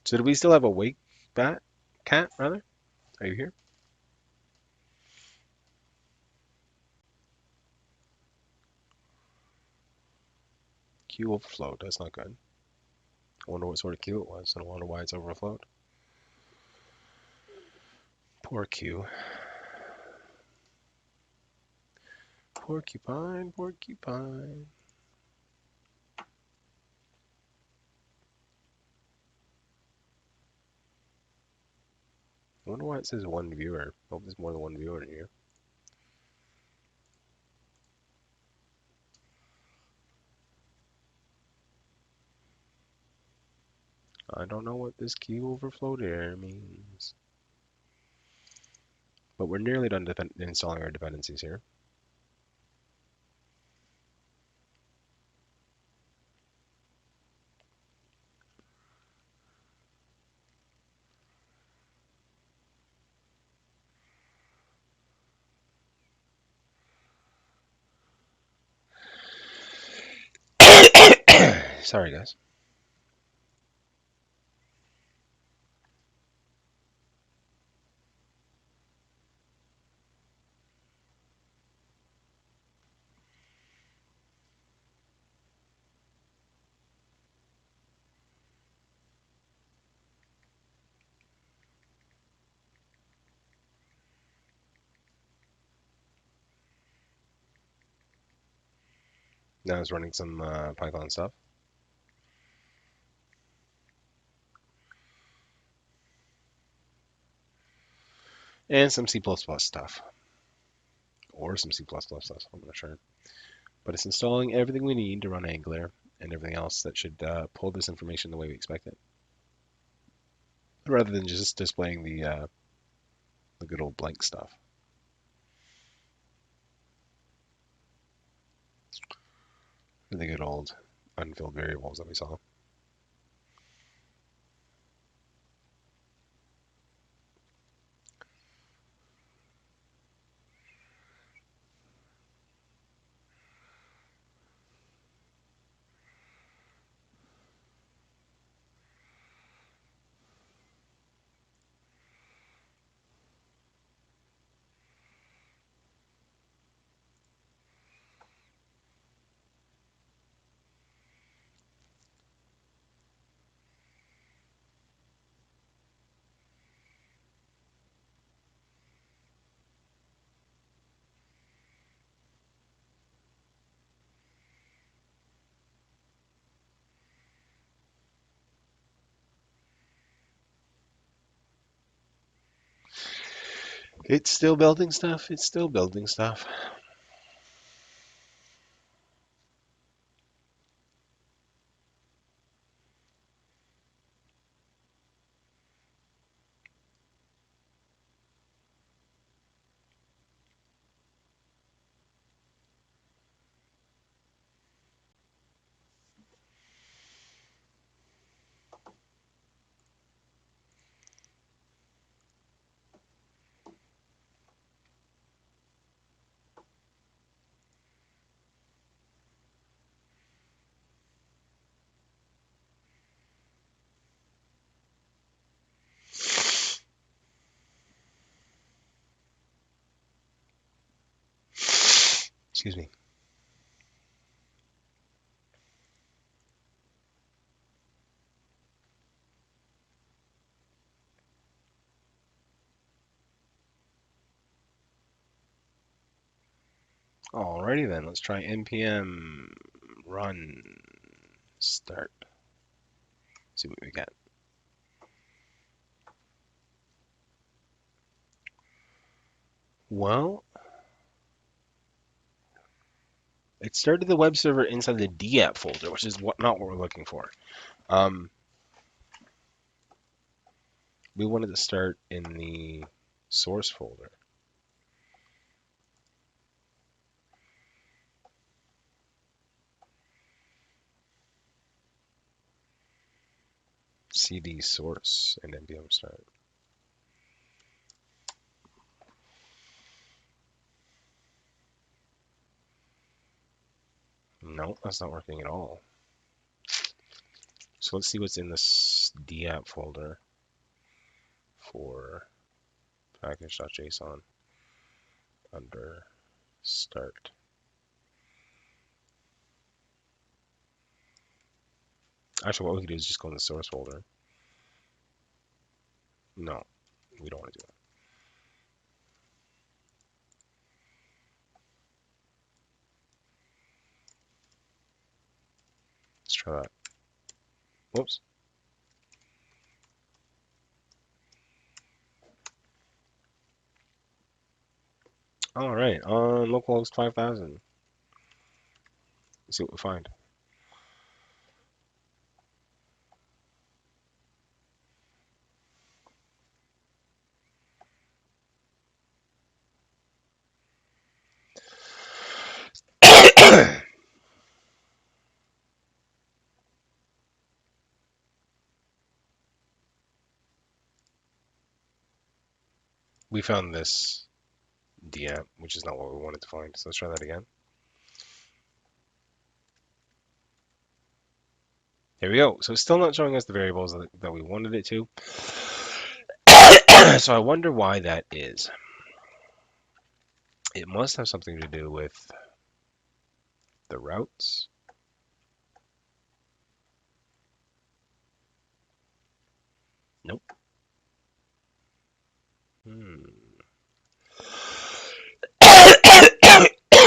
So do we still have a wake cat, rather? Are you here? Queue overflowed. That's not good. I wonder what sort of queue it was. I wonder why it's overflowed. Poor queue. Porcupine, porcupine. I wonder why it says one viewer. I hope there's more than one viewer in here. I don't know what this queue overflowed error means. But we're nearly done installing our dependencies here. Sorry, guys. Now it's running some Python stuff. And some C++ stuff. Or some C++ stuff, I'm not sure. But it's installing everything we need to run Angular and everything else that should pull this information the way we expect it. Rather than just displaying the good old blank stuff. The good old unfilled variables that we saw. It's still building stuff. It's still building stuff. Excuse me. Alrighty then, let's try npm run start. See what we got. Well, it started the web server inside the dApp folder, which is not what we're looking for. We wanted to start in the source folder. cd source and npm start. No, that's not working at all. So let's see what's in this dApp folder for package.json under start. Actually, what we can do is just go in the source folder. No, we don't want to do that. Let's try that. Whoops. All right, on localhost 5000. Let's see what we find. We found this dApp, which is not what we wanted to find. So let's try that again. Here we go. So it's still not showing us the variables that we wanted it to. So I wonder why that is. It must have something to do with the routes. Nope.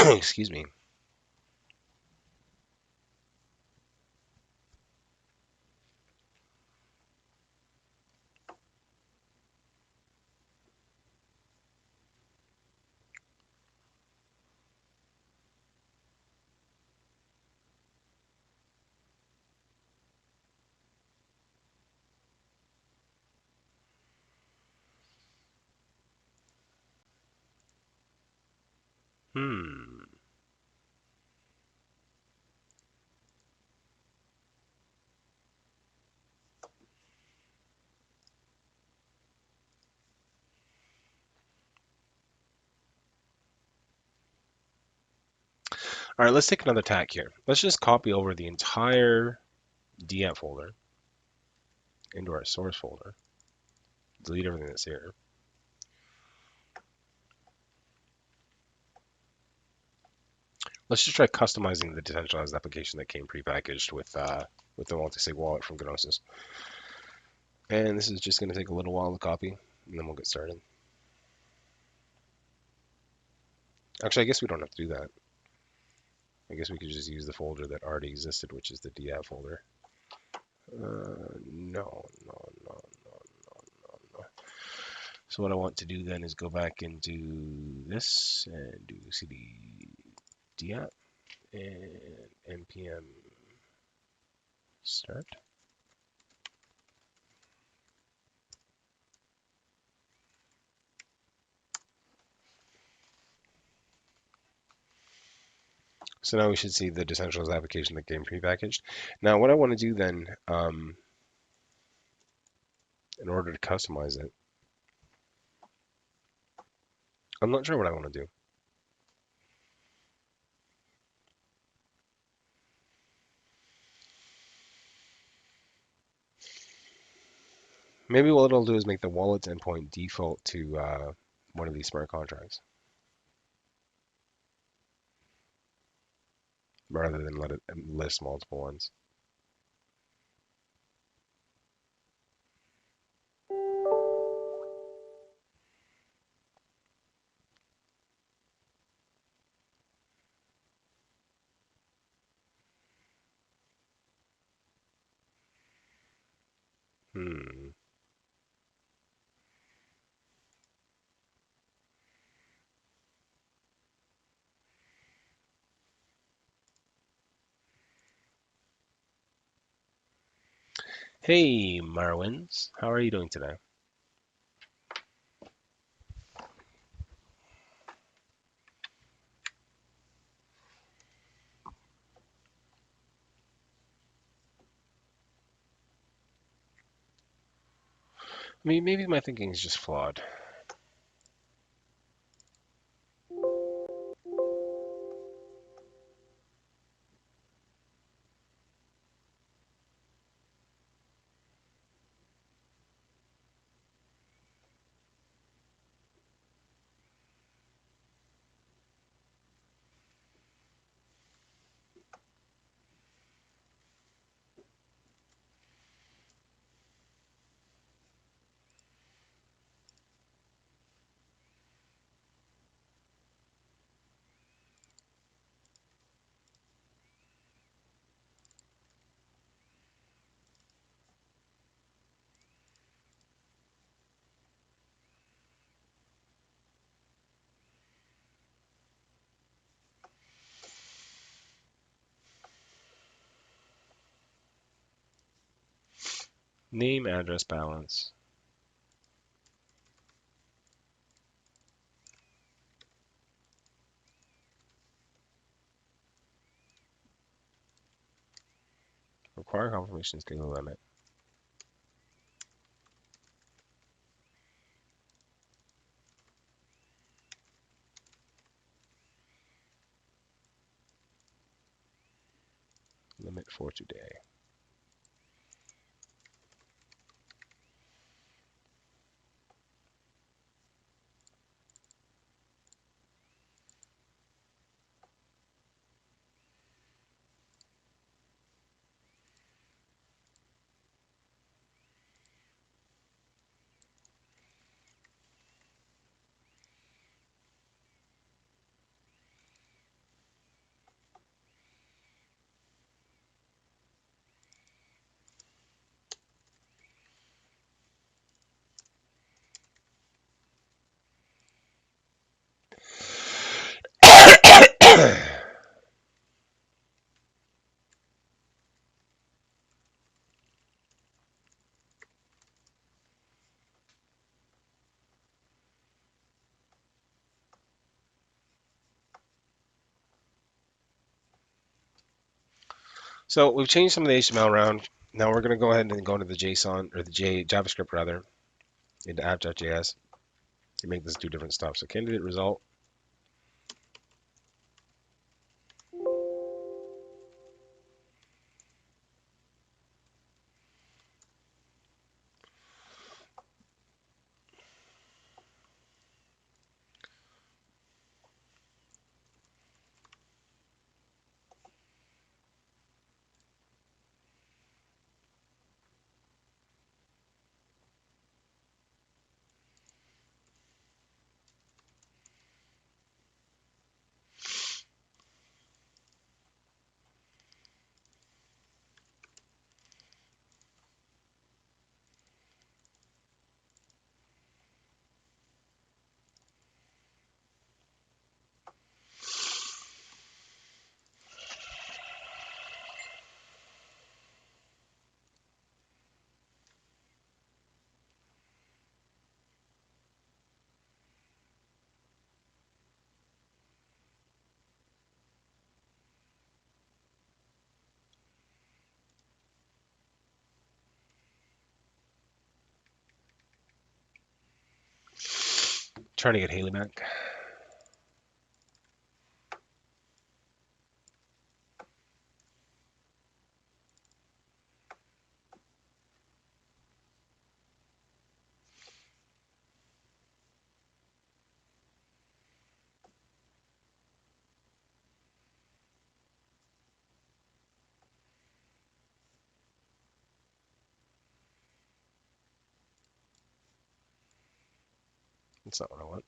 Excuse me. All right, let's take another tack here. Let's just copy over the entire dApp folder into our source folder. Delete everything that's here. Let's just try customizing the decentralized application that came prepackaged with the MultiSig Wallet from Gnosis. And this is just going to take a little while to copy, and then we'll get started. Actually, I guess we don't have to do that. I guess we could just use the folder that already existed, which is the dApp folder. No. So what I want to do then is go back into this and do cd dApp and npm start. So now we should see the decentralized application that came prepackaged. Now what I want to do then, in order to customize it, I'm not sure what I want to do. Maybe what it'll do is make the wallet's endpoint default to one of these smart contracts. rather than let it list multiple ones. Hmm. Hey, Marwins. How are you doing today? I mean, maybe my thinking is just flawed. Name, address, balance. Require confirmation daily limit. Limit for today. So we've changed some of the HTML around. Now we're going to go ahead and go to the JSON, or the JavaScript rather, into app.js to make this do different stuff. So candidate result. Trying to get Haley back. That's not what I want.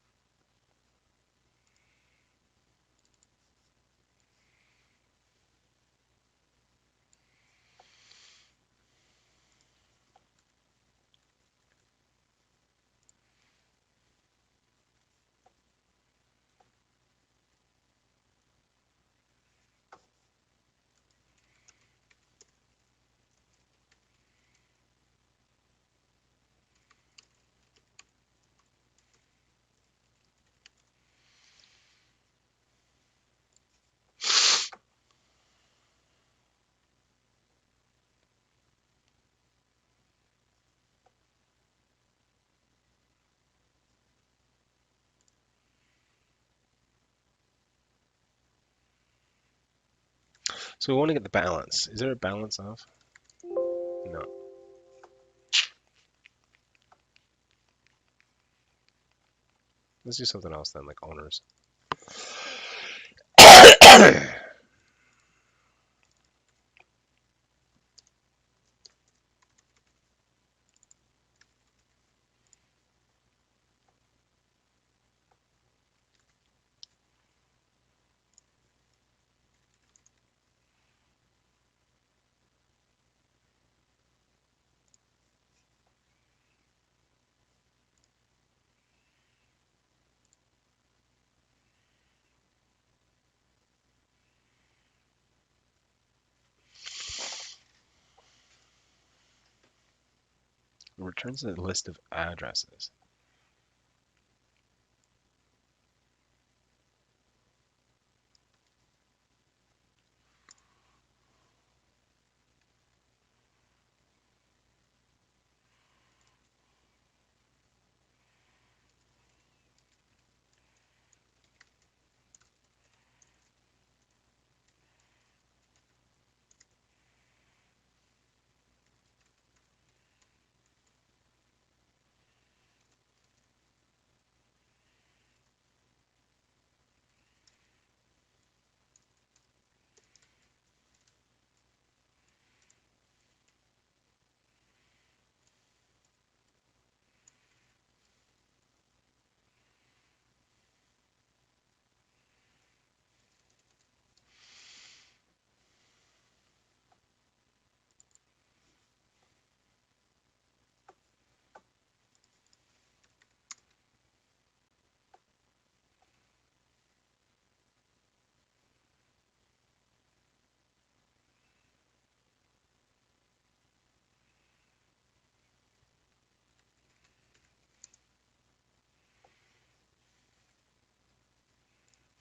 So we want to get the balance. Is there a balance of? No. Let's do something else then, like owners. It returns a list of addresses.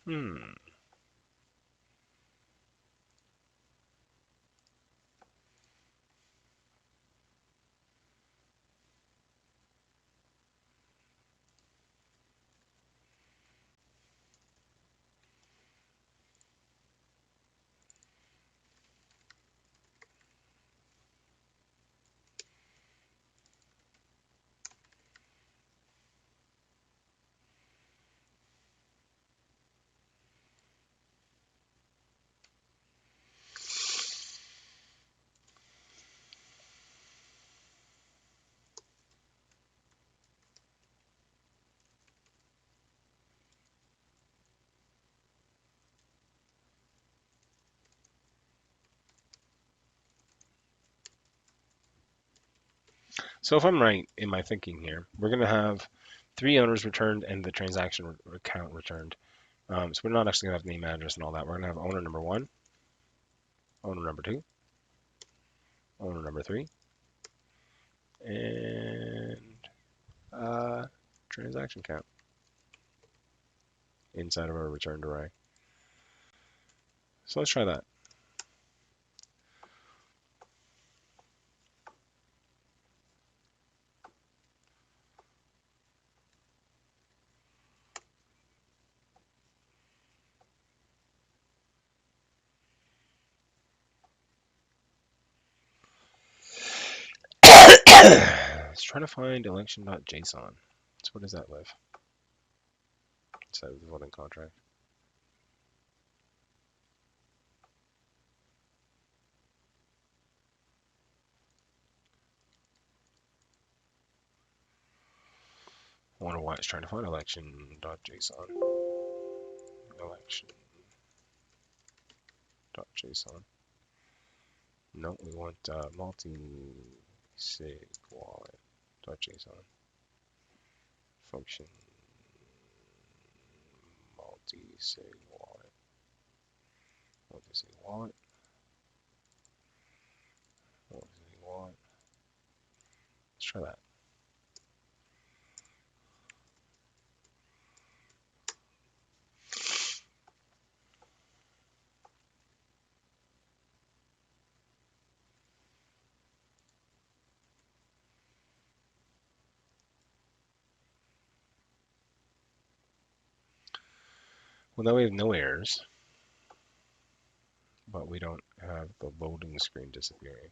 Hmm. So if I'm right in my thinking here, we're going to have 3 owners returned and the transaction account returned. So we're not actually going to have name, address, and all that. We're going to have owner number 1, owner number 2, owner number 3, and transaction count inside of our returned array. So let's try that. Let's try to find election.json. So where does that live? Inside of the voting contract. I wonder why it's trying to find election.json. Election.json. No, we want MultiSig Wallet.json. Function MultiSig Wallet. MultiSig Wallet. MultiSig Wallet. Let's try that. Well, now we have no errors, but we don't have the loading screen disappearing.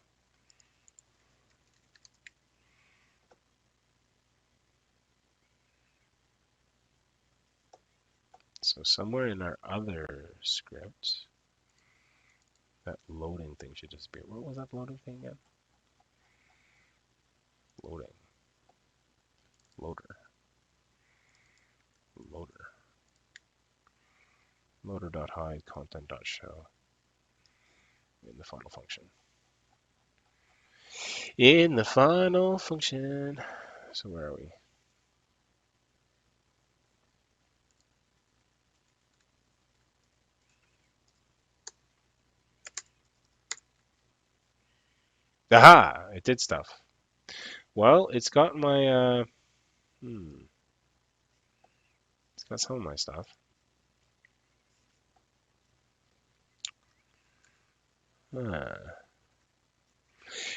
So somewhere in our other script, that loading thing should disappear. What was that loading thing again? Loading. Loader. Loader. Loader.hide content.show in the final function. In the final function. So where are we? Aha! It did stuff. Well, it's got my it's got some of my stuff.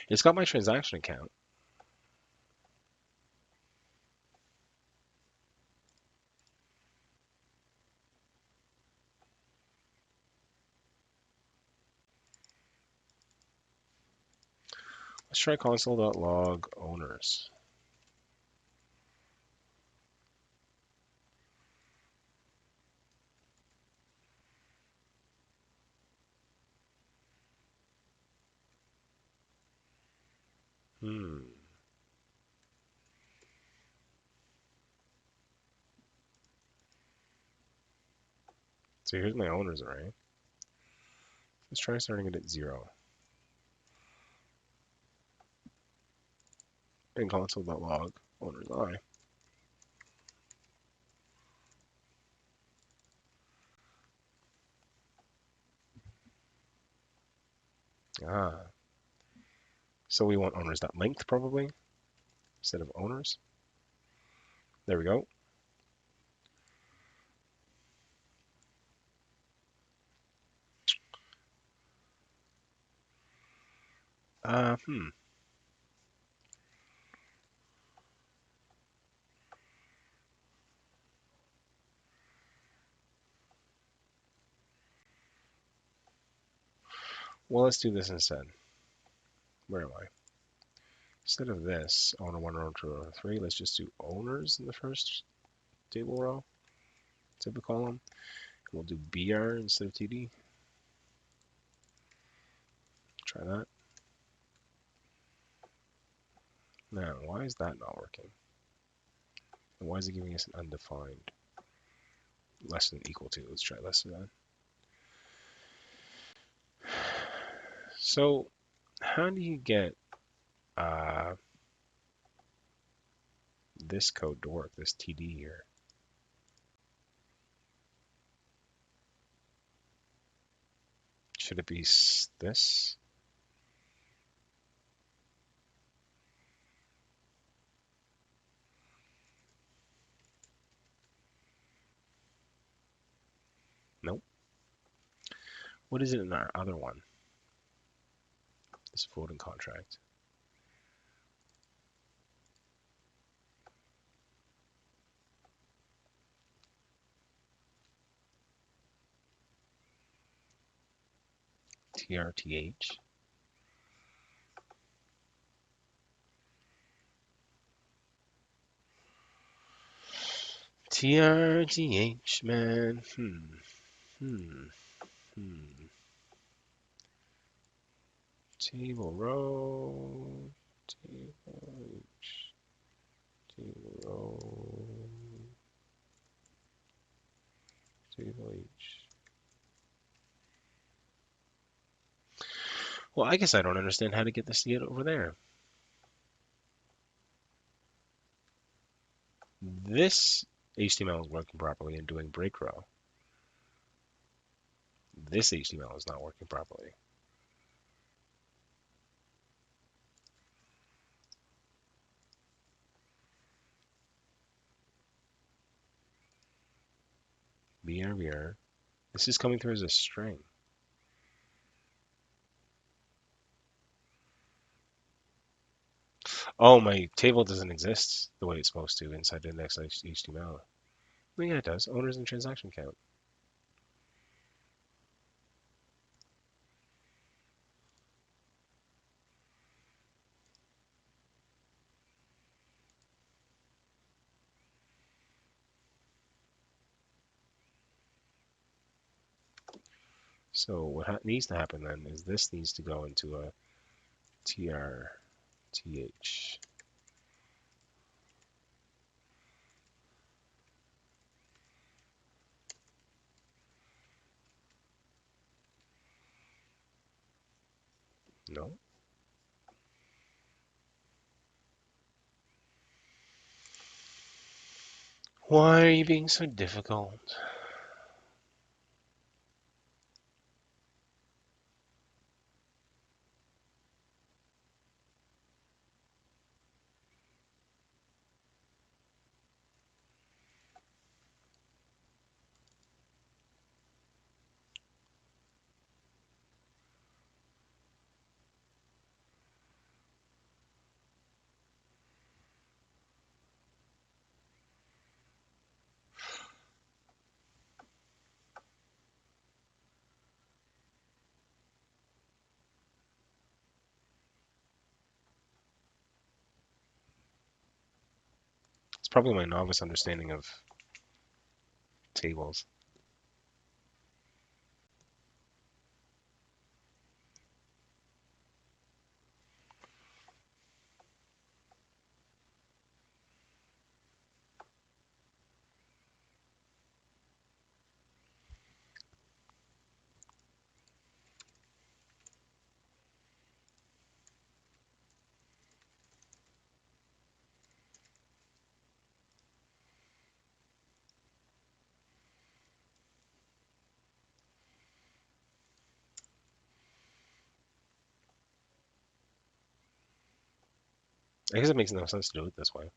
It's got my transaction account. Let's try console.log owners. So here's my owners array. Let's try starting it at 0. And console.log owners I. So we want owners.length probably instead of owners. There we go. Well, let's do this instead. Where am I? Instead of this, owner 1, owner 2, owner 3, let's just do owners in the first table row, table column. And we'll do BR instead of TD. Try that. Now, why is that not working? And why is it giving us an undefined? Less than equal to. Let's try less than that. So, how do you get this code to work, this TD here? Should it be this? Nope. What is it in our other one? This voting contract. TRTH. TRTH, man. Table row. Table H. Table row. Table H. Well, I guess I don't understand how to get this to get over there. This HTML is working properly and doing break row. This HTML is not working properly. BR. This is coming through as a string. Oh, my table doesn't exist the way it's supposed to inside the index HTML. Well, yeah, it does. Owners and transaction count. So what needs to happen then is this needs to go into a TRTH. No. Why are you being so difficult? It's probably my novice understanding of tables. I guess it makes no sense to do it this way.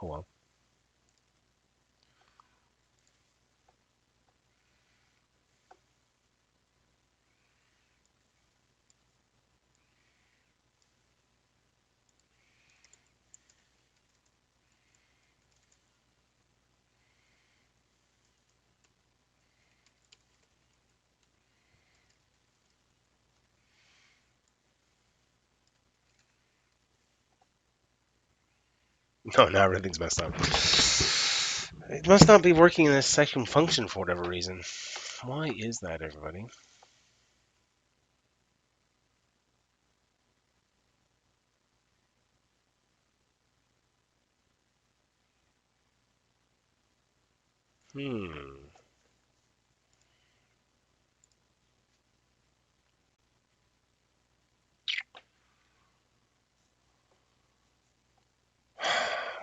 Oh well. No, now everything's messed up. It must not be working in this section function for whatever reason. Why is that, everybody? Hmm.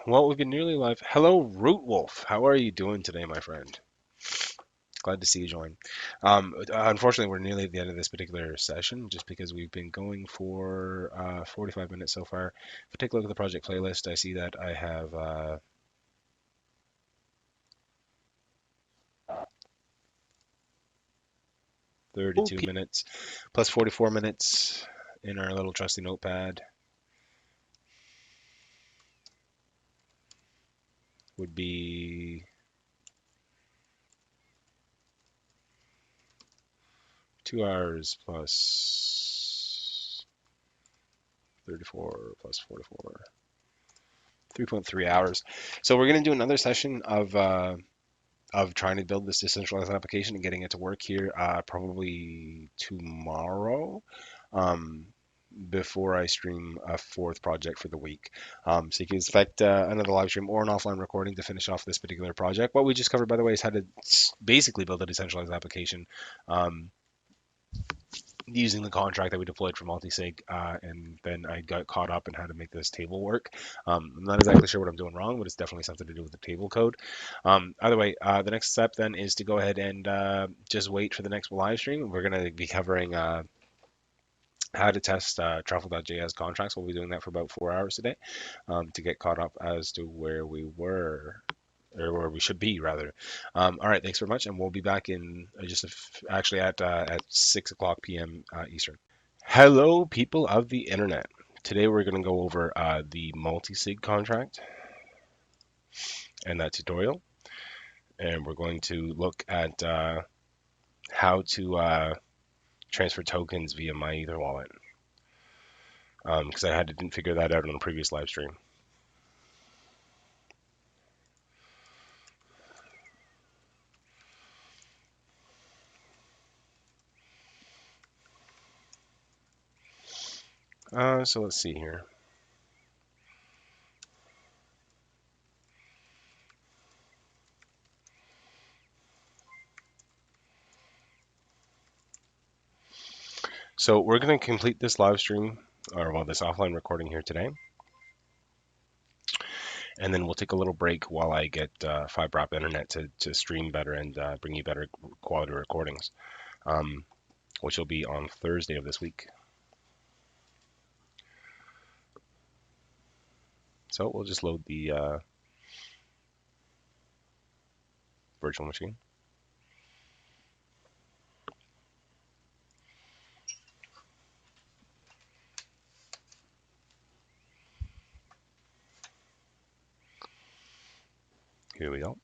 Well, we've been nearly live. Hello, Root Wolf. How are you doing today, my friend? Glad to see you join. Unfortunately, we're nearly at the end of this particular session just because we've been going for 45 minutes so far. If I take a look at the project playlist, I see that I have 32 minutes plus 44 minutes in our little trusty notepad. Would be 2 hours plus 34 plus 44. 3.3 hours. So we're going to do another session of trying to build this decentralized application and getting it to work here probably tomorrow. before I stream a fourth project for the week. So you can expect another live stream or an offline recording to finish off this particular project. What we just covered, by the way, is how to basically build a decentralized application. Using the contract that we deployed for MultiSig, and then I got caught up in how to make this table work. I'm not exactly sure what I'm doing wrong, but it's definitely something to do with the table code. Either way, the next step then is to go ahead and just wait for the next live stream. We're going to be covering how to test Truffle.js contracts. We'll be doing that for about 4 hours today to get caught up as to where we were, or where we should be rather. All right, thanks very much, and we'll be back in actually at 6 o'clock p.m. Eastern. Hello, people of the internet. Today we're going to go over the MultiSig contract and that tutorial, and we're going to look at how to transfer tokens via my Ether wallet, because I didn't figure that out on the previous live stream. So let's see here. So we're going to complete this live stream, or well, this offline recording here today. And then we'll take a little break while I get fiber optic internet to stream better and bring you better quality recordings, which will be on Thursday of this week. So we'll just load the virtual machine. Here we go.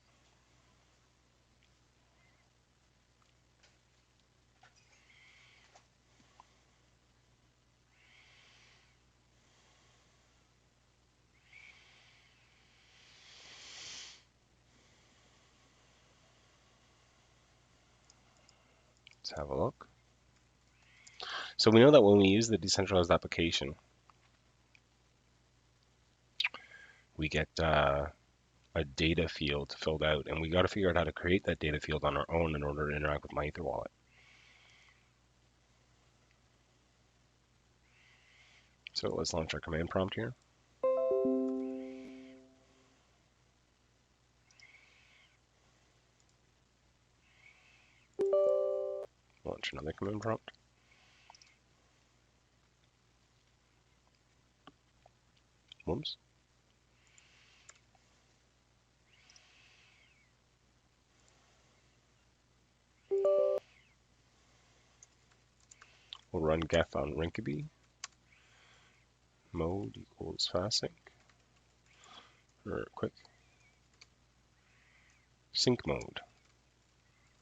Let's have a look. So we know that when we use the decentralized application, we get a data field filled out, and we got to figure out how to create that data field on our own in order to interact with my Ether wallet. So let's launch our command prompt here. Launch another command prompt. Whoops. We'll run geth on Rinkeby. Mode equals fast sync. Or quick. Sync mode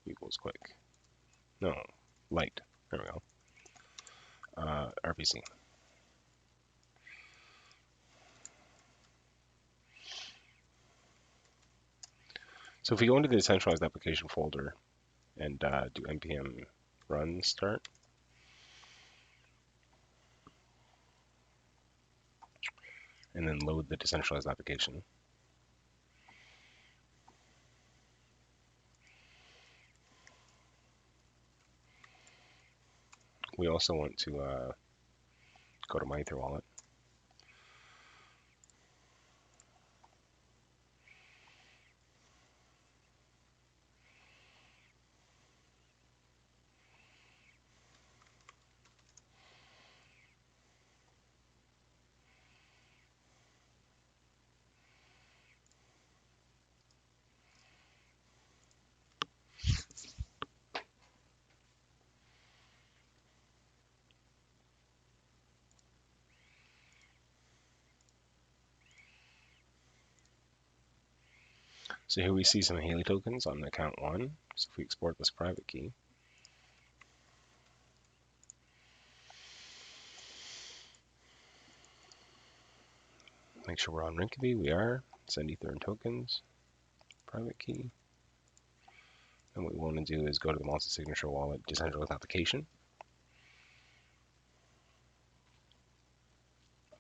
equals quick. No, light. There we go. RPC. So if we go into the decentralized application folder and do npm run start, and then load the decentralized application, we also want to go to my Ether wallet. So here we see some Haley tokens on account 1. So if we export this private key, make sure we're on Rinkeby. We are. Send Ether and tokens, private key. And what we want to do is go to the multi-signature wallet decentralized application.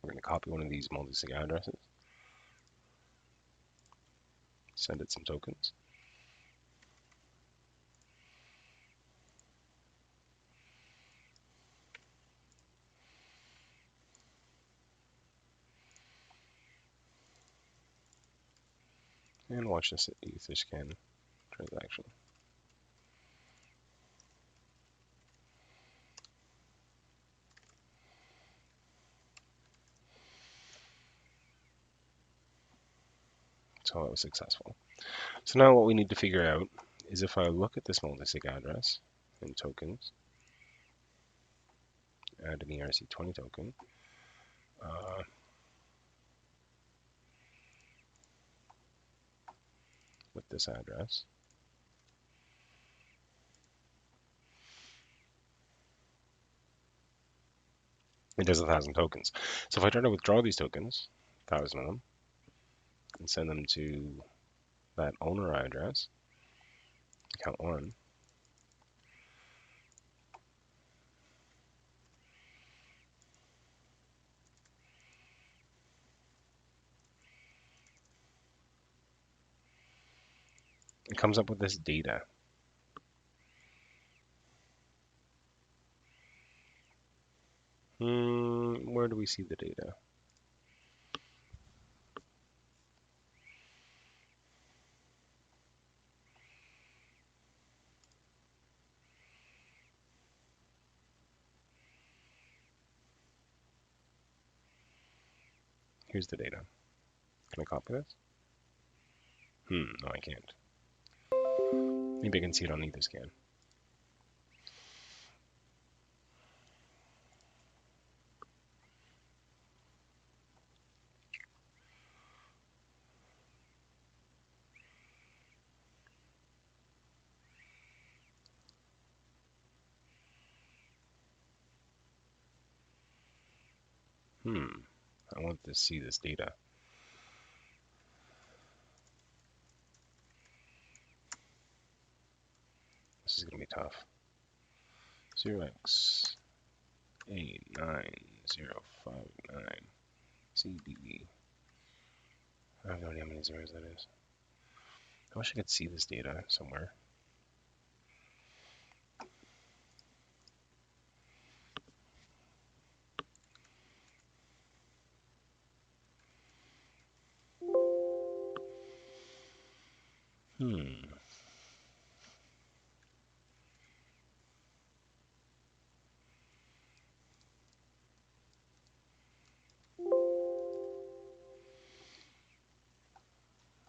We're going to copy one of these multi-sig addresses, send it some tokens. And watch this Etherscan transaction. So it was successful. So now what we need to figure out is if I look at this multi-sig address in tokens, add an ERC20 token, with this address, it does 1,000 tokens. So if I try to withdraw these tokens, 1,000 of them, and send them to that owner address, account 1, it comes up with this data. Where do we see the data? Here's the data. Can I copy this? No, I can't. Maybe I can see it on Etherscan. I want to see this data. This is going to be tough. 0x89059 CDB. I have no idea how many zeros that is. I wish I could see this data somewhere.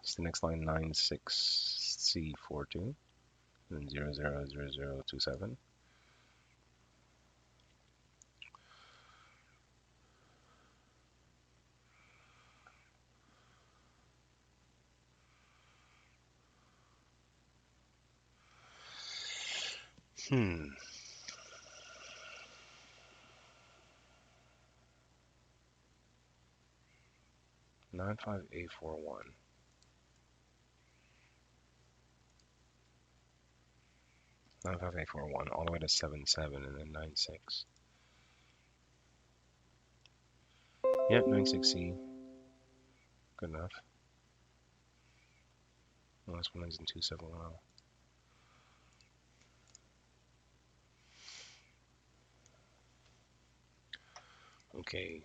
It's the next line 96C42 and then 000027. Hmm. 95A41. 95A41 all the way to 77 and then 96. Yep, 96C. Good enough. Last one ends in 271. Okay.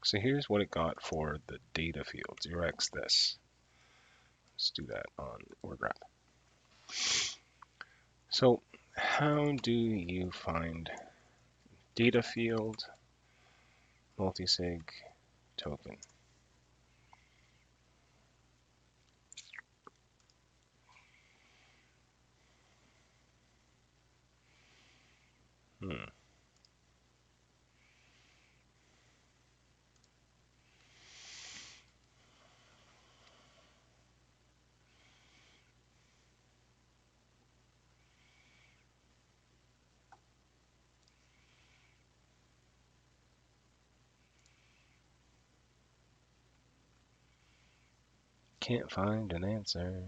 So here's what it got for the data field. 0x this. Let's do that on word wrap. So how do you find data field multisig token? can't find an answer.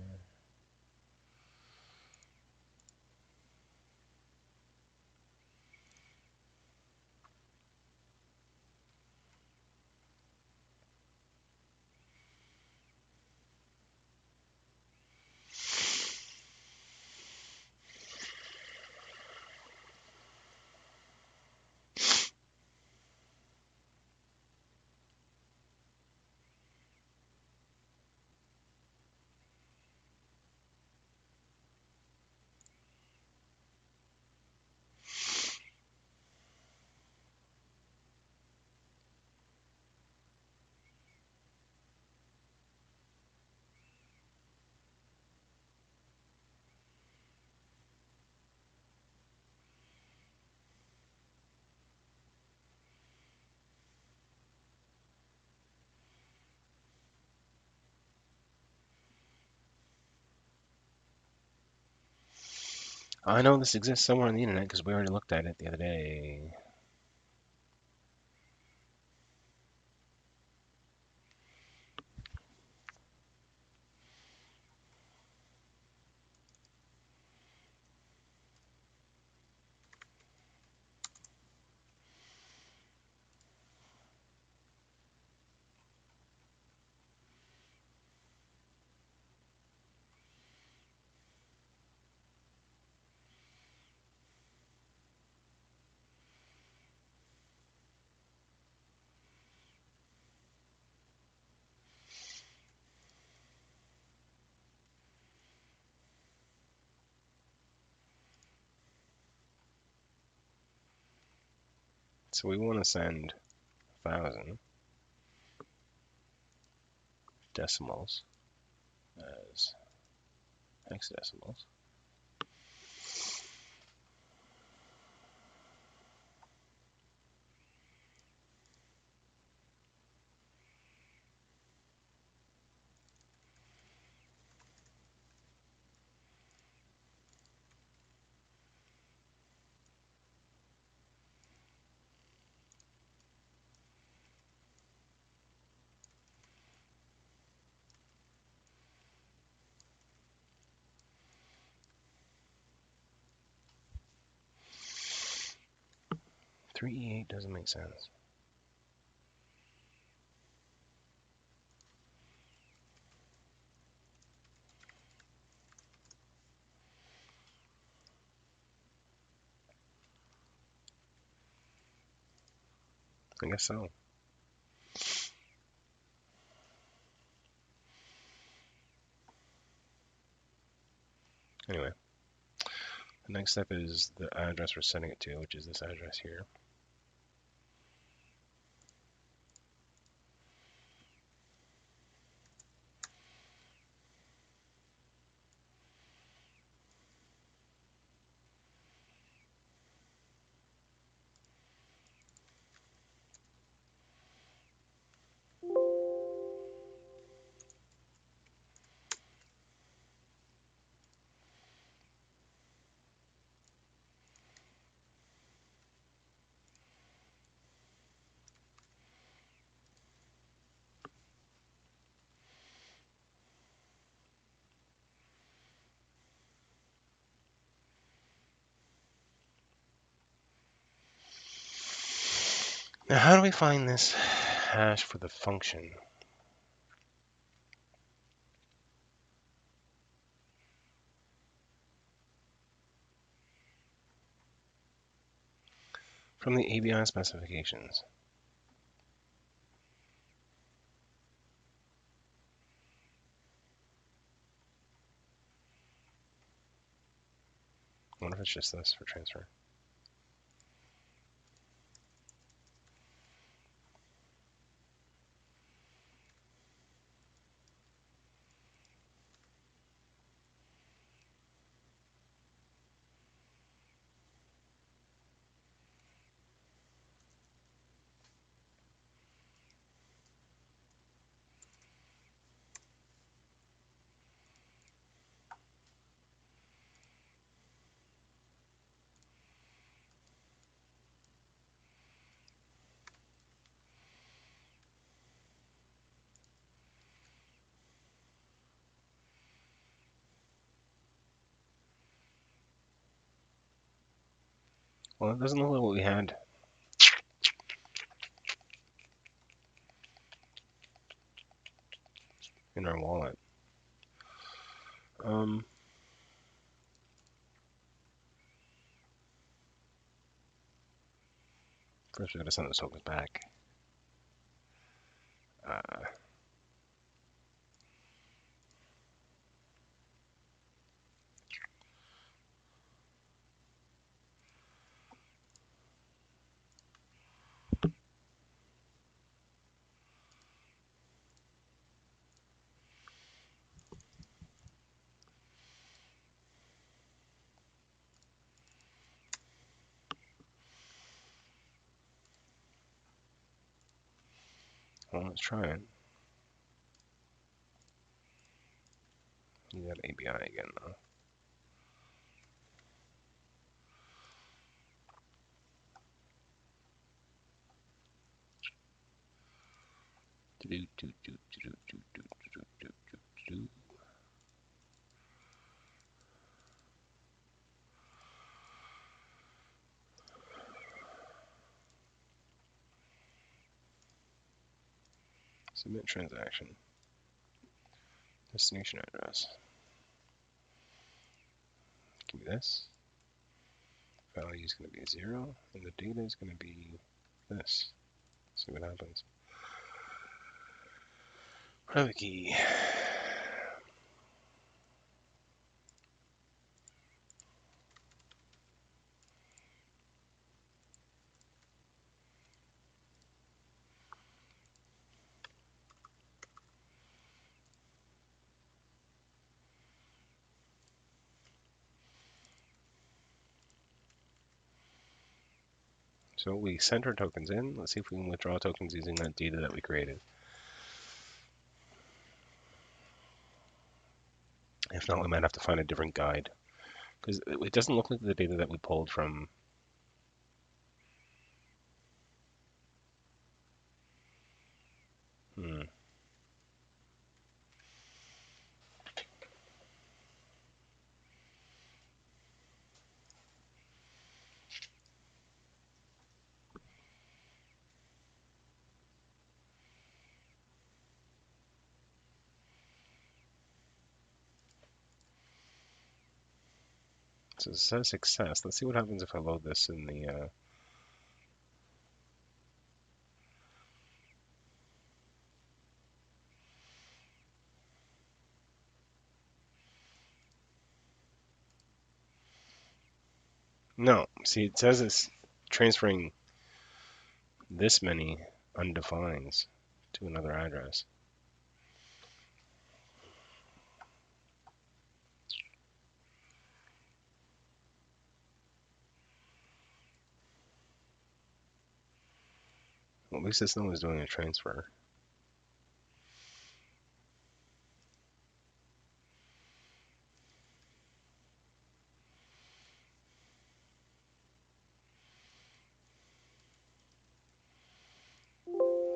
I know this exists somewhere on the internet because we already looked at it the other day. So we want to send 1,000 decimals as hexadecimals. .3E8 doesn't make sense. I guess so. Anyway, the next step is the address we're sending it to, which is this address here. Now, how do we find this hash for the function? From the ABI specifications. I wonder if it's just this for transfer. Well, it doesn't look like what we had. In our wallet. First we gotta send those tokens back. Well, let's try it. You got ABI again though. Submit transaction. Destination address. Give me this. Value is going to be 0, and the data is going to be this. See what happens. Private key. So we sent our tokens in. Let's see if we can withdraw tokens using that data that we created. If not, we might have to find a different guide. Because it doesn't look like the data that we pulled from... So it says success. Let's see what happens if I load this in the... No, see, it says it's transferring this many undefines to another address. Well, at least this one is doing a transfer.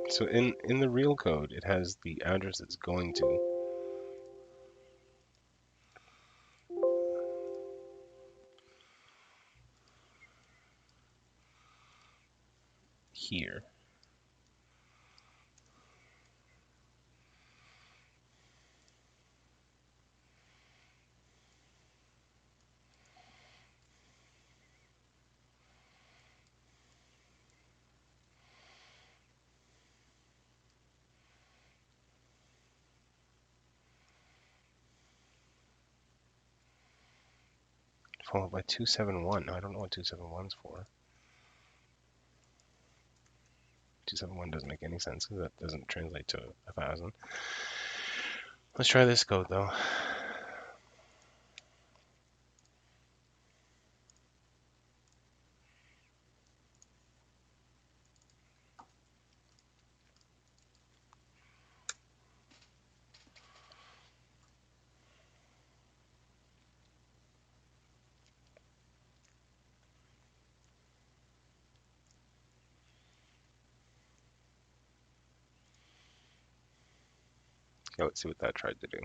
So in the real code, it has the address it's going to. Here. Followed by 271. I don't know what 271 is for. 271 doesn't make any sense because that doesn't translate to 1,000. Let's try this code though. Okay, let's see what that tried to do.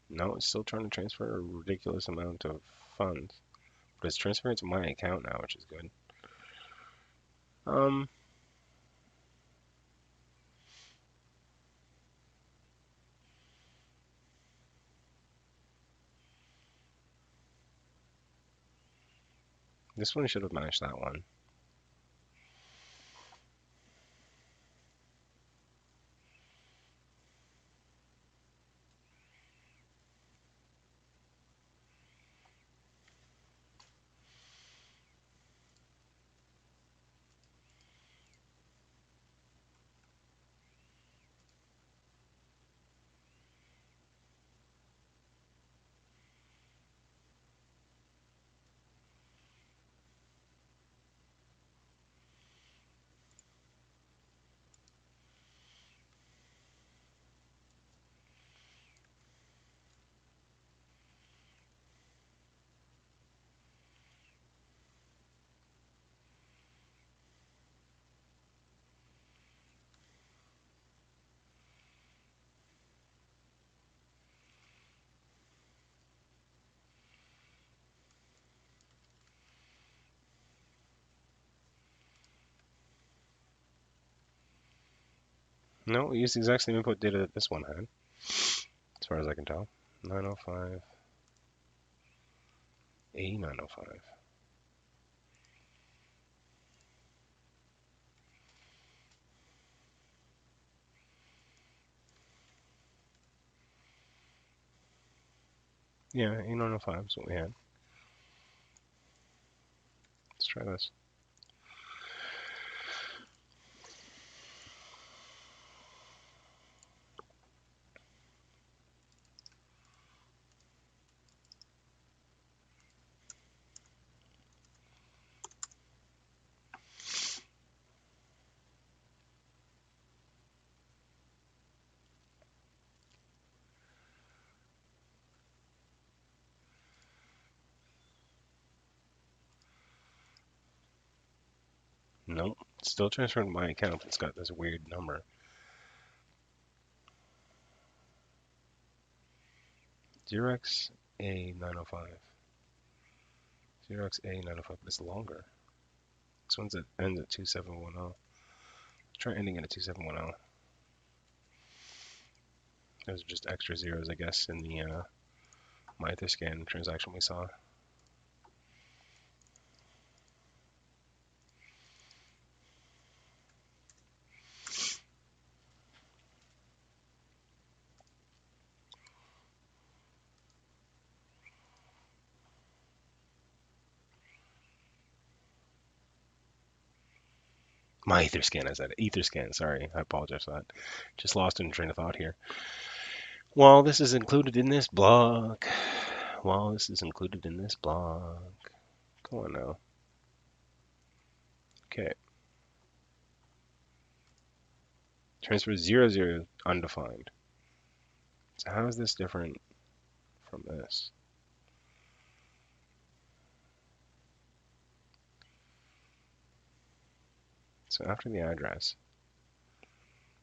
No, it's still trying to transfer a ridiculous amount of funds. But it's transferring to my account now, which is good. This one should have matched that one. No, we used the exact same input data that this one had, as far as I can tell. 905, A905. Yeah, A905 is what we had. Let's try this. Nope, it's still transferring to my account. It's got this weird number. 0x A905. 0x A905, but it's longer. This one's at ends at 2710. Try ending it at 2710. Those are just extra zeros, I guess, in the my Etherscan transaction we saw. My Etherscan, I said Etherscan, sorry, I apologize for that. Just lost in train of thought here. Well, this is included in this block. Well, this is included in this block. Come on now. Okay. Transfer 00 undefined. So how is this different from this? So after the address,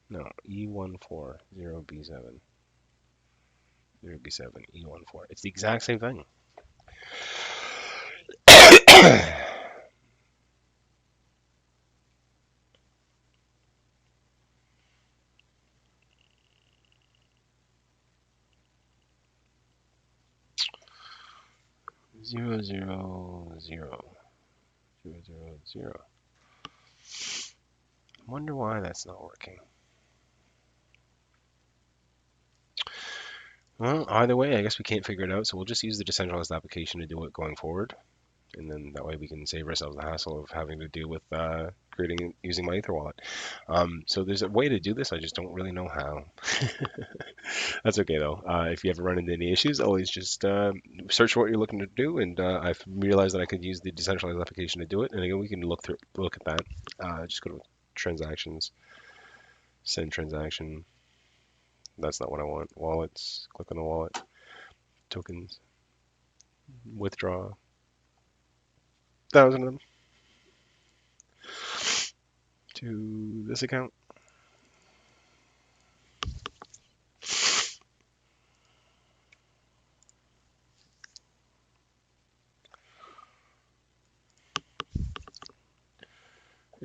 no, E140B7. 0B7, E14. It's the exact same thing. 000. Wonder why that's not working. Well, either way, I guess we can't figure it out, so we'll just use the decentralized application to do it going forward. And then that way we can save ourselves the hassle of having to deal with using my Ether wallet. So there's a way to do this, I just don't really know how. That's okay though. If you ever run into any issues, always just search for what you're looking to do, and I've realized that I could use the decentralized application to do it. And again, we can look at that. Just go to transactions, send transaction. That's not what I want. Wallets. Click on the wallet. Tokens. Withdraw. 1,000 of them to this account.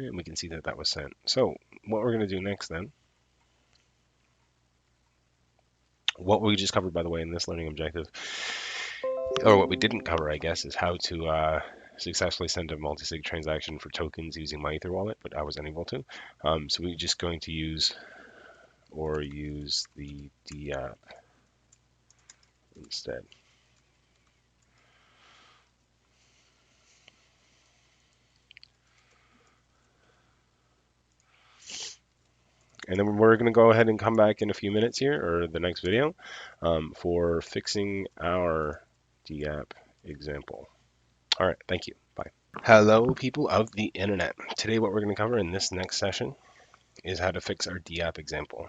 And we can see that that was sent. So what we're going to do next then, what we just covered, by the way, in this learning objective, or what we didn't cover, I guess, is how to successfully send a multi-sig transaction for tokens using my Ether wallet, but I was unable to. So we're just going to use the dApp instead. And then we're going to go ahead and come back in a few minutes here, or the next video, for fixing our dApp example. All right, thank you. Bye. Hello, people of the internet. Today, what we're going to cover in this next session is how to fix our dApp example.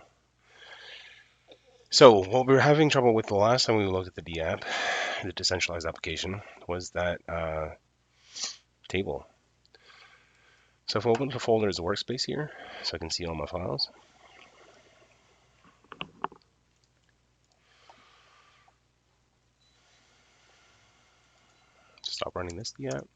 So what we were having trouble with the last time we looked at the dApp, the decentralized application, was that table. So if I open up a folder as a workspace here, so I can see all my files. Stop running this dApp.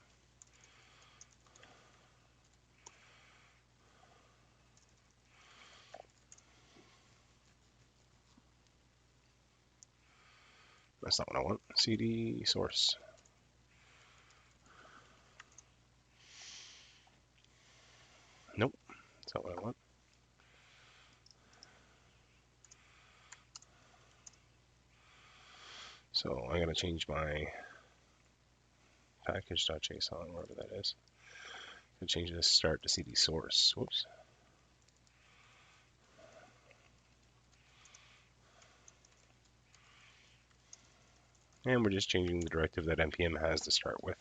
That's not what I want. CD source. Nope, that's not what I want. So I gotta change my package.json, wherever that is. I'm gonna change this start to CD source. Whoops. And we're just changing the directive that npm has to start with.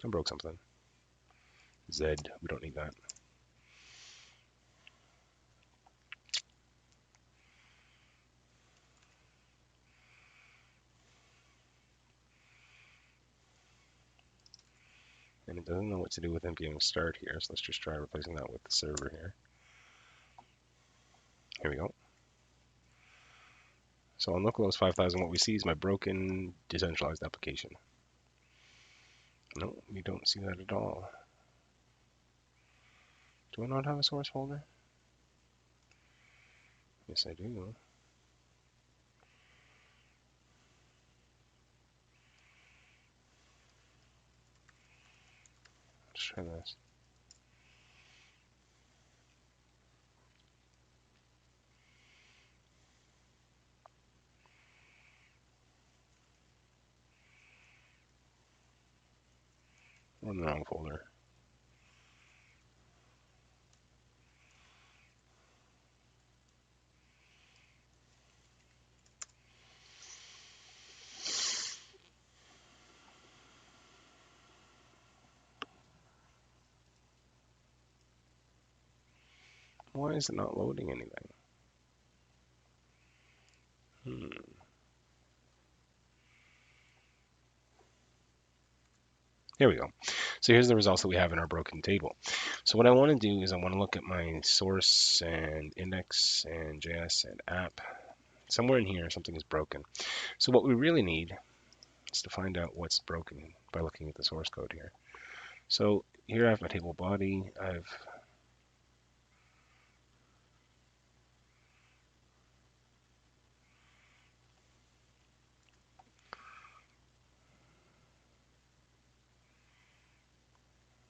I broke something. Z, we don't need that. And it doesn't know what to do with npm start here, so let's just try replacing that with the server here. Here we go. So on localhost 5000, what we see is my broken decentralized application. No, we don't see that at all. Do I not have a source folder? Yes, I do. Let's try this. We're in the wrong folder. Why is it not loading anything? Here we go. So here's the results that we have in our broken table. So what I want to do is I want to look at my source and index and JS and app. Somewhere in here, something is broken. So what we really need is to find out what's broken by looking at the source code here. So here I have my table body.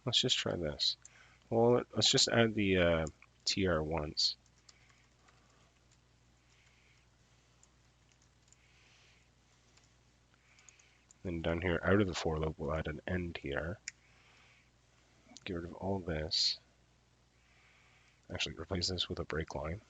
Let's just try this. Well, let's just add the TR once. Then down here, out of the for loop, we'll add an NTR. Get rid of all this. Actually, replace this with a break line.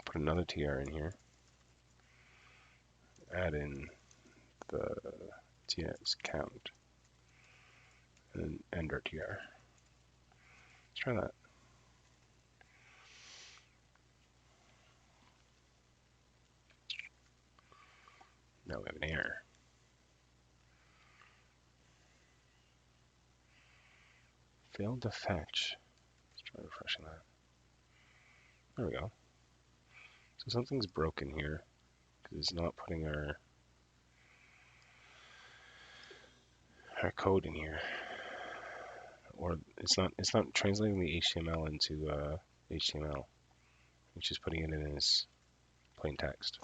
Put another TR in here. Add in the TX count. And then end our TR. Let's try that. Now we have an error. Failed to fetch. Let's try refreshing that. There we go. So something's broken here because it's not putting our code in here, or it's not translating the HTML into HTML. It's just putting it in as plain text.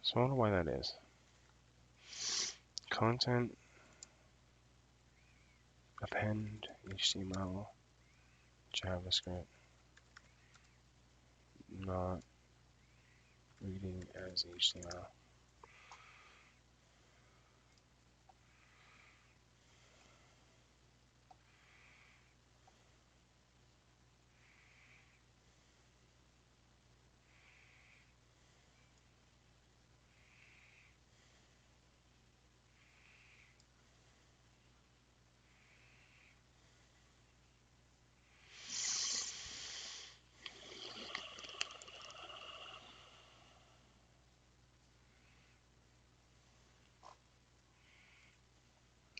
So I wonder why that is. Content, append, HTML, JavaScript, not reading as HTML.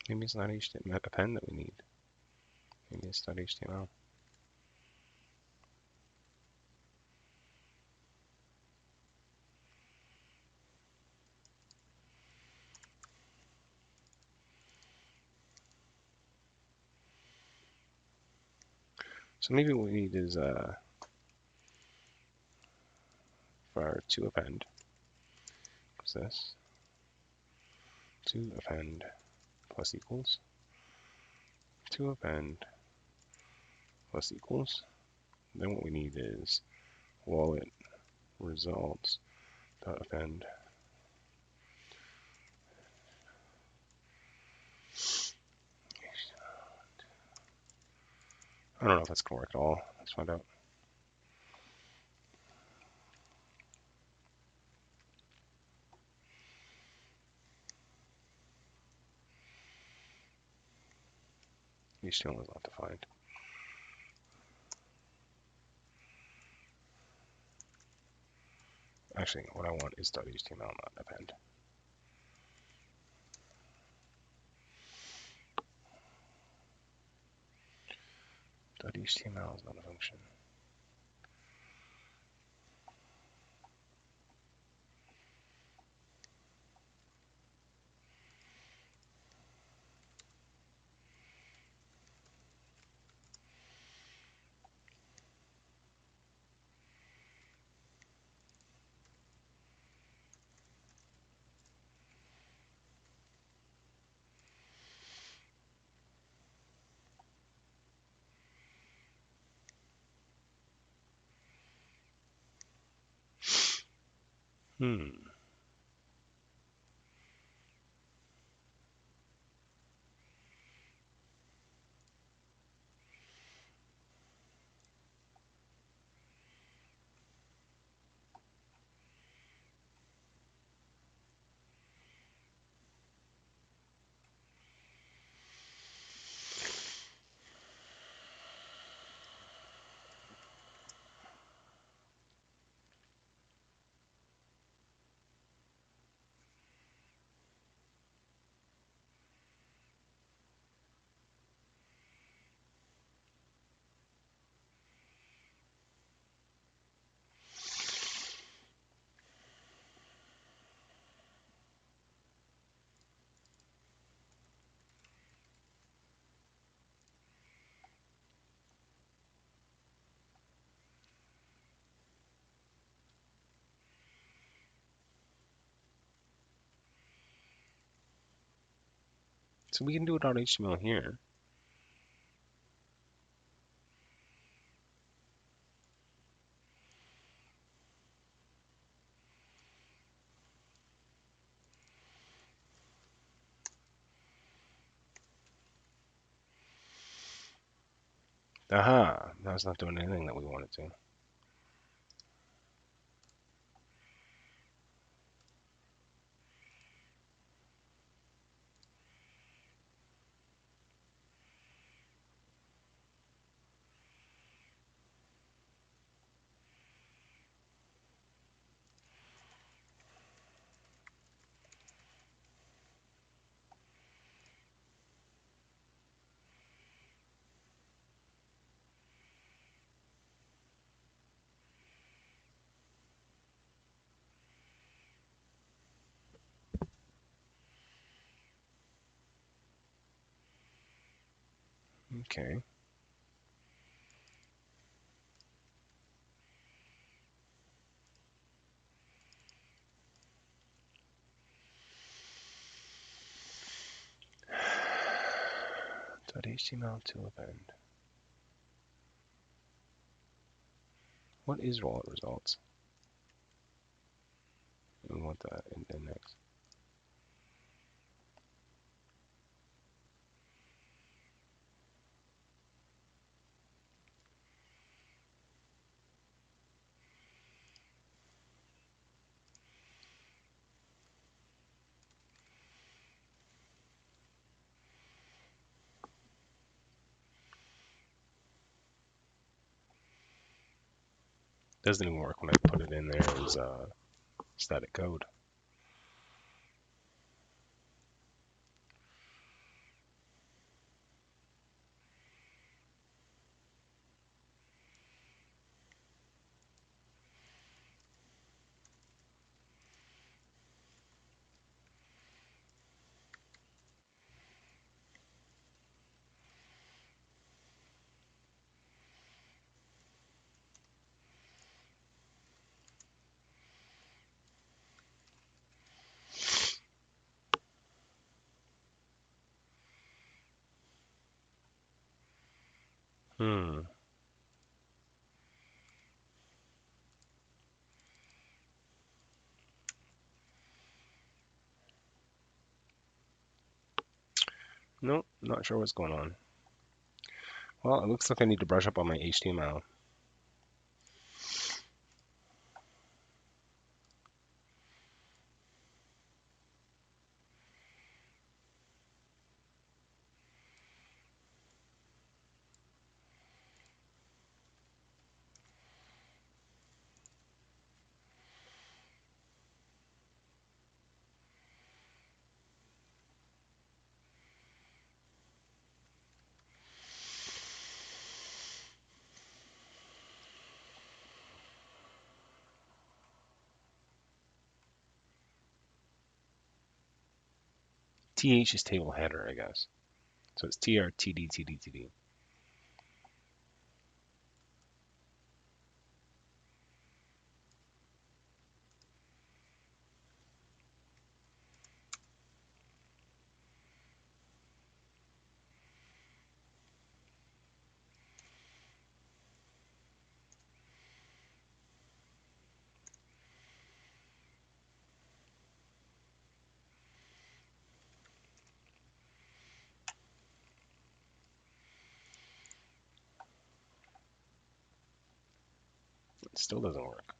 Maybe it's not HTML append that we need. Maybe it's not HTML. So maybe what we need is for our to append, what's this? To append plus equals. To append plus equals. Then what we need is wallet results dot append. I don't know if that's gonna work at all. Let's find out. HTML is not defined. Actually, what I want is .html, not append. .html is not a function. Hmm. So we can do .html here. Aha, now it's not doing anything that we want it to. Okay. .html to append. What is wallet results? We want that in index. Doesn't even work when I put it in there as static code. Hmm. Nope, not sure what's going on. Well, it looks like I need to brush up on my HTML. TH is table header, I guess. So it's TR, TD, TD, TD. It still doesn't work.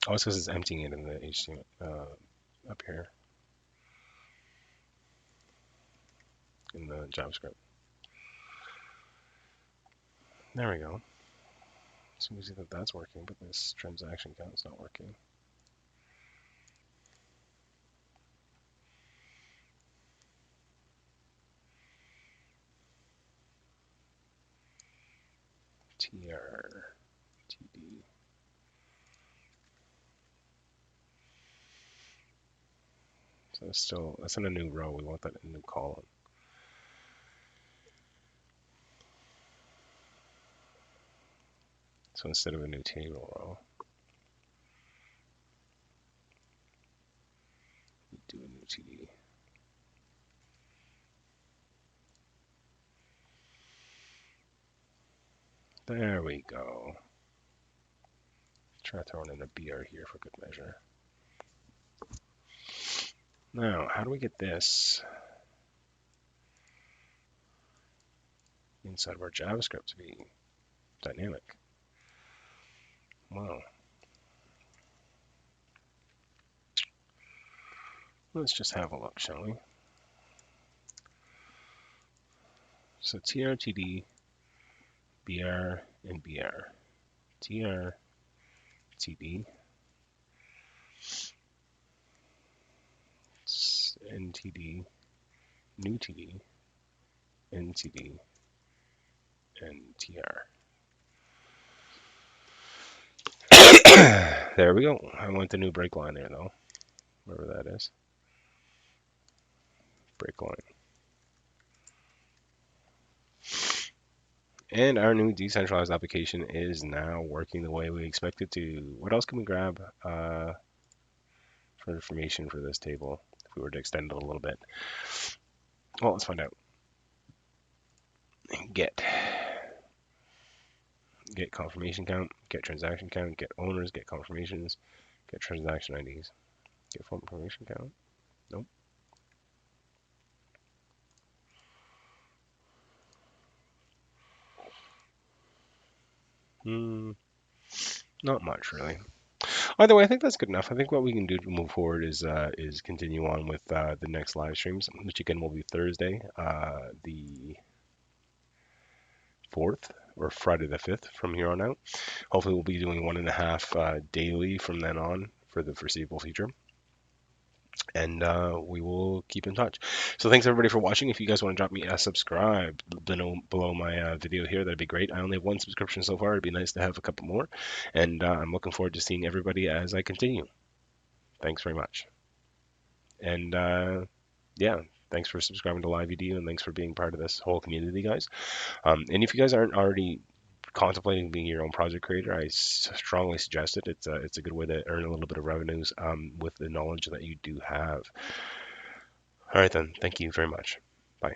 Oh, it's because it's emptying it in the HTML up here in the JavaScript. There we go. So we see that that's working, but this transaction count is not working. TR, TD. So it's still, that's in a new row. We want that in a new column. So instead of a new table row, we do a new TD. There we go. Try to throw in a BR here for good measure. Now, how do we get this inside of our JavaScript to be dynamic? Well, let's just have a look, shall we? So TR, TD, BR, and BR. TR, TD, NTD, new TD, NTD, and TR. There we go. I want the new break line there, though, wherever that is. Break line. And our new decentralized application is now working the way we expect it to. What else can we grab for information for this table if we were to extend it a little bit? Well, let's find out. Get confirmation count, get transaction count, get owners, get confirmations, get transaction IDs, get full information count. Nope. Not much really. Either way, I think that's good enough. I think what we can do to move forward is continue on with the next live streams, which again will be Thursday, the 4th, or Friday the 5th from here on out. Hopefully we'll be doing 1.5 daily from then on for the foreseeable future. And we will keep in touch. So thanks everybody for watching. If you guys want to drop me a subscribe below my video here, that'd be great. I only have 1 subscription so far. It'd be nice to have a couple more. And I'm looking forward to seeing everybody as I continue. Thanks very much. And yeah, thanks for subscribing to LiveEDU, and thanks for being part of this whole community, guys. And if you guys aren't already contemplating being your own project creator, I strongly suggest it. It's a good way to earn a little bit of revenues with the knowledge that you do have. All right then, thank you very much. Bye.